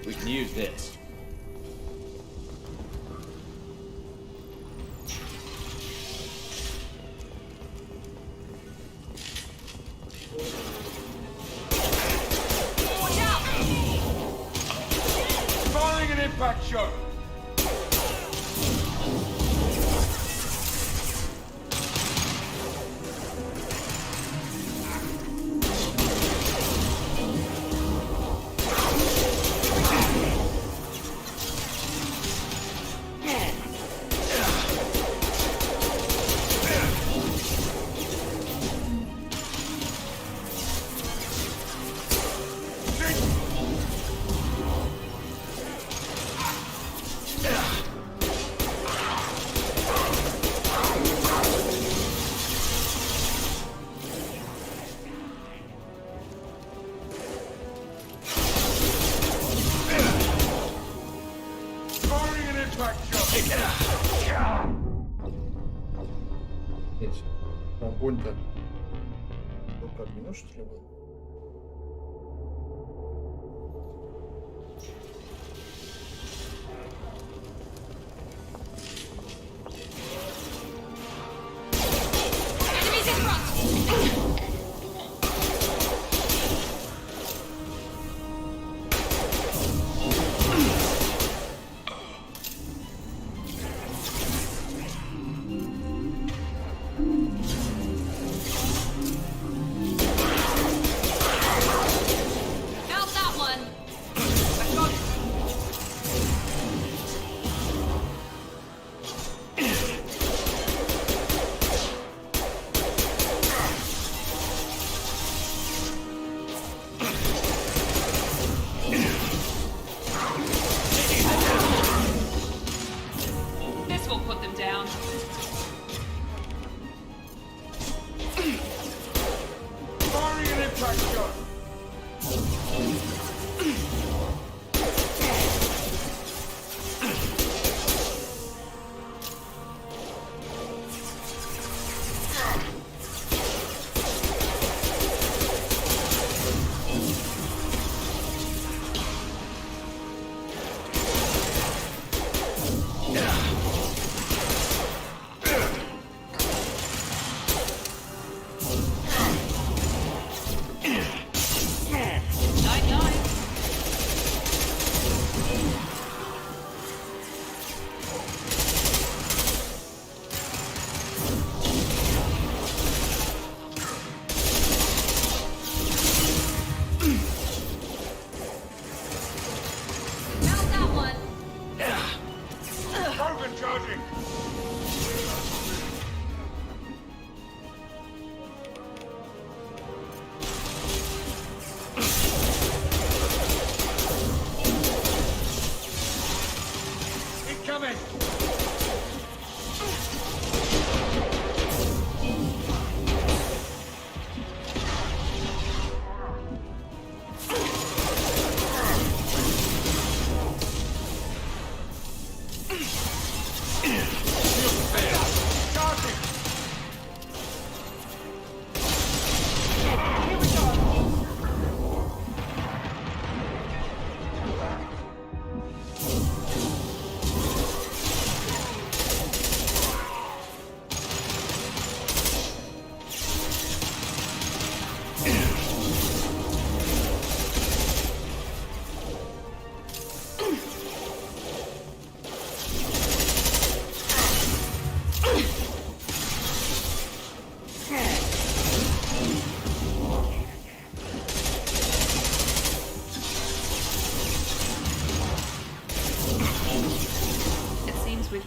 We can use this. impact shot! Огонь-то только огнем, что ли, был?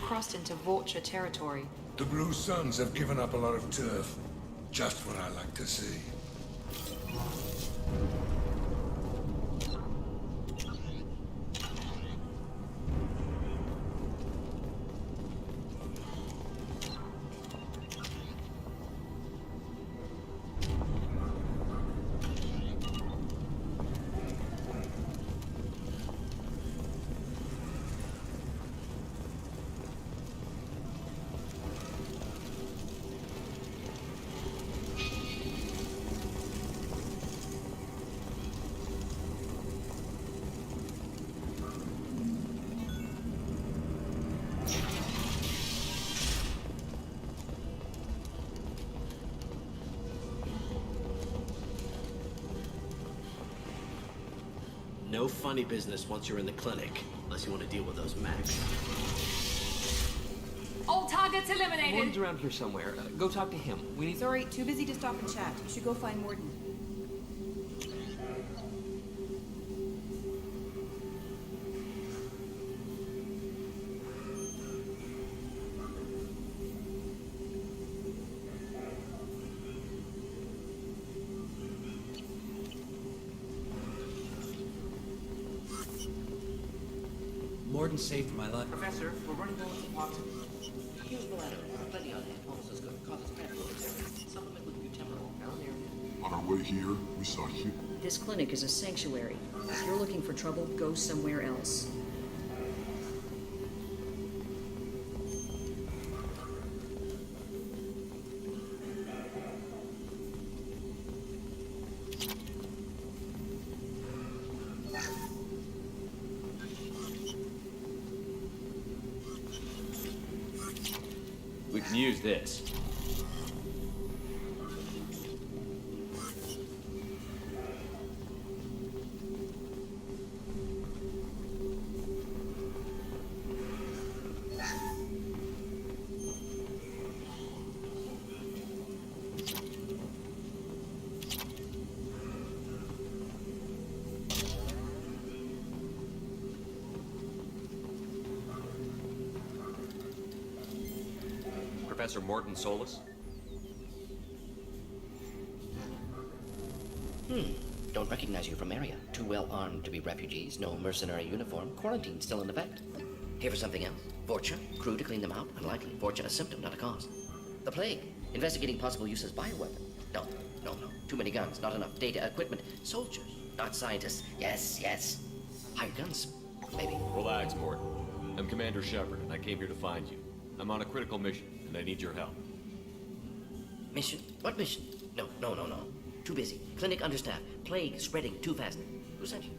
Crossed into vulture territory. The Blue Suns have given up a lot of turf. Just what I like to see. No funny business once you're in the clinic, unless you want to deal with those Macs. All targets eliminated. Morton's around here somewhere. Go talk to him. We need. Sorry, too busy to stop and chat. You should go find Morton. Morton saved my life. Professor, we're running low on supplies. Here's bladder. Plenty on hand. Almost as good. Causes panic. Supplement with butemol. Down there. On our way here, we saw you. This clinic is a sanctuary. If you're looking for trouble, go somewhere else. We can use this. Professor Morton Solus? Don't recognize you from area. Too well armed to be refugees, no mercenary uniform, quarantine still in effect. Here for something else? Vorcha? Crew to clean them out? Unlikely. Vorcha a symptom, not a cause. The plague? Investigating possible use as bioweapon? No. Too many guns, not enough data, equipment. Soldiers, not scientists. Yes. Hired guns, maybe. Relax, Morton. I'm Commander Shepard, and I came here to find you. I'm on a critical mission, and I need your help. Mission? What mission? No. Too busy. Clinic understaffed. Plague spreading too fast. Who sent you?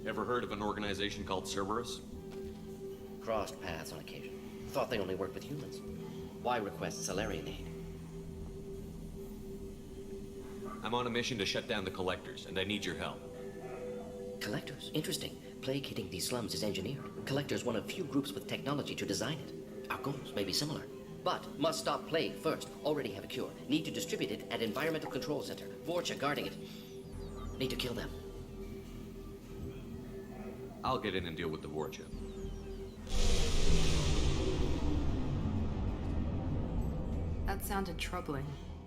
Ever heard of an organization called Cerberus? Crossed paths on occasion. Thought they only worked with humans. Why request Salarian aid? I'm on a mission to shut down the Collectors, and I need your help. Collectors? Interesting. Plague hitting these slums is engineered. Collectors one of few groups with technology to design it. Our goals may be similar. But must stop plague first. Already have a cure. Need to distribute it at Environmental Control Center. Vorcha guarding it. Need to kill them. I'll get in and deal with the Vorcha. That sounded troubling.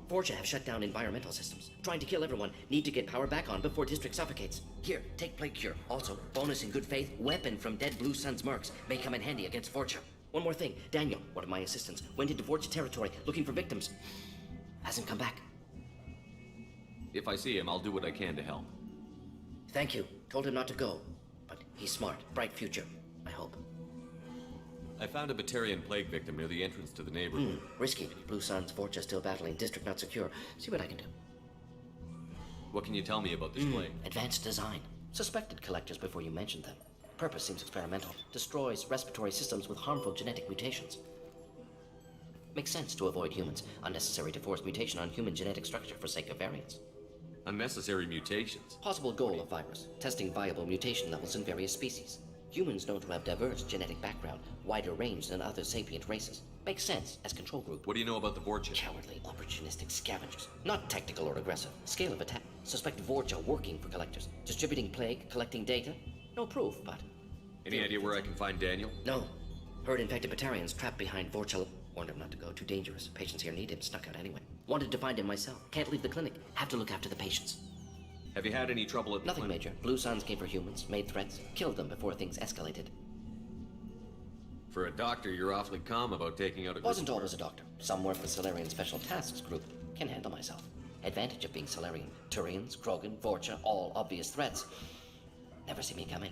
Vorcha have shut down environmental systems. Trying to kill everyone. Need to get power back on before district suffocates. Here, take plague cure. Also, bonus in good faith, weapon from dead Blue Sun's mercs. May come in handy against Vorcha. One more thing. Daniel, one of my assistants, went into Vorcha territory looking for victims. Hasn't come back. If I see him, I'll do what I can to help. Thank you. Told him not to go. But he's smart. Bright future. I hope. I found a Batarian plague victim near the entrance to the neighborhood. Risky. Blue Suns, Vorcha still battling. District not secure. See what I can do. What can you tell me about this plague? Advanced design. Suspected collectors before you mentioned them. Purpose seems experimental. Destroys respiratory systems with harmful genetic mutations. Makes sense to avoid humans. Unnecessary to force mutation on human genetic structure for sake of variance. Unnecessary mutations? Possible goal of virus. Testing viable mutation levels in various species. Humans known to have diverse genetic background, wider range than other sapient races. Makes sense as control group. What do you know about the Vorcha? Cowardly, opportunistic scavengers. Not tactical or aggressive. Scale of attack. Suspect Vorcha working for collectors. Distributing plague, collecting data. No proof, but... Any idea where I can find Daniel? No. Heard infected Batarians trapped behind Vorcha. Warned him not to go. Too dangerous. Patients here need him. Snuck out anyway. Wanted to find him myself. Can't leave the clinic. Have to look after the patients. Have you had any trouble at the Nothing clinic? major. Blue Suns came for humans, made threats, killed them before things escalated. For a doctor, you're awfully calm about taking out a... Wasn't always a doctor. Some work with Salarian Special Tasks Group. Can handle myself. Advantage of being Salarian. Turians, Krogan, Vorcha, all obvious threats. Never see me coming.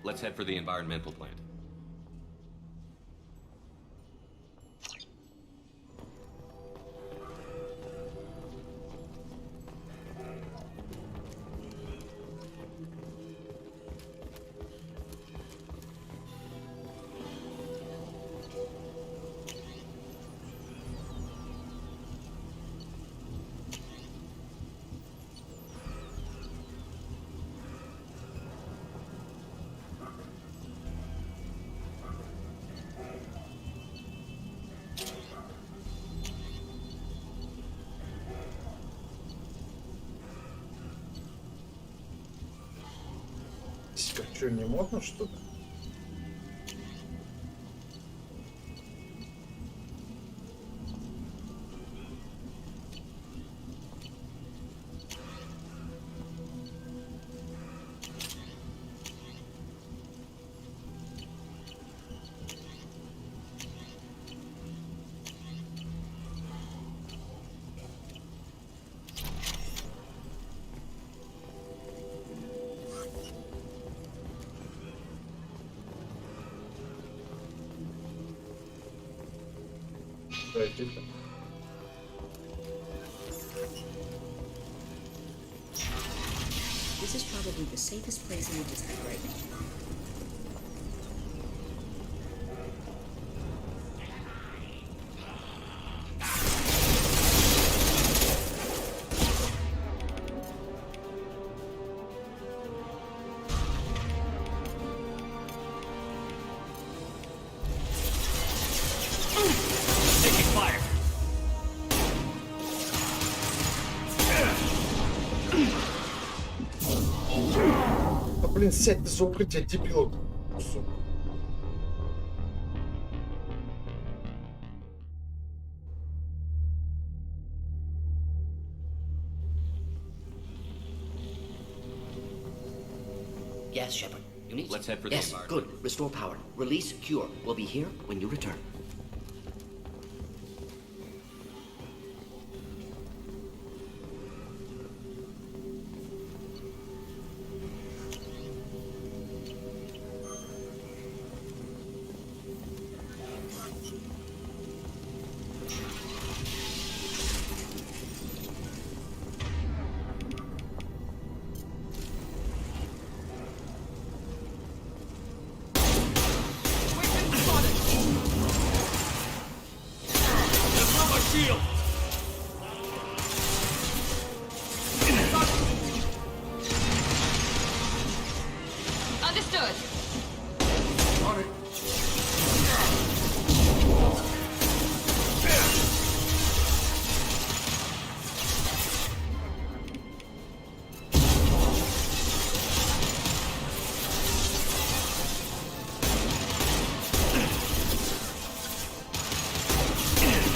Let's head for the environmental plant. Что, не модно, что ли? This is probably the safest place in the district right now. Блин, сядь ты за укрытие, дебил. Сука. Yes, Shepard. You need. Let's head for the Yes, Lombard. good. Restore power. Release cure. We'll be here when you return. Understood. On it.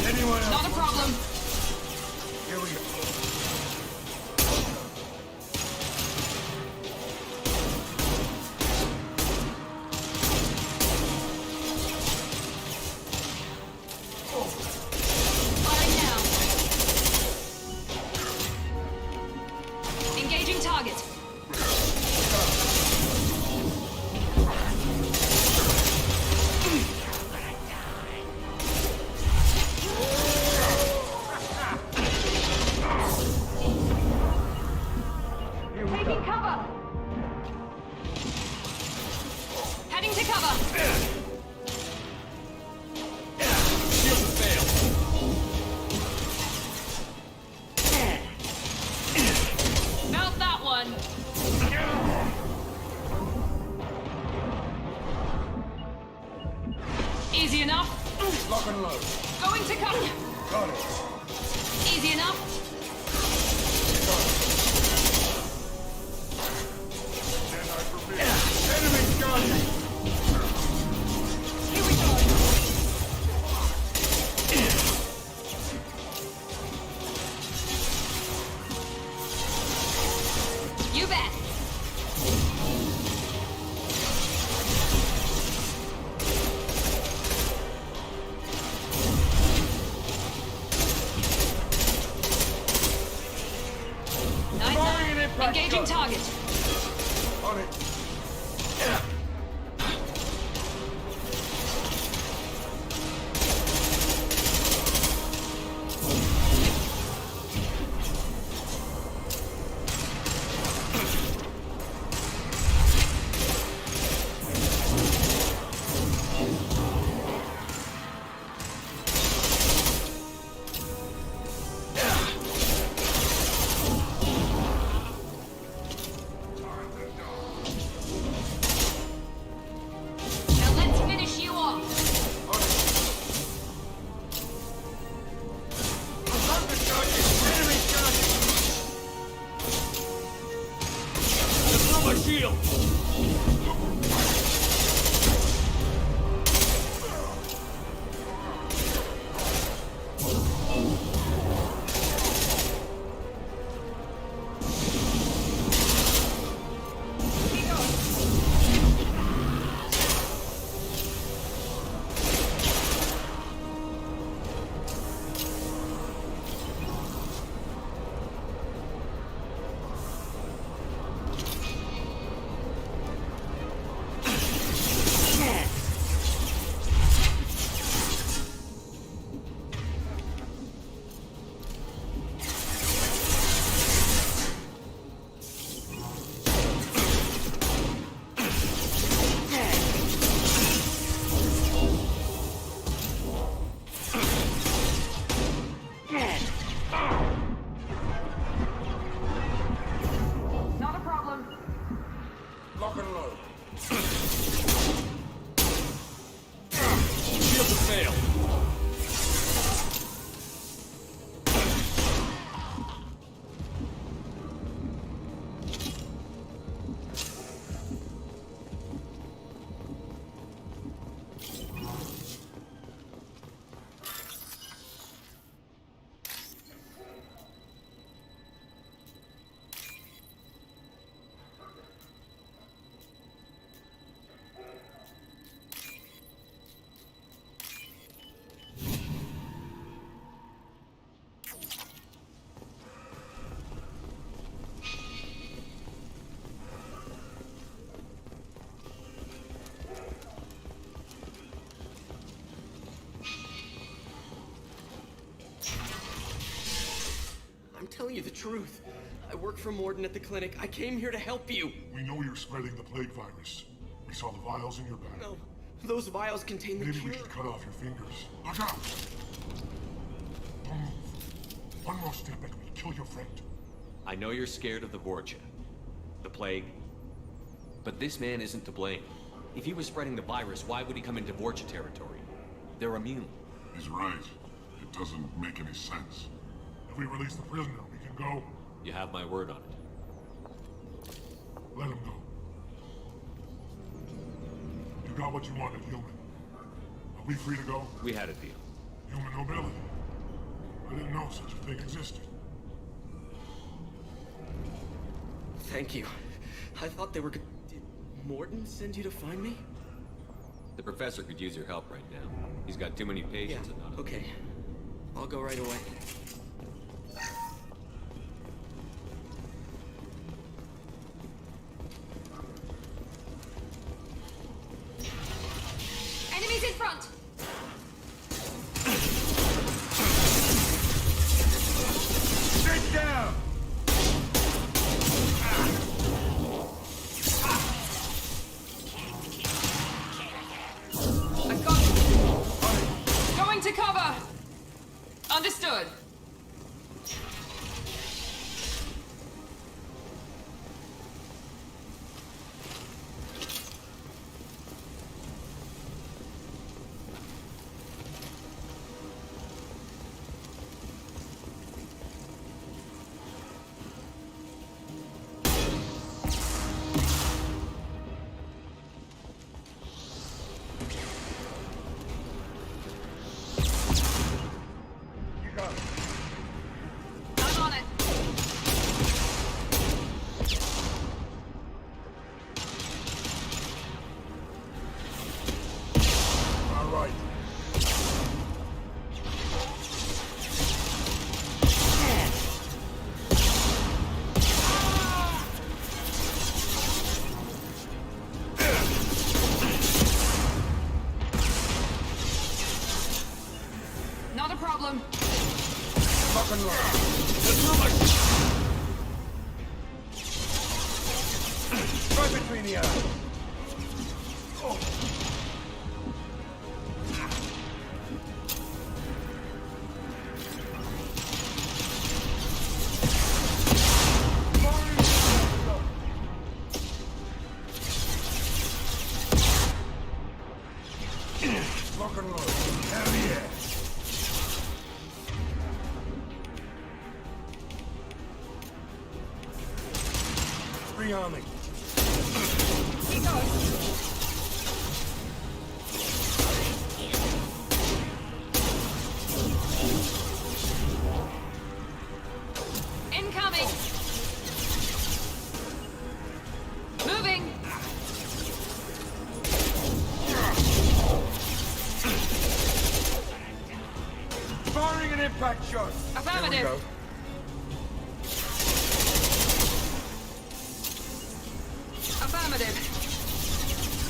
Anyone else? Not a problem. Here we go. Firing now. Engaging target. Taking cover. Heading to cover. Mount that one. Easy enough. Lock and load. Going to cover. Got it. Easy enough. Enemy gun! Here we go. You bet. Nice. Engaging target. On it. my shield! I'm telling you the truth. I work for Morden at the clinic. I came here to help you. We know you're spreading the plague virus. We saw the vials in your bag. No, those vials contain the Maybe cure. we should cut off your fingers. Look out! Don't move. One more step and we'll kill your friend. I know you're scared of the Vorcha, the plague, but this man isn't to blame. If he was spreading the virus, why would he come into Vorcha territory? They're immune. He's right. It doesn't make any sense. If we release the prisoner, we can go. You have my word on it. Let him go. You got what you wanted, human. Are we free to go? We had a deal. Human nobility. I didn't know such a thing existed. Thank you. I thought they were good. Did Morden send you to find me? The professor could use your help right now. He's got too many patients and not. Okay. I'll go right away. Enemies in front! Sit down! I've got you. Going to cover! Understood. I'm on it. All right. Not a problem. Lock and load. Right between the eyes. Oh. Lock and load. Hell yeah. Three on me. Incoming! Moving! Firing an impact shot. Affirmative. Here we go. Affirmative.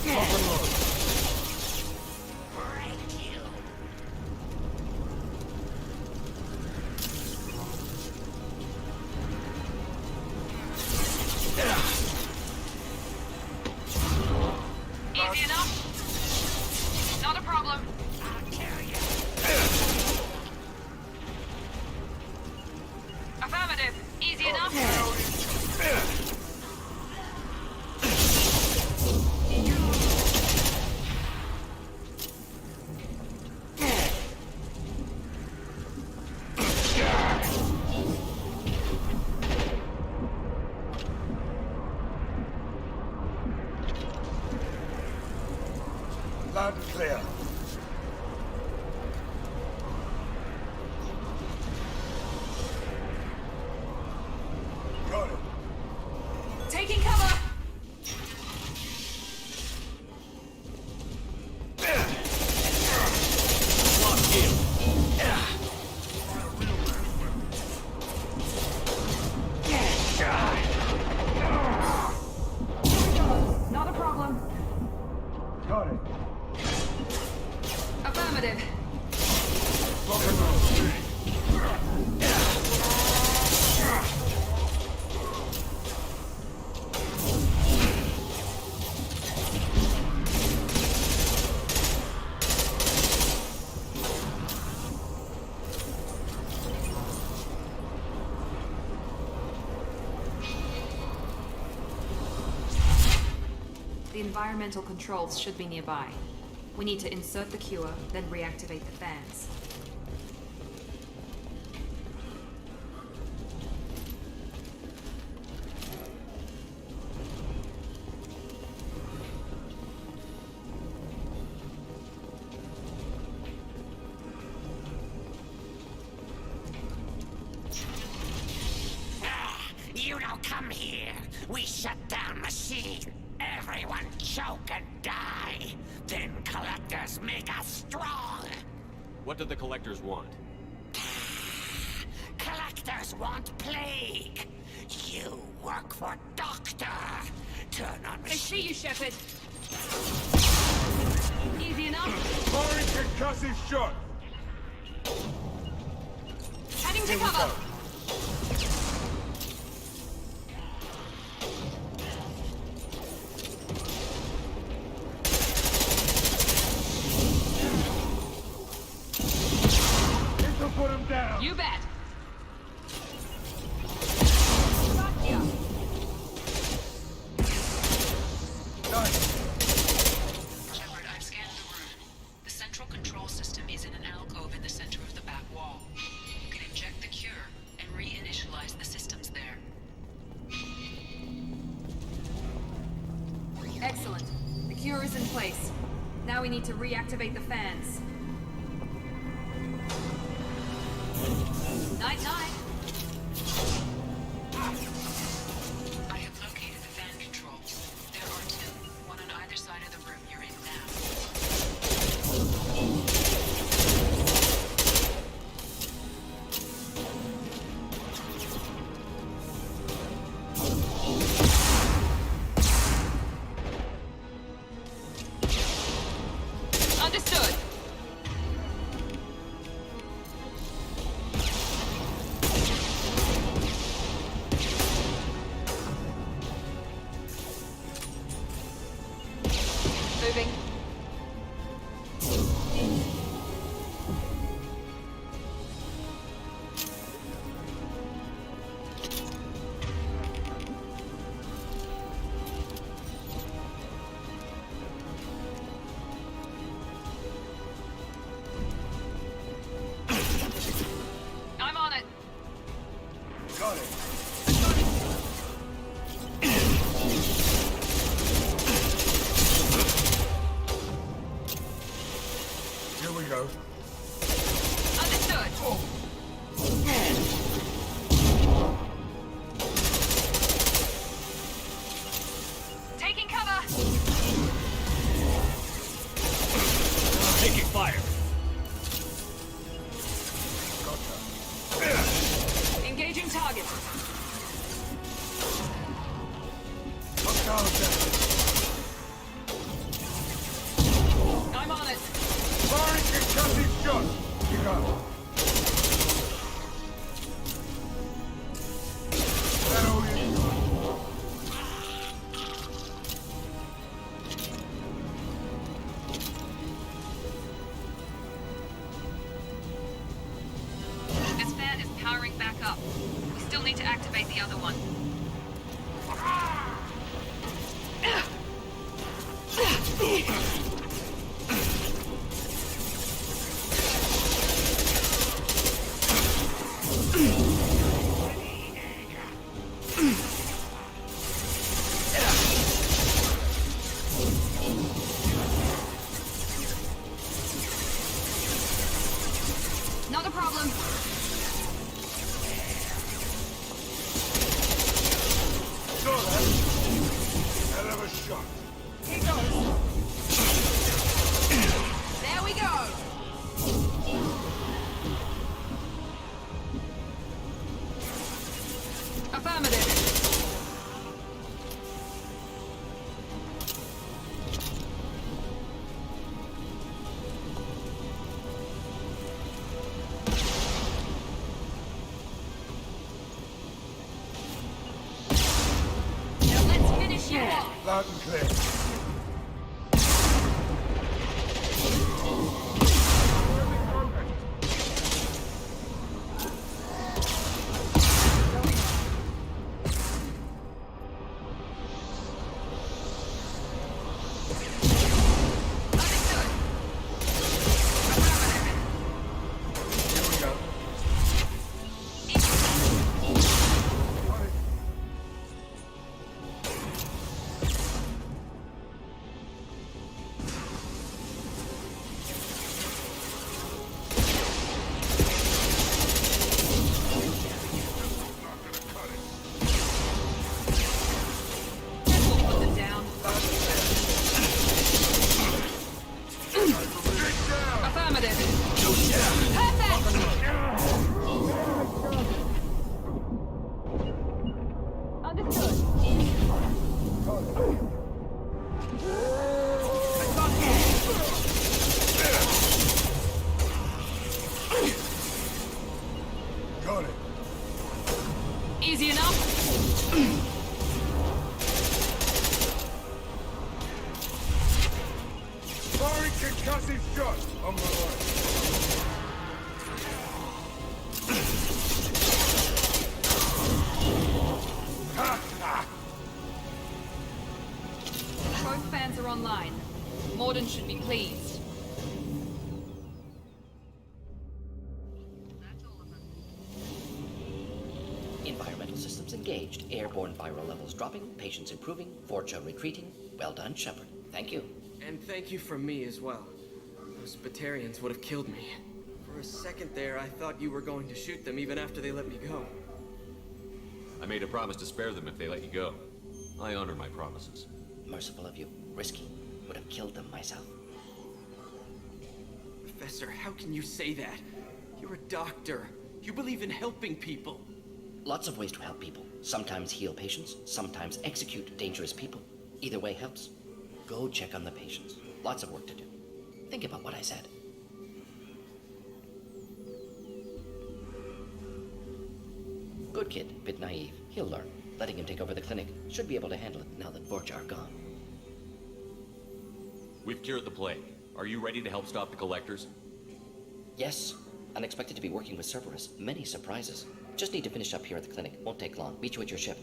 Lock and load. Easy enough. Not a problem. Affirmative. Easy enough. Loud and clear. Got it. Taking cover. Not a problem. Got it. Affirmative. Lock and load. The environmental controls should be nearby. We need to insert the cure, then reactivate the fans. You don't come here. We shut down machine. Everyone choke and die. Then collectors make us strong. What do the collectors want? Collectors want plague. You work for Doctor. Turn on I see machine. you, Shepard. Easy enough. Firing concussive shot. Heading to Here we cover. go. This'll put him down. You bet. Shepard, I've scanned the room. The central control system is in an alcove in the center of the back wall. You can inject the cure and reinitialize the systems there. Excellent. The cure is in place. Now we need to reactivate the fans. Night-night. I have located the fan controls. There are two, one on either side of the room you're in now. Understood. I'm on it. Firing concussive shot. You got it. That all you need. This fan is powering back up. We still need to activate the other one. Not a problem. Saw that. Hell of a shot. Here goes. There we go. Affirmative. Now let's finish you off. Loud and clear. Got it. Easy enough. Firing concussive shot. On my way. Both fans are online. Morden should be pleased. Environmental systems engaged, airborne viral levels dropping, patients improving, Forcha retreating. Well done, Shepard. Thank you. And thank you from me as well. Those Batarians would have killed me. For a second there, I thought you were going to shoot them even after they let me go. I made a promise to spare them if they let you go. I honor my promises. Merciful of you. Risky. Would have killed them myself. Professor, how can you say that? You're a doctor. You believe in helping people. Lots of ways to help people. Sometimes heal patients, sometimes execute dangerous people. Either way helps. Go check on the patients. Lots of work to do. Think about what I said. Good kid, bit naive. He'll learn. Letting him take over the clinic. Should be able to handle it now that Forcha are gone. We've cured the plague. Are you ready to help stop the collectors? Yes. Unexpected to be working with Cerberus. Many surprises. Just need to finish up here at the clinic. Won't take long. Meet you at your ship.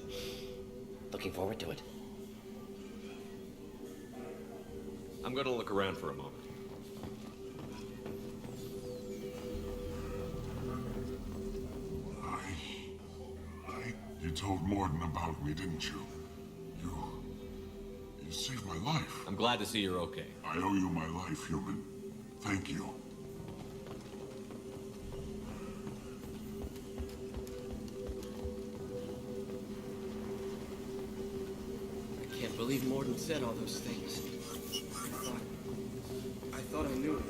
Looking forward to it. I'm gonna look around for a moment. You told Morden about me, didn't you? You saved my life. I'm glad to see you're okay. I owe you my life, human. Thank you. I can't believe Morden said all those things. I thought I knew him.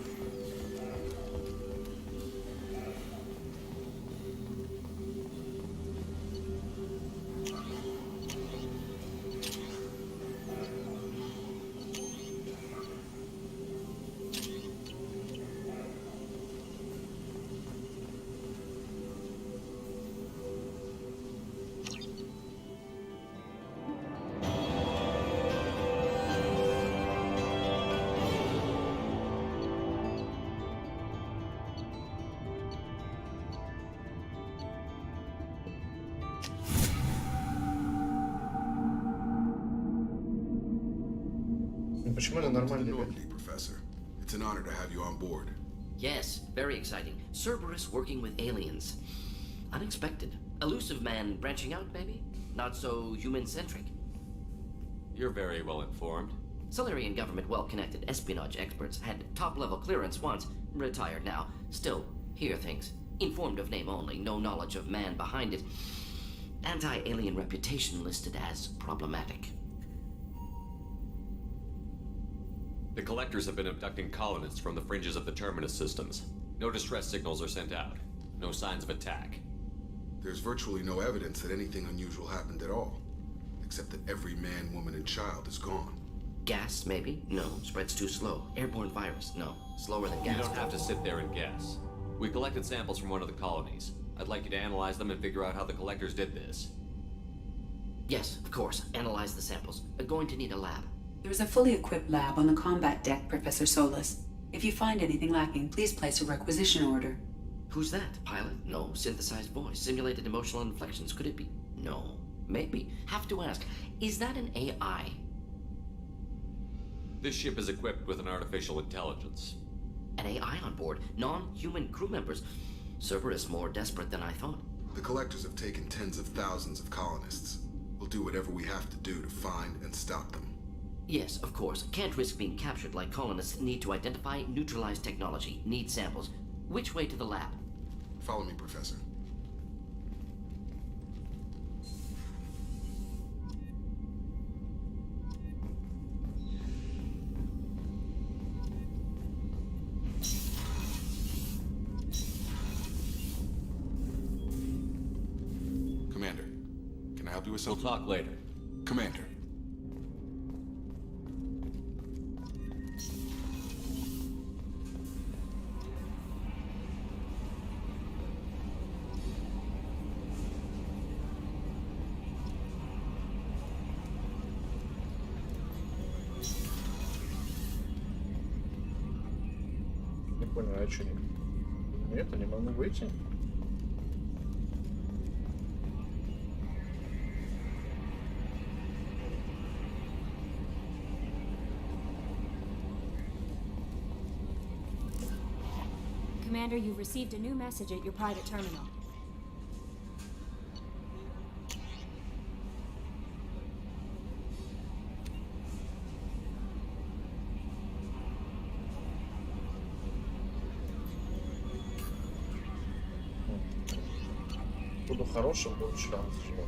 Почему она нормальная? Professor. It's an honor to have you on board. Yes, very exciting. Cerberus working with aliens. Unexpected. Elusive man branching out, maybe? Not so human-centric. You're very well informed. Solarian government well-connected espionage experts had top-level clearance once. Retired now. Still, hear things. Informed of name only, no knowledge of man behind it. Anti-alien reputation listed as problematic. The collectors have been abducting colonists from the fringes of the terminus systems. No distress signals are sent out. No signs of attack. There's virtually no evidence that anything unusual happened at all. Except that every man, woman, and child is gone. Gas, maybe? No. Spreads too slow. Airborne virus? No. Slower than gas. You don't have to sit there and guess. We collected samples from one of the colonies. I'd like you to analyze them and figure out how the collectors did this. Yes, of course. Analyze the samples. Going to need a lab. There is a fully equipped lab on the combat deck, Professor Solis. If you find anything lacking, please place a requisition order. Who's that? Pilot? No. Synthesized voice. Simulated emotional inflections. Could it be? No. Maybe. Have to ask. Is that an AI? This ship is equipped with an artificial intelligence. An AI on board? Non-human crew members? Cerberus more desperate than I thought. The collectors have taken tens of thousands of colonists. We'll do whatever we have to do to find and stop them. Yes, of course. Can't risk being captured like colonists. Need to identify, neutralize technology. Need samples. Which way to the lab? Follow me, Professor. Commander, can I help you with something? We'll talk later. Commander. Не понял, а что нет? Нет, я не могу выйти. Commander, you've received a new message at your private terminal. Буду хорошим, буду шанс ждать.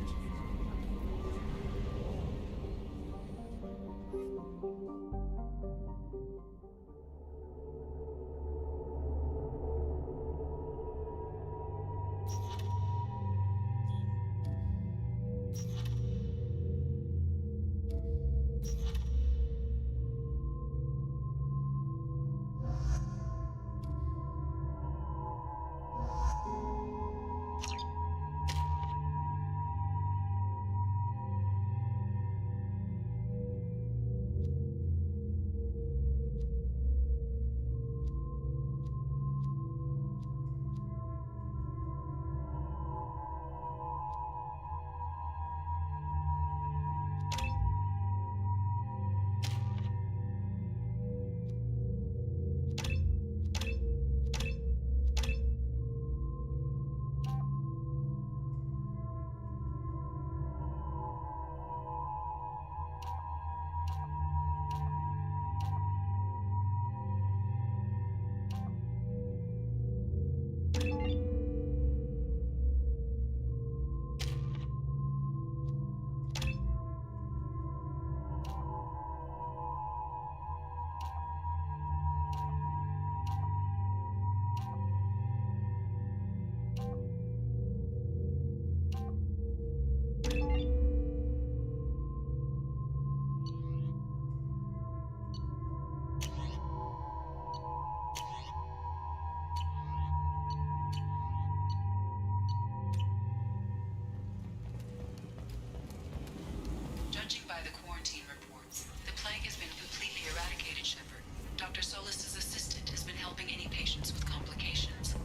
Judging by the quarantine reports, the plague has been completely eradicated, Shepard. Dr. Solis' assistant has been helping any patients with complications.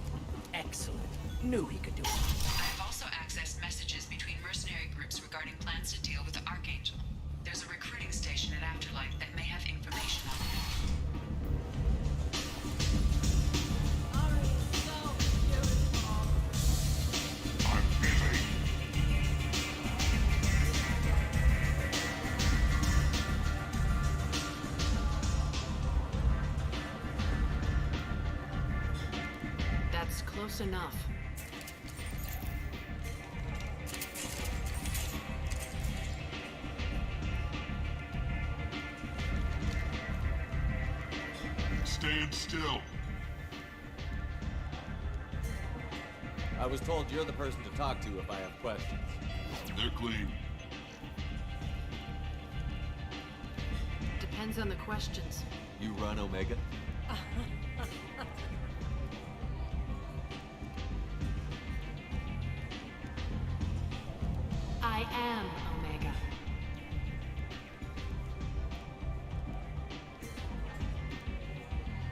Excellent. Knew he could do it. I have also accessed messages between mercenary groups regarding plans to deal with the Archangel. There's a recruiting station at Afterlife that may have information Close enough. Stand still. I was told you're the person to talk to if I have questions. They're clean. Depends on the questions. You run Omega? I am Omega.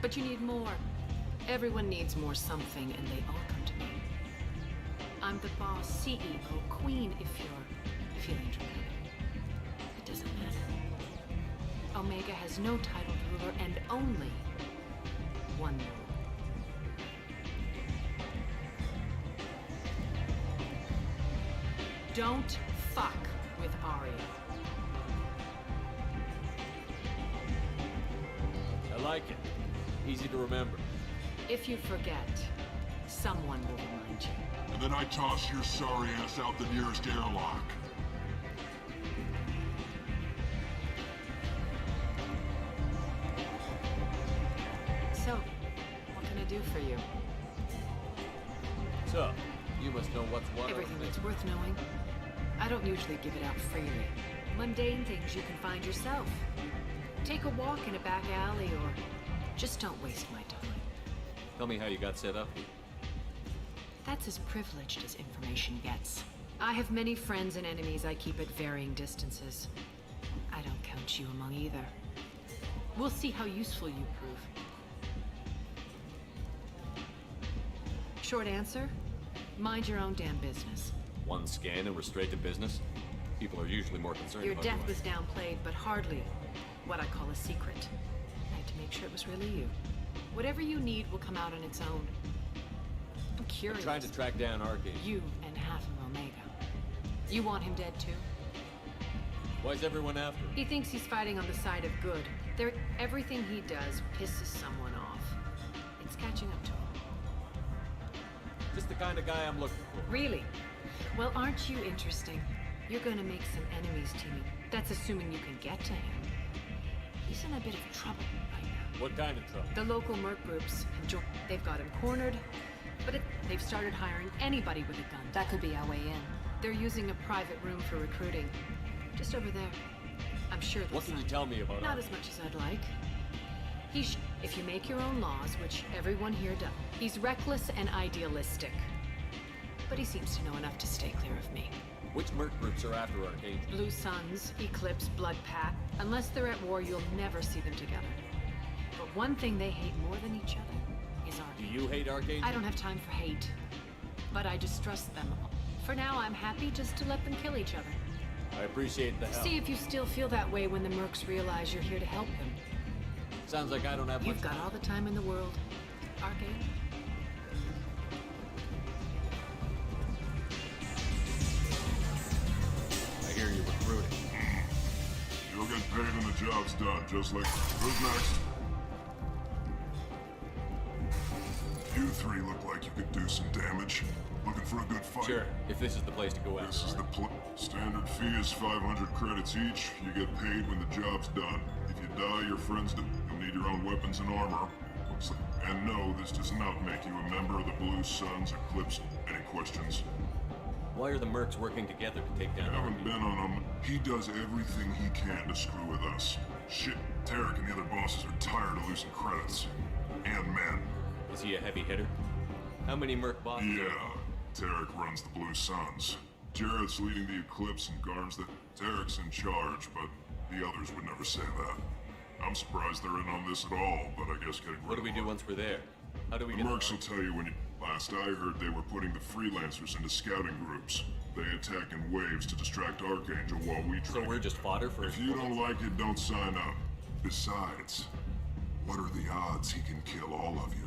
But you need more. Everyone needs more something, and they all come to me. I'm the boss, CEO, queen, if you're feeling dramatic. It doesn't matter. Omega has no titled ruler and only one rule. Don't fuck with Arya. I like it. Easy to remember. If you forget, someone will remind you. And then I toss your sorry ass out the nearest airlock. So, what can I do for you? So, you must know what's what. Everything that's worth knowing. I don't usually give it out freely. Mundane things you can find yourself. Take a walk in a back alley or just don't waste my time. Tell me how you got set up. That's as privileged as information gets. I have many friends and enemies I keep at varying distances. I don't count you among either. We'll see how useful you prove. Short answer? Mind your own damn business. One scan and we're straight to business? People are usually more concerned Your about death you. was downplayed, but hardly what I call a secret. I had to make sure it was really you. Whatever you need will come out on its own. I'm curious. I'm trying to track down Archangel. You and half of Omega. You want him dead too? Why is everyone after him? He thinks he's fighting on the side of good. Everything he does pisses someone off. It's catching up to him. Just the kind of guy I'm looking for. Really? Well, aren't you interesting? You're gonna make some enemies, Timmy. That's assuming you can get to him. He's in a bit of trouble right now. What kind of trouble? The local merc groups have they've got him cornered, but they've started hiring anybody with a gun. That could be our way in. They're using a private room for recruiting. Just over there. I'm sure they'll What can you tell me about Not Archangel? as much as I'd like. If you make your own laws, which everyone here does, he's reckless and idealistic. But he seems to know enough to stay clear of me. Which merc groups are after Archangel? Blue Suns, Eclipse, Blood Pact. Unless they're at war, you'll never see them together. But one thing they hate more than each other is Archangel. Do you hate Archangel? I don't have time for hate. But I distrust them. For now, I'm happy just to let them kill each other. I appreciate the help. See if you still feel that way when the mercs realize you're here to help them. Sounds like I don't have You've much got time. all the time in the world, Archangel. I hear you recruiting. You'll get paid when the job's done, just like... Who's next? You three look like you could do some damage. Looking for a good fight? Sure, if this is the place to go after. This is the standard fee is 500 credits each. You get paid when the job's done. If you die, your friends you'll need your own weapons and armor. And no, this does not make you a member of the Blue Suns Eclipse. Any questions? Why are the mercs working together to take down Haven't been on him. He does everything he can to screw with us. Shit, Tarek and the other bosses are tired of losing credits. And men. Is he a heavy hitter? How many merc bosses? Yeah. Tarek runs the Blue Suns. Jarrett's leading the Eclipse and Garn's the... Tarek's in charge, but the others would never say that. I'm surprised they're in on this at all, but I guess getting rid What do we do once we're there? How do we The get... mercs will tell you when you... Last I heard, they were putting the freelancers into scouting groups. They attack in waves to distract Archangel while we train. So we're just fodder for... If you don't like it, don't sign up. Besides, what are the odds he can kill all of you?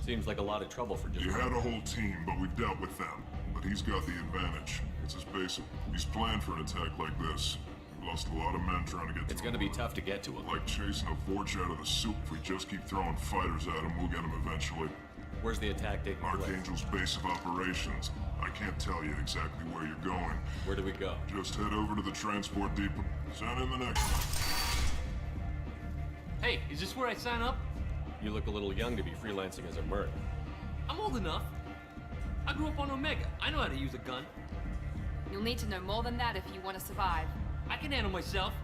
Seems like a lot of trouble for just... He had a whole team, but we've dealt with them. But he's got the advantage. It's his basic. He's planned for an attack like this. We lost a lot of men trying to get to him. It's gonna be tough to get to him. Like chasing a vorch out of the soup. If we just keep throwing fighters at him, we'll get him eventually. Where's the attack taking place? Archangel's base of operations. I can't tell you exactly where you're going. Where do we go? Just head over to the transport depot. Sign in the next one. Hey, is this where I sign up? You look a little young to be freelancing as a merc. I'm old enough. I grew up on Omega. I know how to use a gun. You'll need to know more than that if you want to survive. I can handle myself.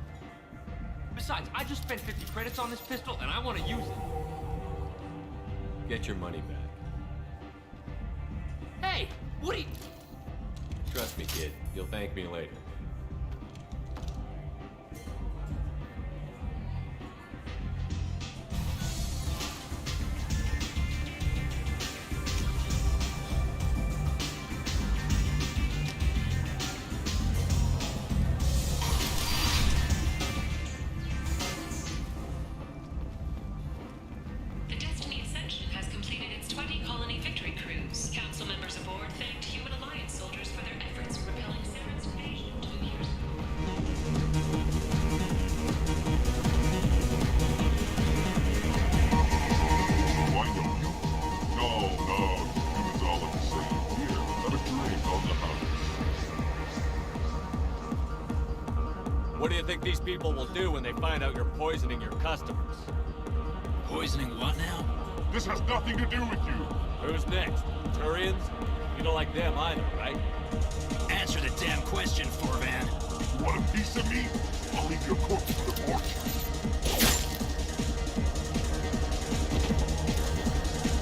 Besides, I just spent 50 credits on this pistol, and I want to use it. Get your money back. Hey, what are you... Trust me, kid. You'll thank me later. What do you think these people will do when they find out you're poisoning your customers? Poisoning what now? This has nothing to do with you. Who's next? Turians? You don't like them either, right? Answer the damn question, Forvan. You want a piece of me? I'll leave your corpse to the porch.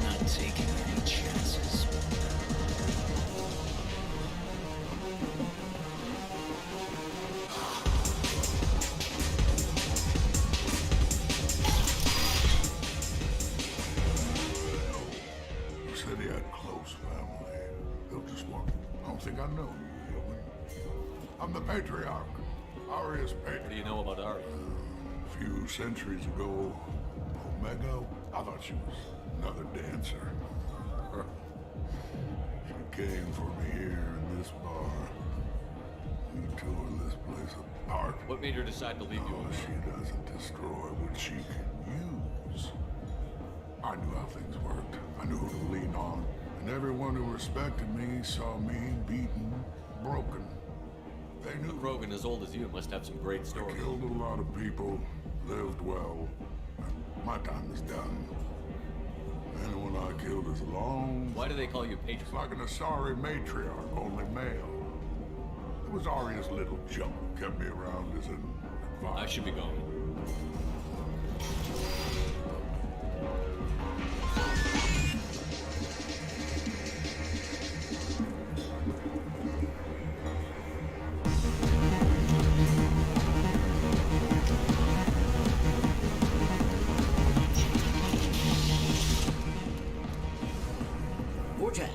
Not taking any chances. You said he had close family. They'll just walk. I don't think I know you, human. I'm the patriarch. Aria's patriarch. What do you know about Aria? A few centuries ago, Omega, I thought she was another dancer. She came for me here in this bar. We tore this place apart. What made her decide to leave you? She doesn't destroy what she can use. I knew how things worked. I knew who to lean on. And everyone who respected me saw me beaten, broken. They knew. Rogan, as old as you, must have some great stories. I killed a lot of people, lived well. My time is done. Anyone I killed is long. Why do they call you patriarch? Like an Asari matriarch, only male. It was Arya's little jump kept me around as an advisor. I should be going.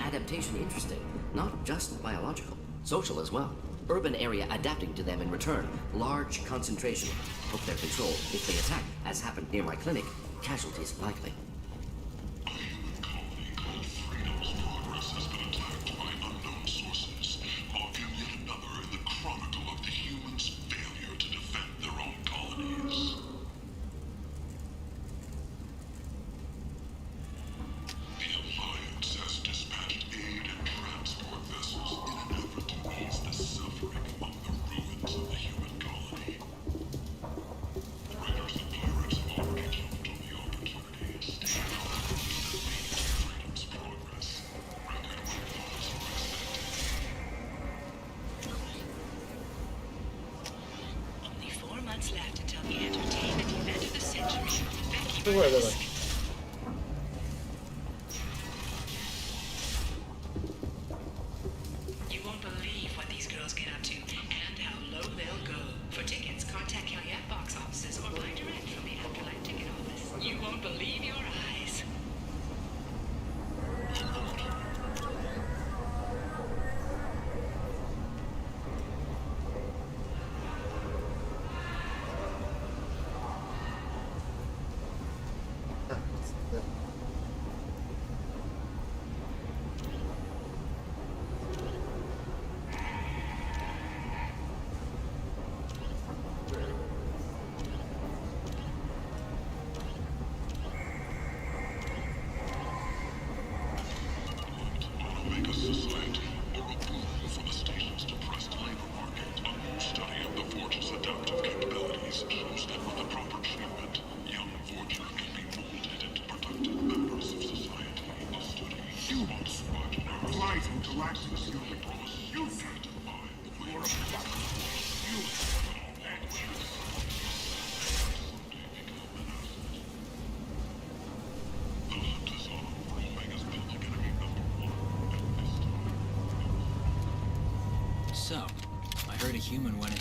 Adaptation interesting, not just biological, social as well. Urban area adapting to them in return. Large concentration. Hope they're controlled. If they attack, as happened near my clinic, casualties likely. A human colony called Freedom's progress has been attacked by unknown sources, marking yet another in the chronicle of the humans' failure to defend their own colonies. The Alliance has dispatched aid and transport vessels in an effort to ease the suffering among the ruins of the human colony. Raiders and pirates have already jumped on the opportunity. Stay out of Freedom's progress. Record when those are accepted. Only 4 months left until the entertainment event of the century. Давай, давай. You won't believe what these girls get up to and how low they'll go. For tickets, contact Caveat box offices or buy direct from the Afterlife ticket office. You won't believe your eyes.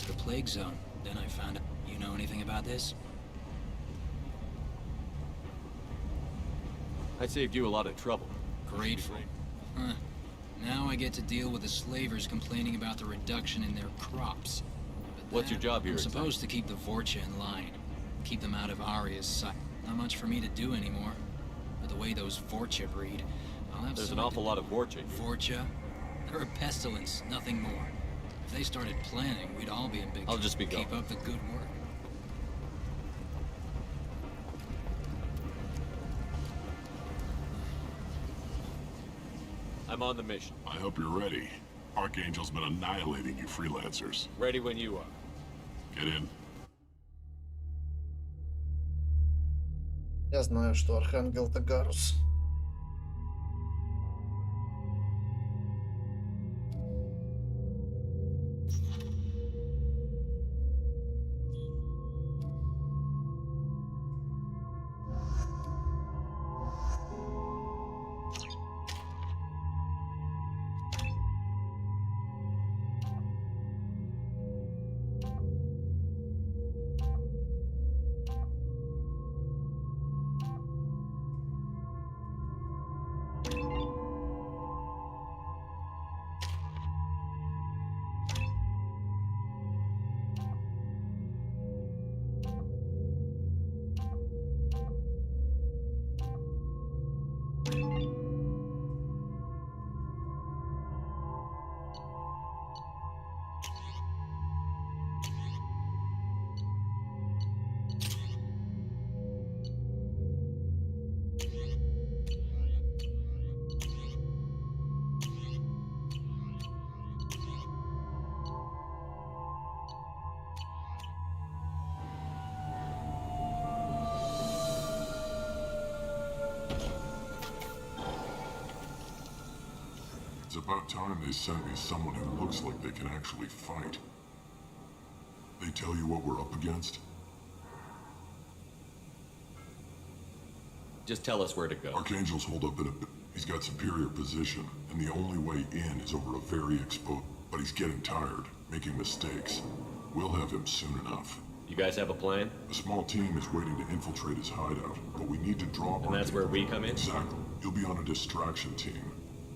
reached the plague zone. Then I found out. You know anything about this? I saved you a lot of trouble. Grateful. Huh. Now I get to deal with the slavers complaining about the reduction in their crops. But What's your job here? I'm supposed to keep the Vorcha in line. Keep them out of Aria's sight. Not much for me to do anymore. But the way those Vorcha breed, I'll have There's an something awful lot of Vorcha here. Vorcha? They're a pestilence, nothing more. If they started planning, we'd all be in big I'll just be Keep going. up the good work. I'm on the mission. I hope you're ready. Archangel's been annihilating you freelancers. Ready when you are. Get in. Я знаю, что Архангел это Гарус. It's about time they sent me someone who looks like they can actually fight. They tell you what we're up against? Just tell us where to go. Archangel's holed up in a... He's got superior position, and the only way in is over a very exposed... But he's getting tired, making mistakes. We'll have him soon enough. You guys have a plan? A small team is waiting to infiltrate his hideout, but we need to draw... And that's where we come in? Exactly. You'll be on a distraction team.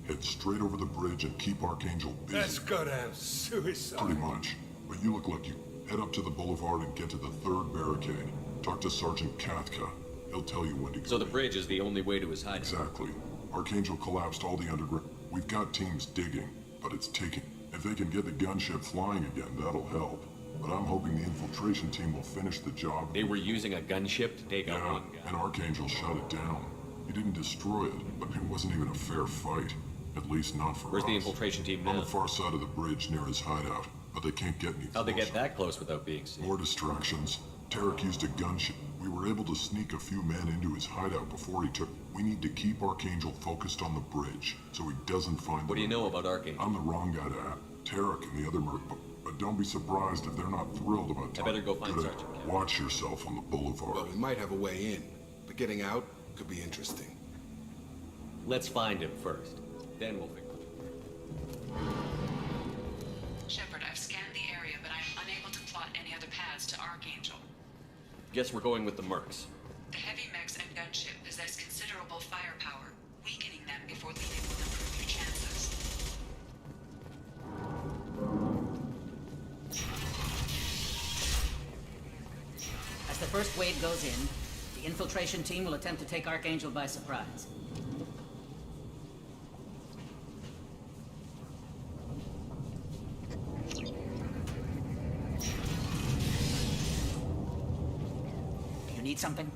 Head straight over the bridge and keep Archangel busy. That's goddamn suicide. Pretty much. But you look like you. Head up to the boulevard and get to the 3rd barricade. Talk to Sergeant Kathka. He'll tell you when to go. So the bridge is the only way to his hideout? Exactly. Archangel collapsed all the underground. We've got teams digging, but it's taking... If they can get the gunship flying again, that'll help. But I'm hoping the infiltration team will finish the job. They were using a gunship to take out one guy. And Archangel shut it down. He didn't destroy it, but it wasn't even a fair fight. At least not for us. Where's the infiltration team now? On the far side of the bridge near his hideout, but they can't get any closer. How'd they get that close without being seen? More distractions. Tarek used a gunship. We were able to sneak a few men into his hideout before he took... We need to keep Archangel focused on the bridge, so he doesn't find... What do you know about Archangel? I'm the wrong guy to ask. Tarek and the other merc, but don't be surprised if they're not thrilled about... I better go find Sergeant Kathka. Watch yourself on the boulevard. Well, we might have a way in, but getting out could be interesting. Let's find him first. Then we'll figure it out. Shepard, I've scanned the area, but I'm unable to plot any other paths to Archangel. Guess we're going with the mercs. The heavy mechs and gunship possess considerable firepower. Weakening them before leaving will improve your chances. As the first wave goes in, the infiltration team will attempt to take Archangel by surprise. You need something?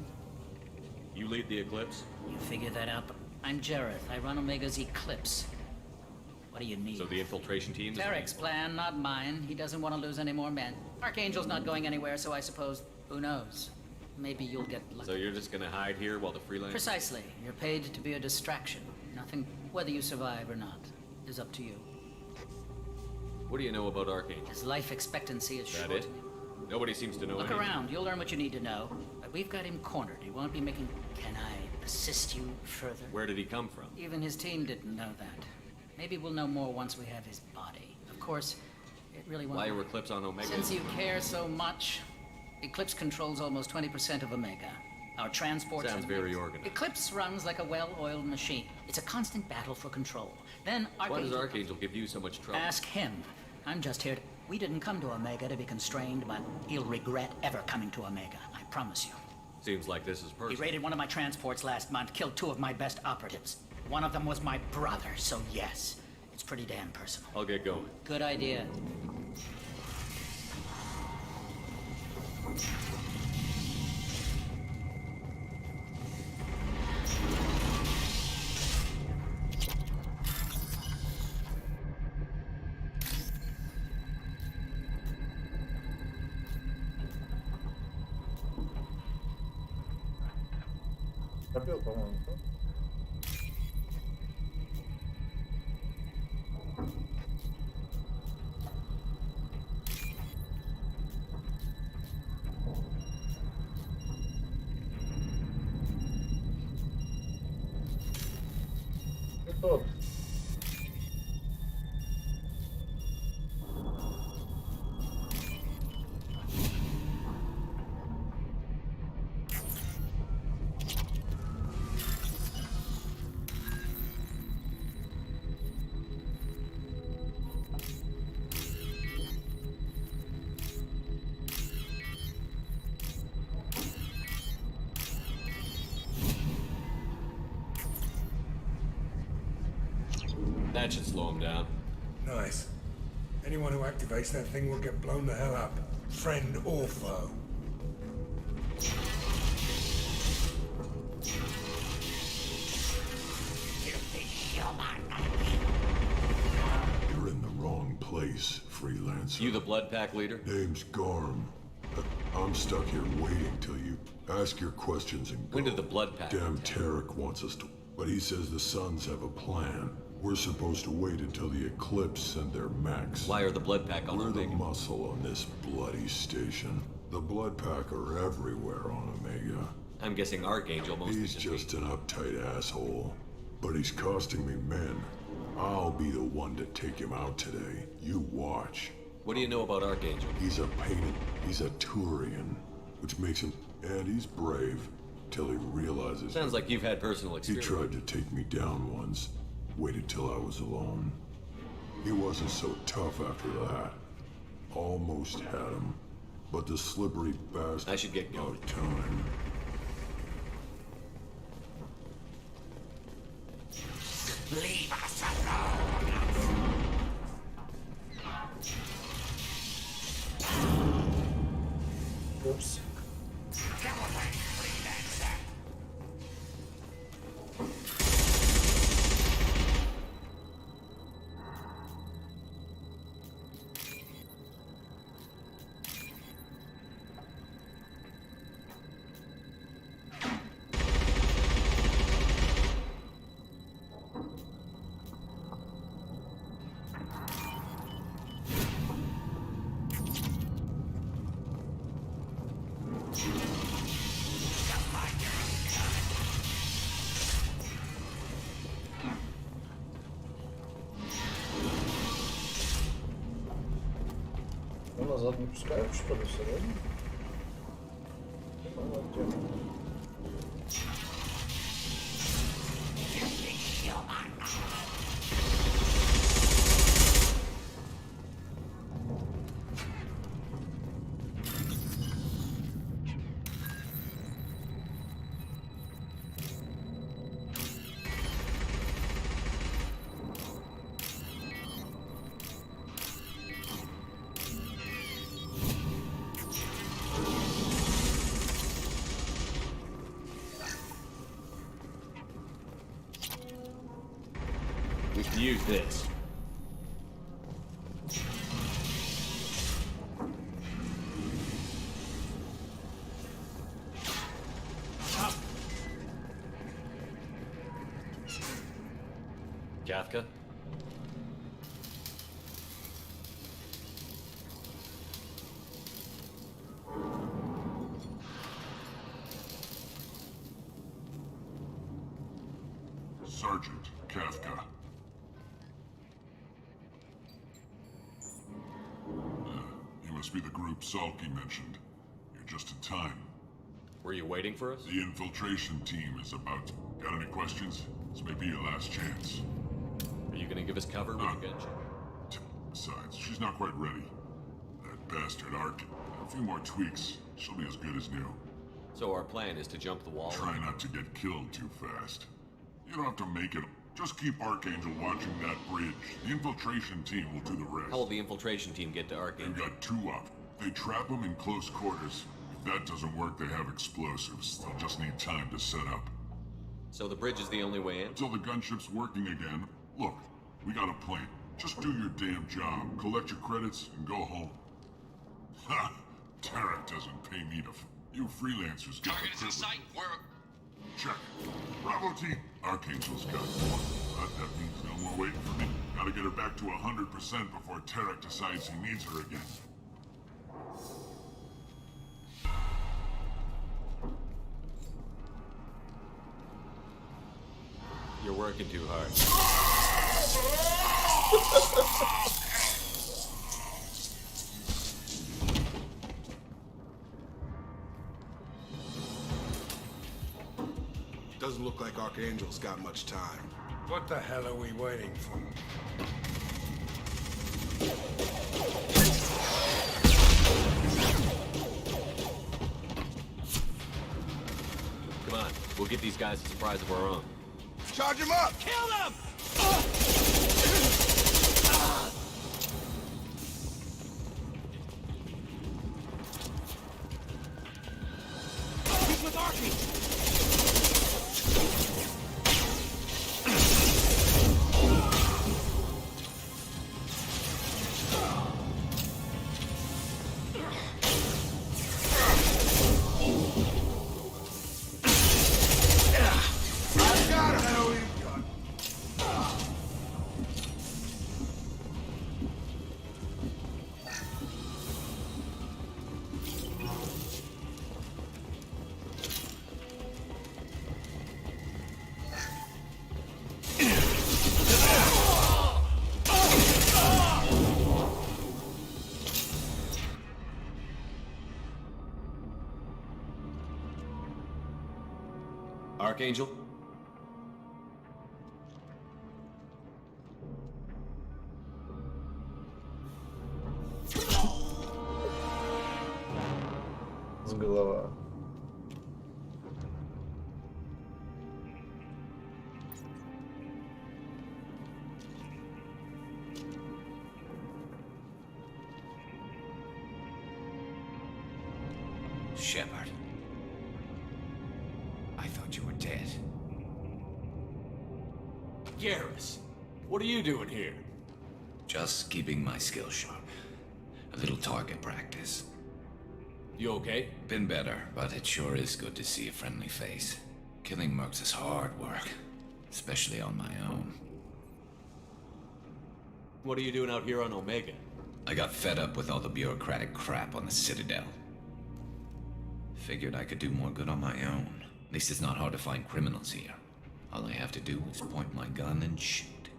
You lead the Eclipse? You figure that out, but I'm Jareth. I run Omega's Eclipse. What do you need? So the infiltration team is... Tarek's plan, not mine. He doesn't want to lose any more men. Archangel's not going anywhere, so I suppose, who knows? Maybe you'll get lucky. So you're just gonna hide here while the freelance... Precisely. You're paid to be a distraction. Nothing, whether you survive or not, is up to you. What do you know about Archangel? His life expectancy is Is that short. it? Nobody seems to know Look anything. around. You'll learn what you need to know. But we've got him cornered. He won't be making... Can I assist you further? Where did he come from? Even his team didn't know that. Maybe we'll know more once we have his body. Of course, It really won't. Why are Eclipse on Omega? Since you care so much, Eclipse controls almost 20% of Omega. Our transport Sounds very organized. Eclipse runs like a well-oiled machine. It's a constant battle for control. Then Why does Archangel give you so much trouble? Ask him. I'm just here to... We didn't come to Omega to be constrained, but he'll regret ever coming to Omega. I promise you. Seems like this is personal. He raided one of my transports last month, killed 2 of my best operatives. One of them was my brother, so yes, it's pretty damn personal. I'll get going. Good idea. Пробил, по-моему. Тот. That should slow him down. Nice. Anyone who activates that thing will get blown the hell up. Friend or foe. You're in the wrong place, freelancer. You the Blood Pack leader? Name's Garm. I'm stuck here waiting till you ask your questions and go. When did the Blood Pack? Damn Tarek wants us to, but he says the Suns have a plan. We're supposed to wait until the Eclipse send their mechs. Why are the Blood Pack on We're the Omega? muscle on this bloody station. The Blood Pack are everywhere on Omega. I'm guessing Archangel mostly. He's just an uptight asshole. But he's costing me men. I'll be the one to take him out today. You watch. What do you know about Archangel? He's a Turian, which makes him, and he's brave, till he realizes. Sounds like you've had personal He experience. tried to take me down once. Waited till I was alone. He wasn't so tough after that. Almost had him. But the slippery bastard. I should get going. About time. Leave us alone! Oops. Go away, freelancer! Ну, назад не пускают, что ли, серьезно? Молодец. We can use this. Kafka? Sergeant Kafka. must be the group Salky mentioned. You're just in time. Were you waiting for us? The infiltration team is about to... Got any questions? This may be your last chance. Are you gonna give us cover with your gunship? Besides, she's not quite ready. That bastard Ark. A few more tweaks. She'll be as good as new. So our plan is to jump the wall? Try not to get killed too fast. You don't have to make it. Just keep Archangel watching that bridge. The infiltration team will do the rest. How will the infiltration team get to Archangel? They've got 2 up. They trap them in close quarters. If that doesn't work, they have explosives. They'll just need time to set up. So the bridge is the only way in? Until the gunship's working again. Look, we got a plan. Just do your damn job. Collect your credits and go home. Ha! Tarek doesn't pay me to... You freelancers get Target is in sight. We're... Check. Bravo team. Archangel's got one. But that means no more waiting for me. Gotta get her back to 100% before Tarek decides he needs her again. You're working too hard. Doesn't look like Archangel's got much time. What the hell are we waiting for? Come on, we'll give these guys a surprise of our own. Charge him up! Kill them! He's with Archie! Archangel? С голова. Shepard. I thought you were dead. Garrus, what are you doing here? Just keeping my skills sharp. A little target practice. You okay? Been better, but it sure is good to see a friendly face. Killing mercs is hard work, especially on my own. What are you doing out here on Omega? I got fed up with all the bureaucratic crap on the Citadel. Figured I could do more good on my own. At least it's not hard to find criminals here. All I have to do is point my gun and shoot.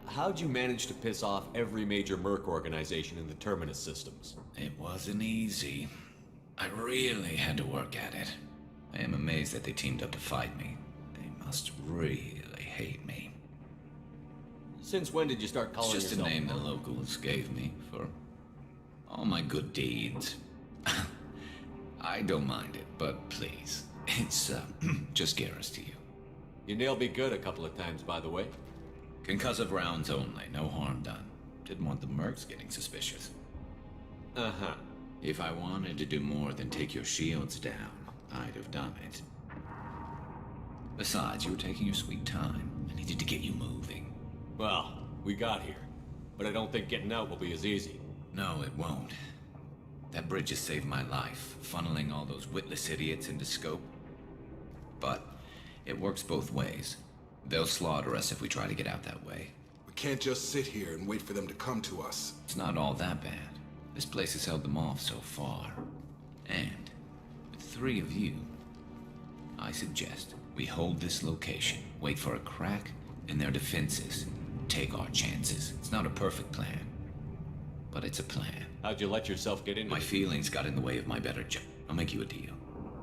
How'd you manage to piss off every major merc organization in the Terminus systems? It wasn't easy. I really had to work at it. I am amazed that they teamed up to fight me. They must really hate me. Since when did you start calling It's just yourself a name the merc? locals gave me for all my good deeds. I don't mind it, but please, it's just Garrus to you. You nailed me good a couple of times, by the way. Concussive rounds only, no harm done. Didn't want the mercs getting suspicious. Uh-huh. If I wanted to do more than take your shields down, I'd have done it. Besides, you were taking your sweet time. I needed to get you moving. Well, we got here. But I don't think getting out will be as easy. No, it won't. That bridge has saved my life, funneling all those witless idiots into scope. But it works both ways. They'll slaughter us if we try to get out that way. We can't just sit here and wait for them to come to us. It's not all that bad. This place has held them off so far. And with 3 of you, I suggest we hold this location, wait for a crack in their defenses, take our chances. It's not a perfect plan, but it's a plan. How'd you let yourself get into My it? feelings got in the way of my better job. I'll make you a deal.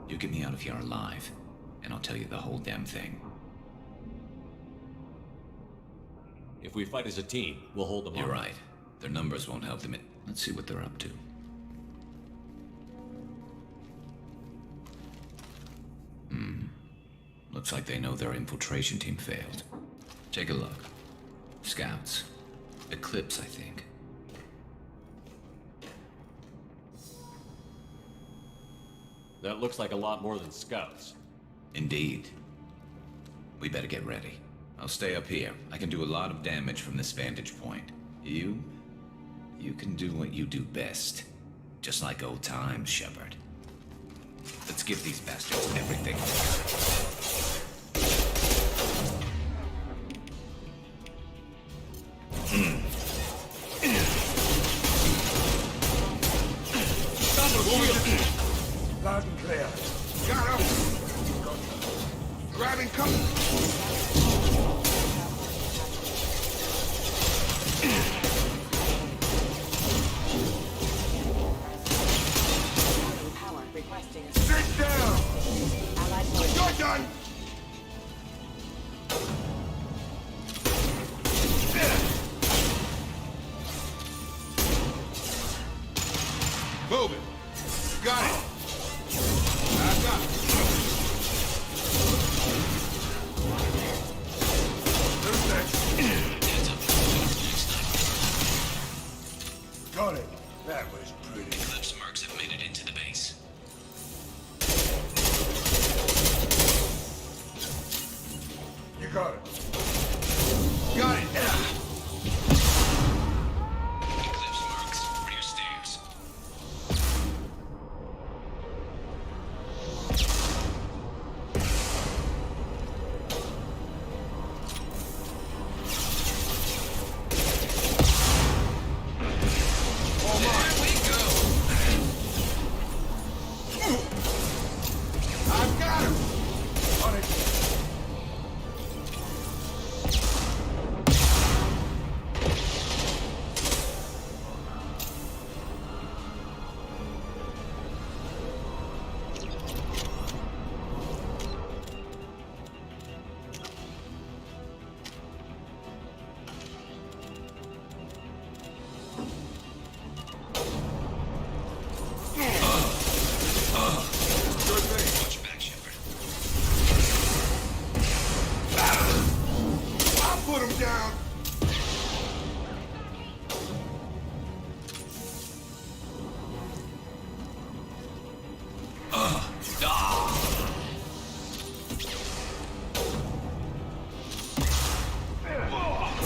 You get me out of here alive, and I'll tell you the whole damn thing. If we fight as a team, we'll hold them You're off. right. Their numbers won't help them. Let's see what they're up to. Looks like they know their infiltration team failed. Take a look. Scouts. Eclipse, I think. That looks like a lot more than scouts. Indeed. We better get ready. I'll stay up here. I can do a lot of damage from this vantage point. You can do what you do best. Just like old times, Shepard. Let's give these bastards everything. Loud and clear. Got him! Grabbing cover! Sit down! You're done! Move it! Got it! I got it! Who's next? Got it. That was pretty. Eclipse mercs have made it into the base. You got it. Got it! Eclipse mercs, rear stairs. I've got him! On it. Good thing. Watch your back, Shepard. I'll put him down!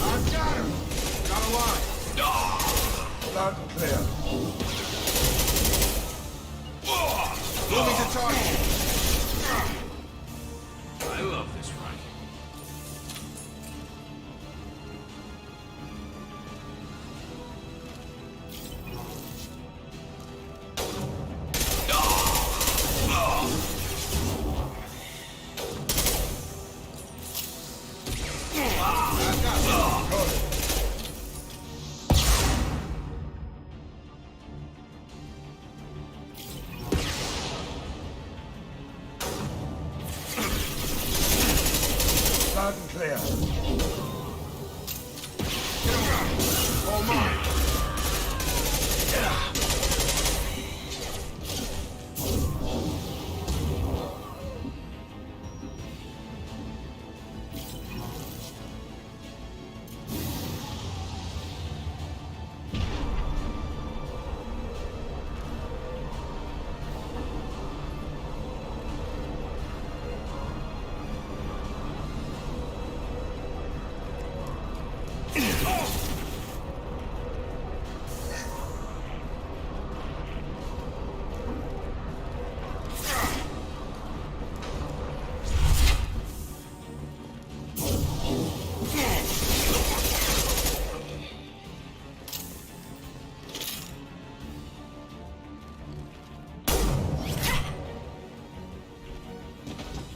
I've got him! Got a line! Loud and clear. Moving to target! I love this run. I've got him! Loud and clear. All mine!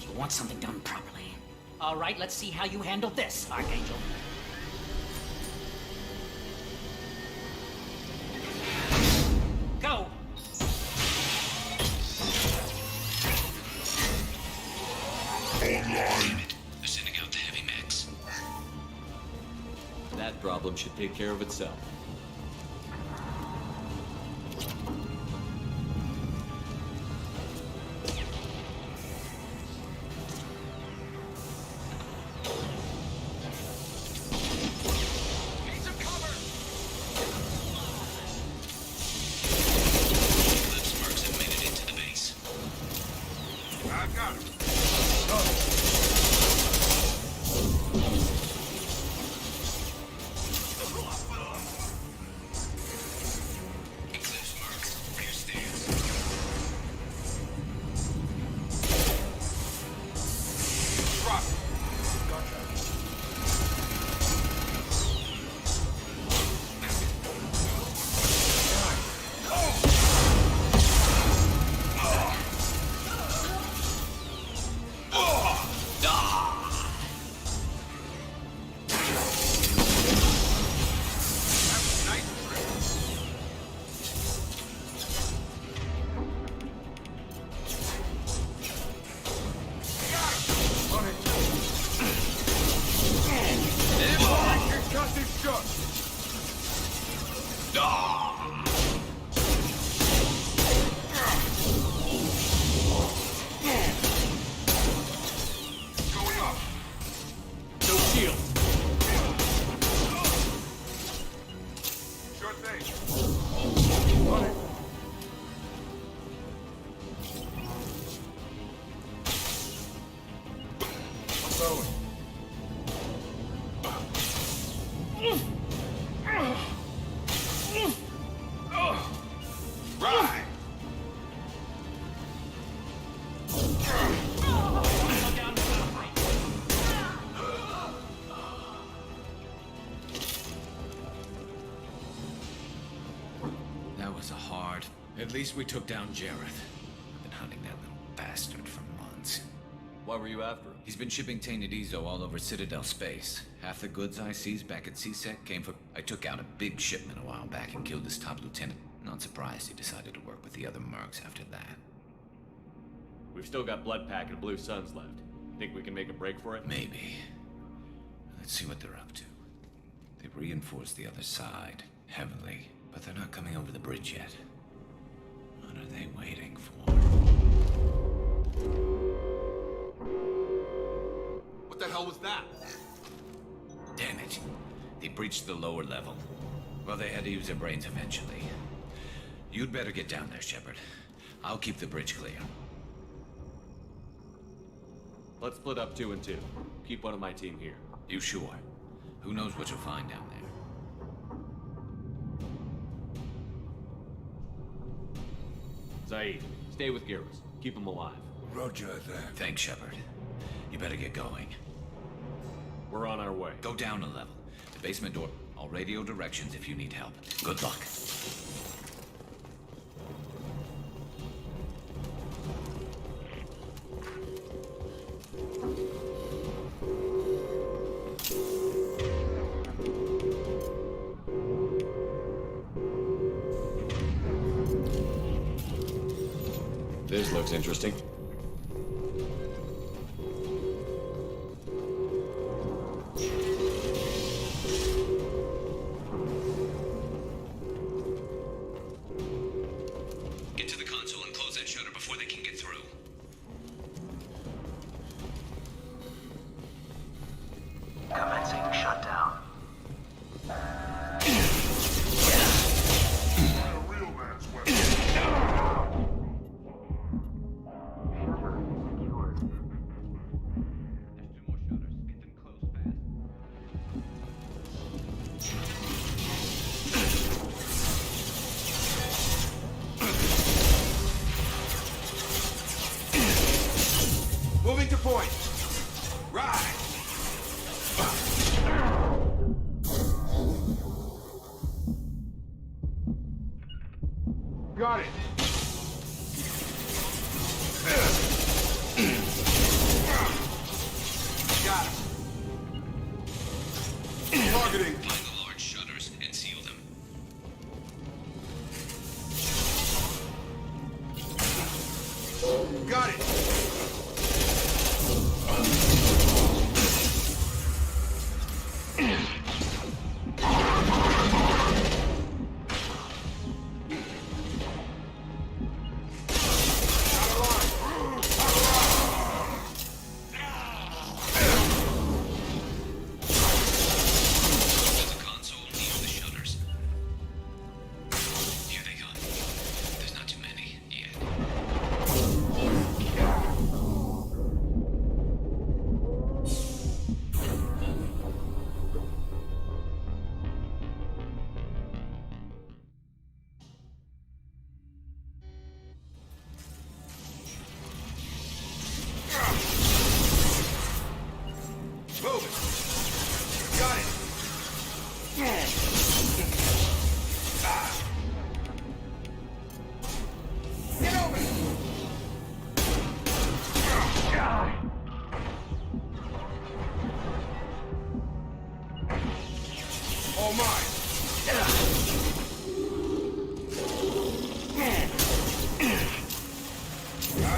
You want something done properly. All right, let's see how you handle this, Archangel. problem should take care of itself. At least we took down Jareth. I've been hunting that little bastard for months. Why were you after him? He's been shipping tainted Ezo all over Citadel space. Half the goods I seized back at CSEC came from... I took out a big shipment a while back and killed his top lieutenant. Not surprised he decided to work with the other mercs after that. We've still got Bloodpack and Blue Suns left. Think we can make a break for it? Maybe. Let's see what they're up to. They've reinforced the other side, heavily, but they're not coming over the bridge yet. What are they waiting for? What the hell was that? Damn it. They breached the lower level. Well, they had to use their brains eventually. You'd better get down there, Shepard. I'll keep the bridge clear. Let's split up 2 and 2. Keep one of my team here. You sure? Who knows what you'll find down there? Zaid, stay with Garrus. Keep him alive. Roger that. Thanks, Shepard. You better get going. We're on our way. Go down a level. The basement door. I'll radio directions if you need help. Good luck. This looks interesting. Get to the console and close that shutter before they can get through. Commencing shutdown. Moving to point. Right. Got it. Got it. Targeting. Find the large shutters and seal them. Got it.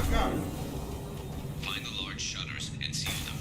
Find the large shutters and seal them.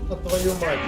На твою мать.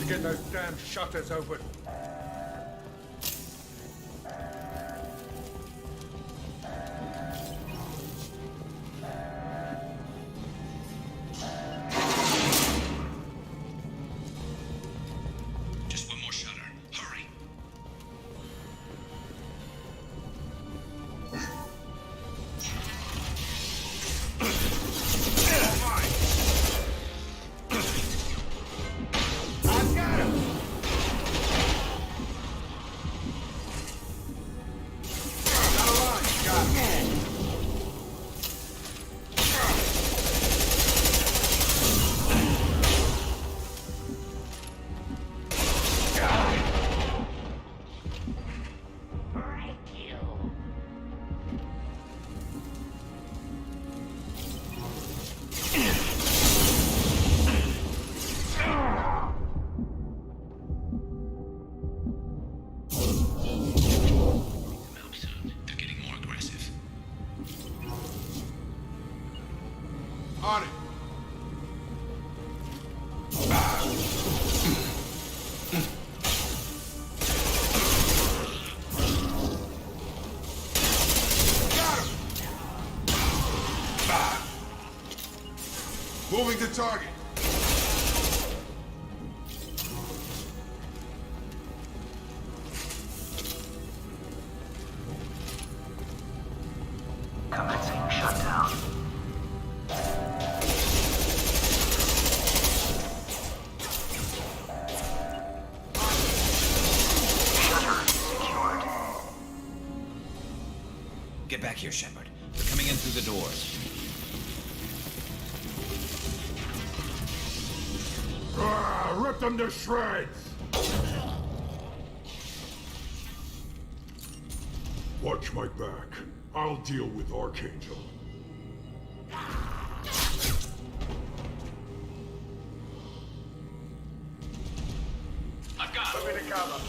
Get those damn shutters open. Just one more shutter. Hurry. On it. Got him. Moving to target. Commencing shutdown. Get back here, Shepard. They're coming in through the doors. Rip them to shreds! Watch my back. I'll deal with Archangel. I've got him. Move into cover.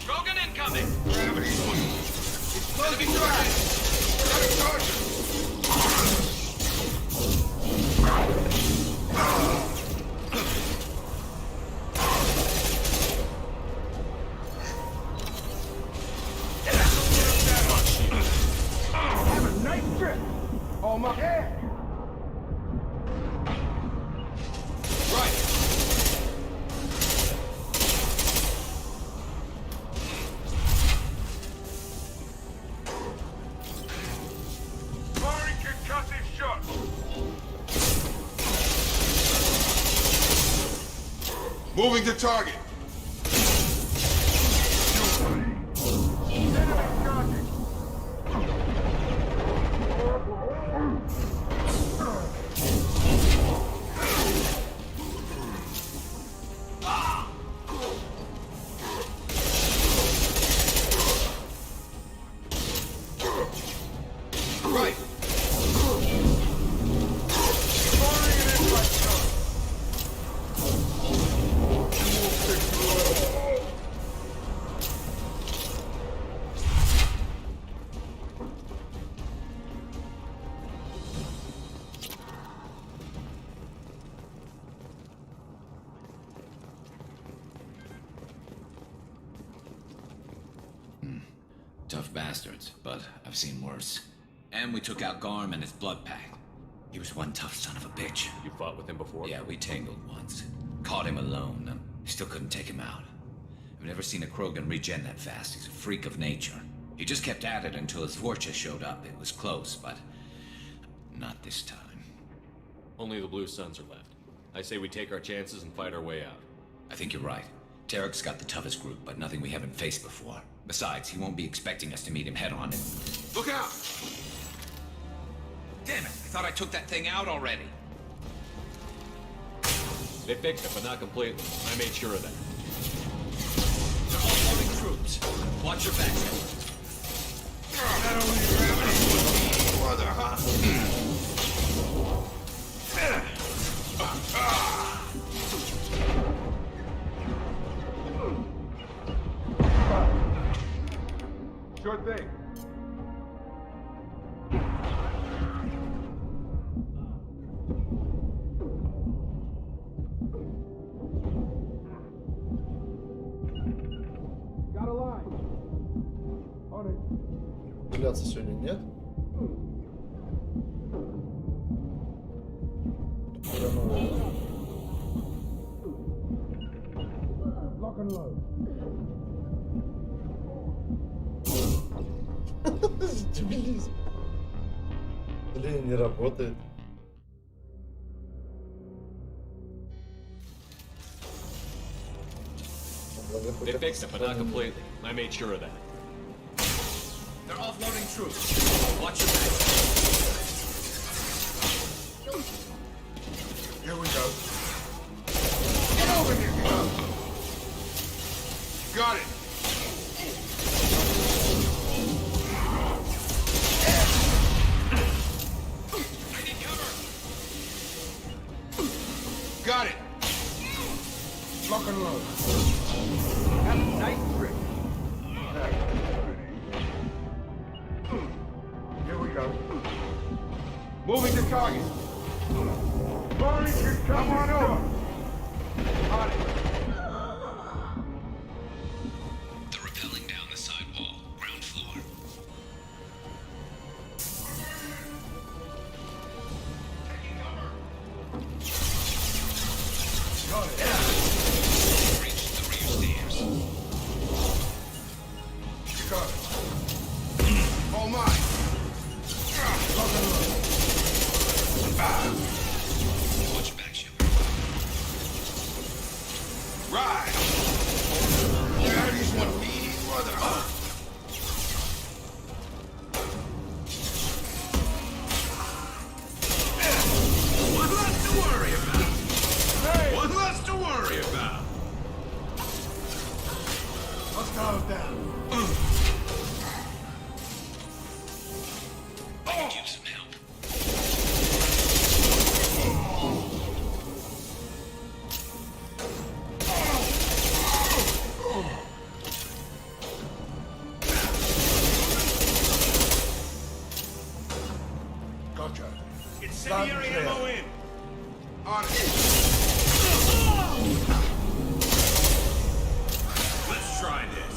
Rogan incoming! Gravity. It's closing target. Got a target. Have a nice trip. Oh my head. Right. Firing concussive shot. Moving to target. Tough bastards, but I've seen worse. And we took out Garm and his blood pact. He was one tough son of a bitch. You fought with him before? Yeah, we tangled once. Caught him alone, and still couldn't take him out. I've never seen a Krogan regen that fast. He's a freak of nature. He just kept at it until his Vorcha showed up. It was close, but not this time. Only the Blue Suns are left. I say we take our chances and fight our way out. I think you're right. Tarek's got the toughest group, but nothing we haven't faced before. Besides, he won't be expecting us to meet him head-on and... Look out! Damn it! I thought I took that thing out already. They fixed it, but not completely. I made sure of that. They're offloading troops. Watch your back. Not only gravity, mother, huh? Sure thing. Got a line. On it. Стреляться сегодня нет? Lock and load. Дебилизм. Блин, не работает. They fixed it, but not completely. I made sure of that. They're offloading troops. Watch your back. Here we go. Get over here, girl. Got it. I need cover. Got it. Lock and load. Have a nice trick. Here we go. Moving to target. Barney, come on over. On it. They're rappelling down the side wall, ground floor. Got it. Reach the rear stairs. You got it. All mine. Lock and load. Watch your back, Shepard. Right. Daddy's one meaty brother. One less to worry about. Hey. One less to worry about. Hostiles down. I could use some help. Gotcha. Incendiary ammo in. On it. Let's try this.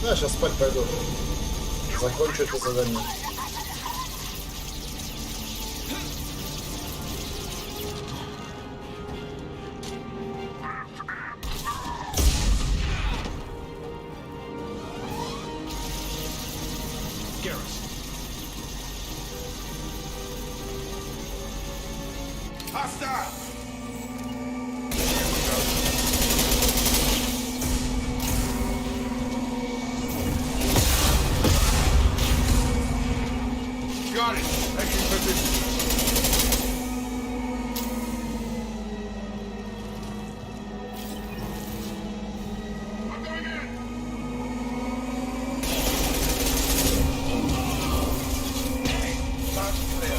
Ну, я сейчас спать пойду. Закончу это задание. Hostile. Got it. Taking position. I'm going in. That's clear.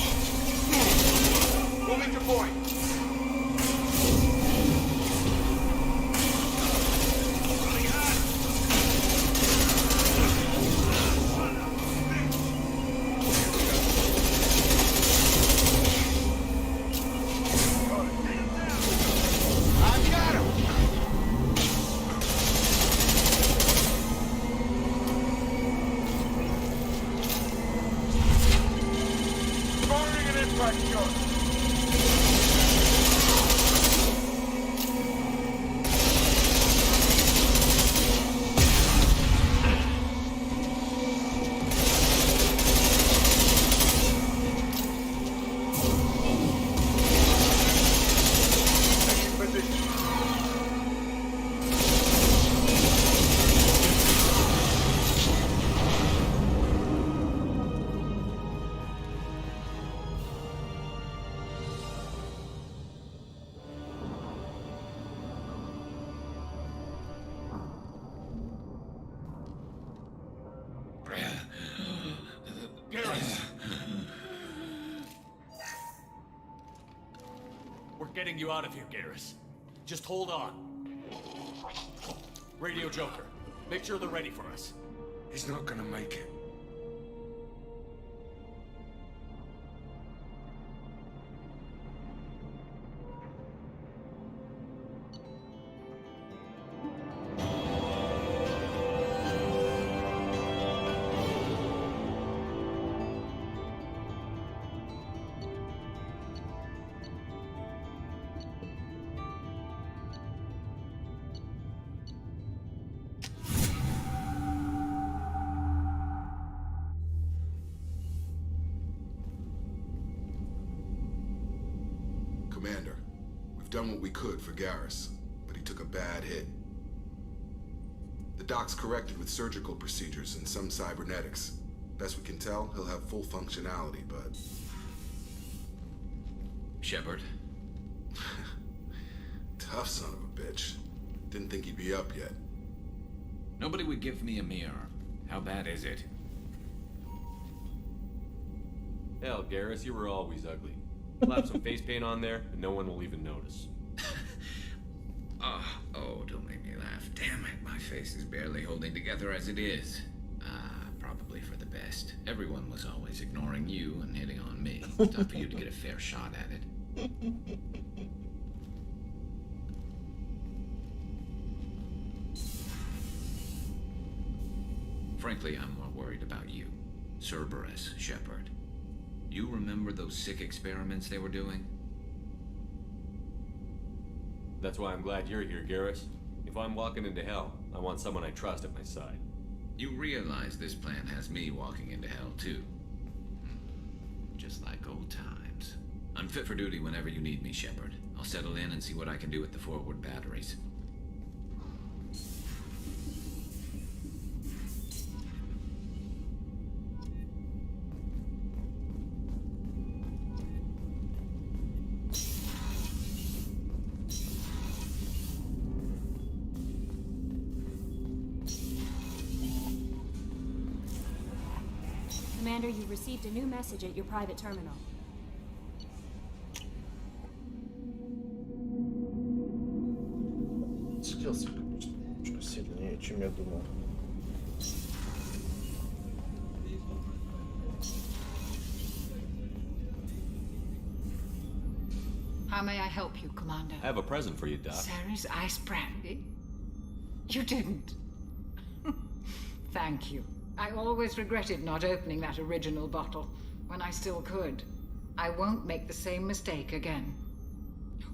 Moving to point. Running hot. We're getting you out of here, Garrus. Just hold on. Radio Joker, make sure they're ready for us. He's not gonna make it. Commander, we've done what we could for Garrus, but he took a bad hit. The doc's corrected with surgical procedures and some cybernetics. Best we can tell, he'll have full functionality, but... Shepard? Tough son of a bitch. Didn't think he'd be up yet. Nobody would give me a mirror. How bad is it? Hell, Garrus, you were always ugly. Slap some face paint on there, and no one will even notice. Oh, don't make me laugh. Damn it, my face is barely holding together as it is. Probably for the best. Everyone was always ignoring you and hitting on me. Time for you to get a fair shot at it. Frankly, I'm more worried about you. Cerberus, Shepard. You remember those sick experiments they were doing? That's why I'm glad you're here, Garrus. If I'm walking into hell, I want someone I trust at my side. You realize this plan has me walking into hell, too. Just like old times. I'm fit for duty whenever you need me, Shepard. I'll settle in and see what I can do with the forward batteries. Commander, you've received a new message at your private terminal. Скиллсы, конечно, немножко сильнее, чем я думал. How may I help you, Commander? I have a present for you, Doc. Sarah's ice brandy? You didn't. Thank you. I always regretted not opening that original bottle when I still could. I won't make the same mistake again.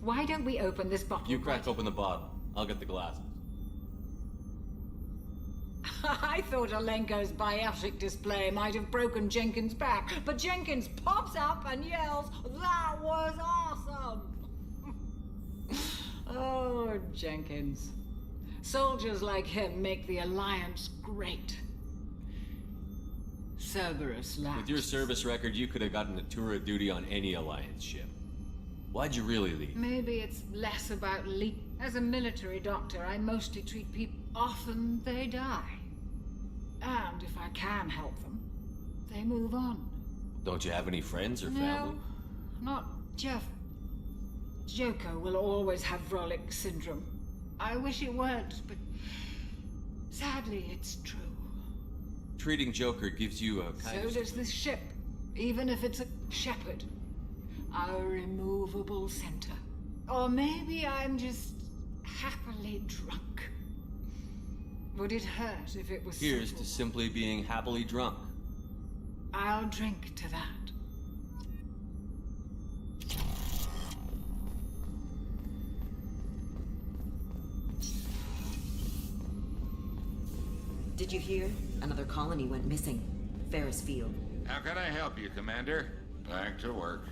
Why don't we open this bottle? You crack open the bottle. I'll get the glasses. I thought Alenko's biotic display might have broken Jenkins' back, but Jenkins pops up and yells, "That was awesome!" Oh, Jenkins. Soldiers like him make the Alliance great. Cerberus lapsed. With your service record, you could have gotten a tour of duty on any Alliance ship. Why'd you really leave? Maybe it's less about leap. As a military doctor, I mostly treat people. Often they die. And if I can help them, they move on. Don't you have any friends or family? No, not Jeff. Joker will always have Vrolic syndrome. I wish it weren't, but sadly it's true. Treating Joker gives you a kind of... So does this ship, even if it's a Shepard. Our removable center. Or maybe I'm just happily drunk. Would it hurt if it was Here's simple? to simply being happily drunk. I'll drink to that. Did you hear? Another colony went missing. Ferris Field. How can I help you, Commander? Back to work.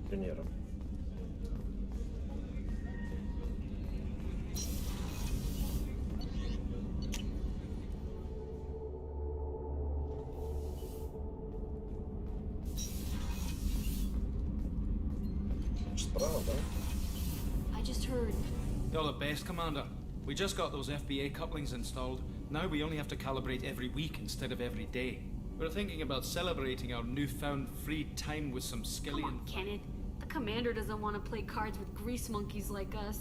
Примером. Справа, да? I just heard. You're the best, Commander. We just got those FBA couplings installed. Now we only have to calibrate every week instead of every day. We're thinking about celebrating our newfound free time with some skilly Come on, Kenneth. The commander doesn't want to play cards with grease monkeys like us.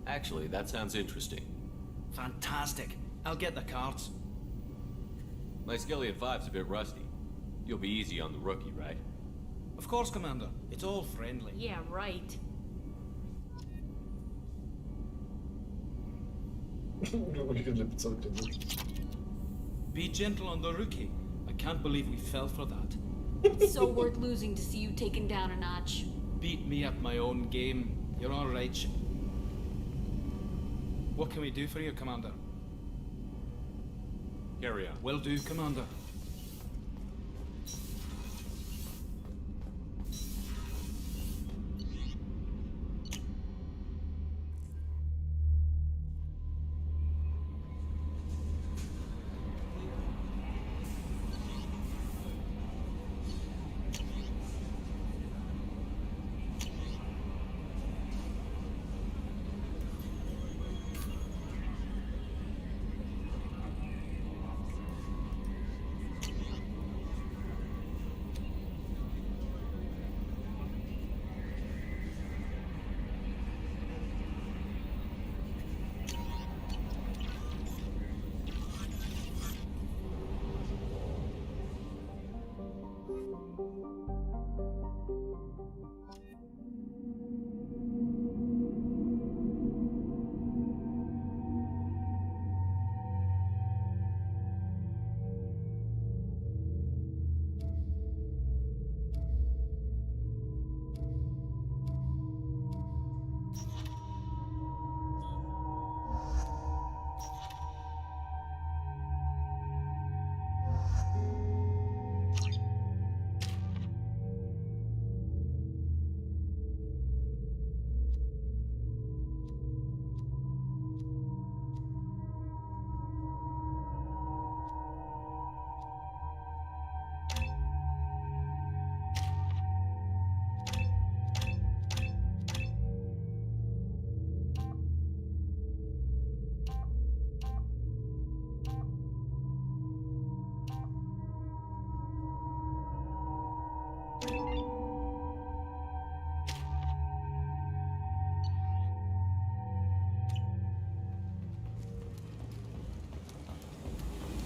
Actually, that sounds interesting. Fantastic. I'll get the cards. My Skillion 5's a bit rusty. You'll be easy on the rookie, right? Of course, Commander. It's all friendly. Yeah, right. Be gentle on the rookie. I can't believe we fell for that. It's so worth losing to see you taken down a notch. Beat me at my own game. You're all right. What can we do for you, Commander? Carry on. Will do, Commander.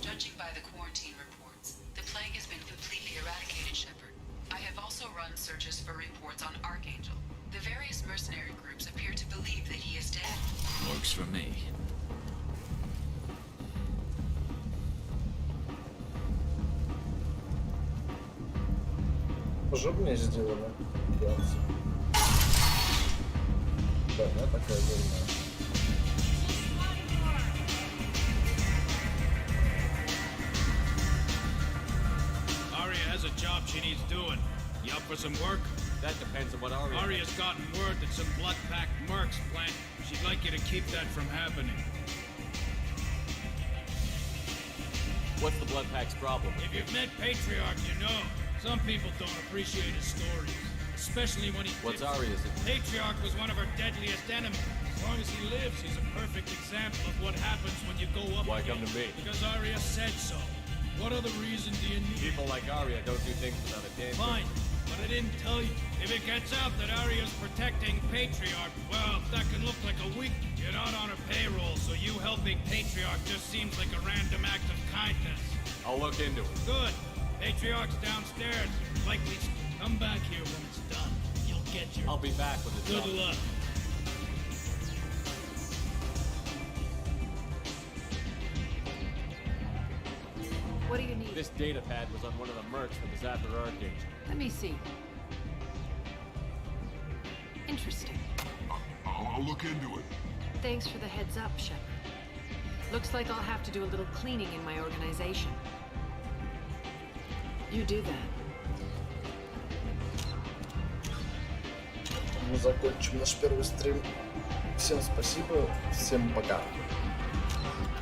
Judging by the quarantine reports, the plague has been completely eradicated, Shepard. I have also run searches for reports on Archangel. The various mercenary groups appear to believe that he is dead. Works for me. Пожобнее сделано. Да, да, такая дурная. Has a job she needs doing. You up for some work? That depends on what Aria... Aria's gotten word that some blood-packed mercs plant. She'd like you to keep that from happening. What's the blood pack's problem? If you've met Patriarch, you know. Some people don't appreciate his stories. Especially when he... What's Aria's? Patriarch was one of her deadliest enemies. As long as he lives, he's a perfect example of what happens when you go up... Why come to me? Because Aria said so. What other reason do you need? People like Aria don't do things without a damn... Fine, but I didn't tell you. If it gets out that Aria's protecting Patriarch, well, that can look like a weak... You're not on her payroll, so you helping Patriarch just seems like a random act of kindness. I'll look into it. Good. Patriarch's downstairs. Likely... Come back here when it's done. You'll get your... I'll be back when it's done. Good luck. What do you need? This data pad was on one of the mercs from the Zapper Archangel. Let me see. Interesting. I'll look into it. Thanks for the heads up, Shepard. Looks like I'll have to do a little cleaning in my organization. You do that. Мы закончим наш первый стрим. Всем спасибо, всем пока.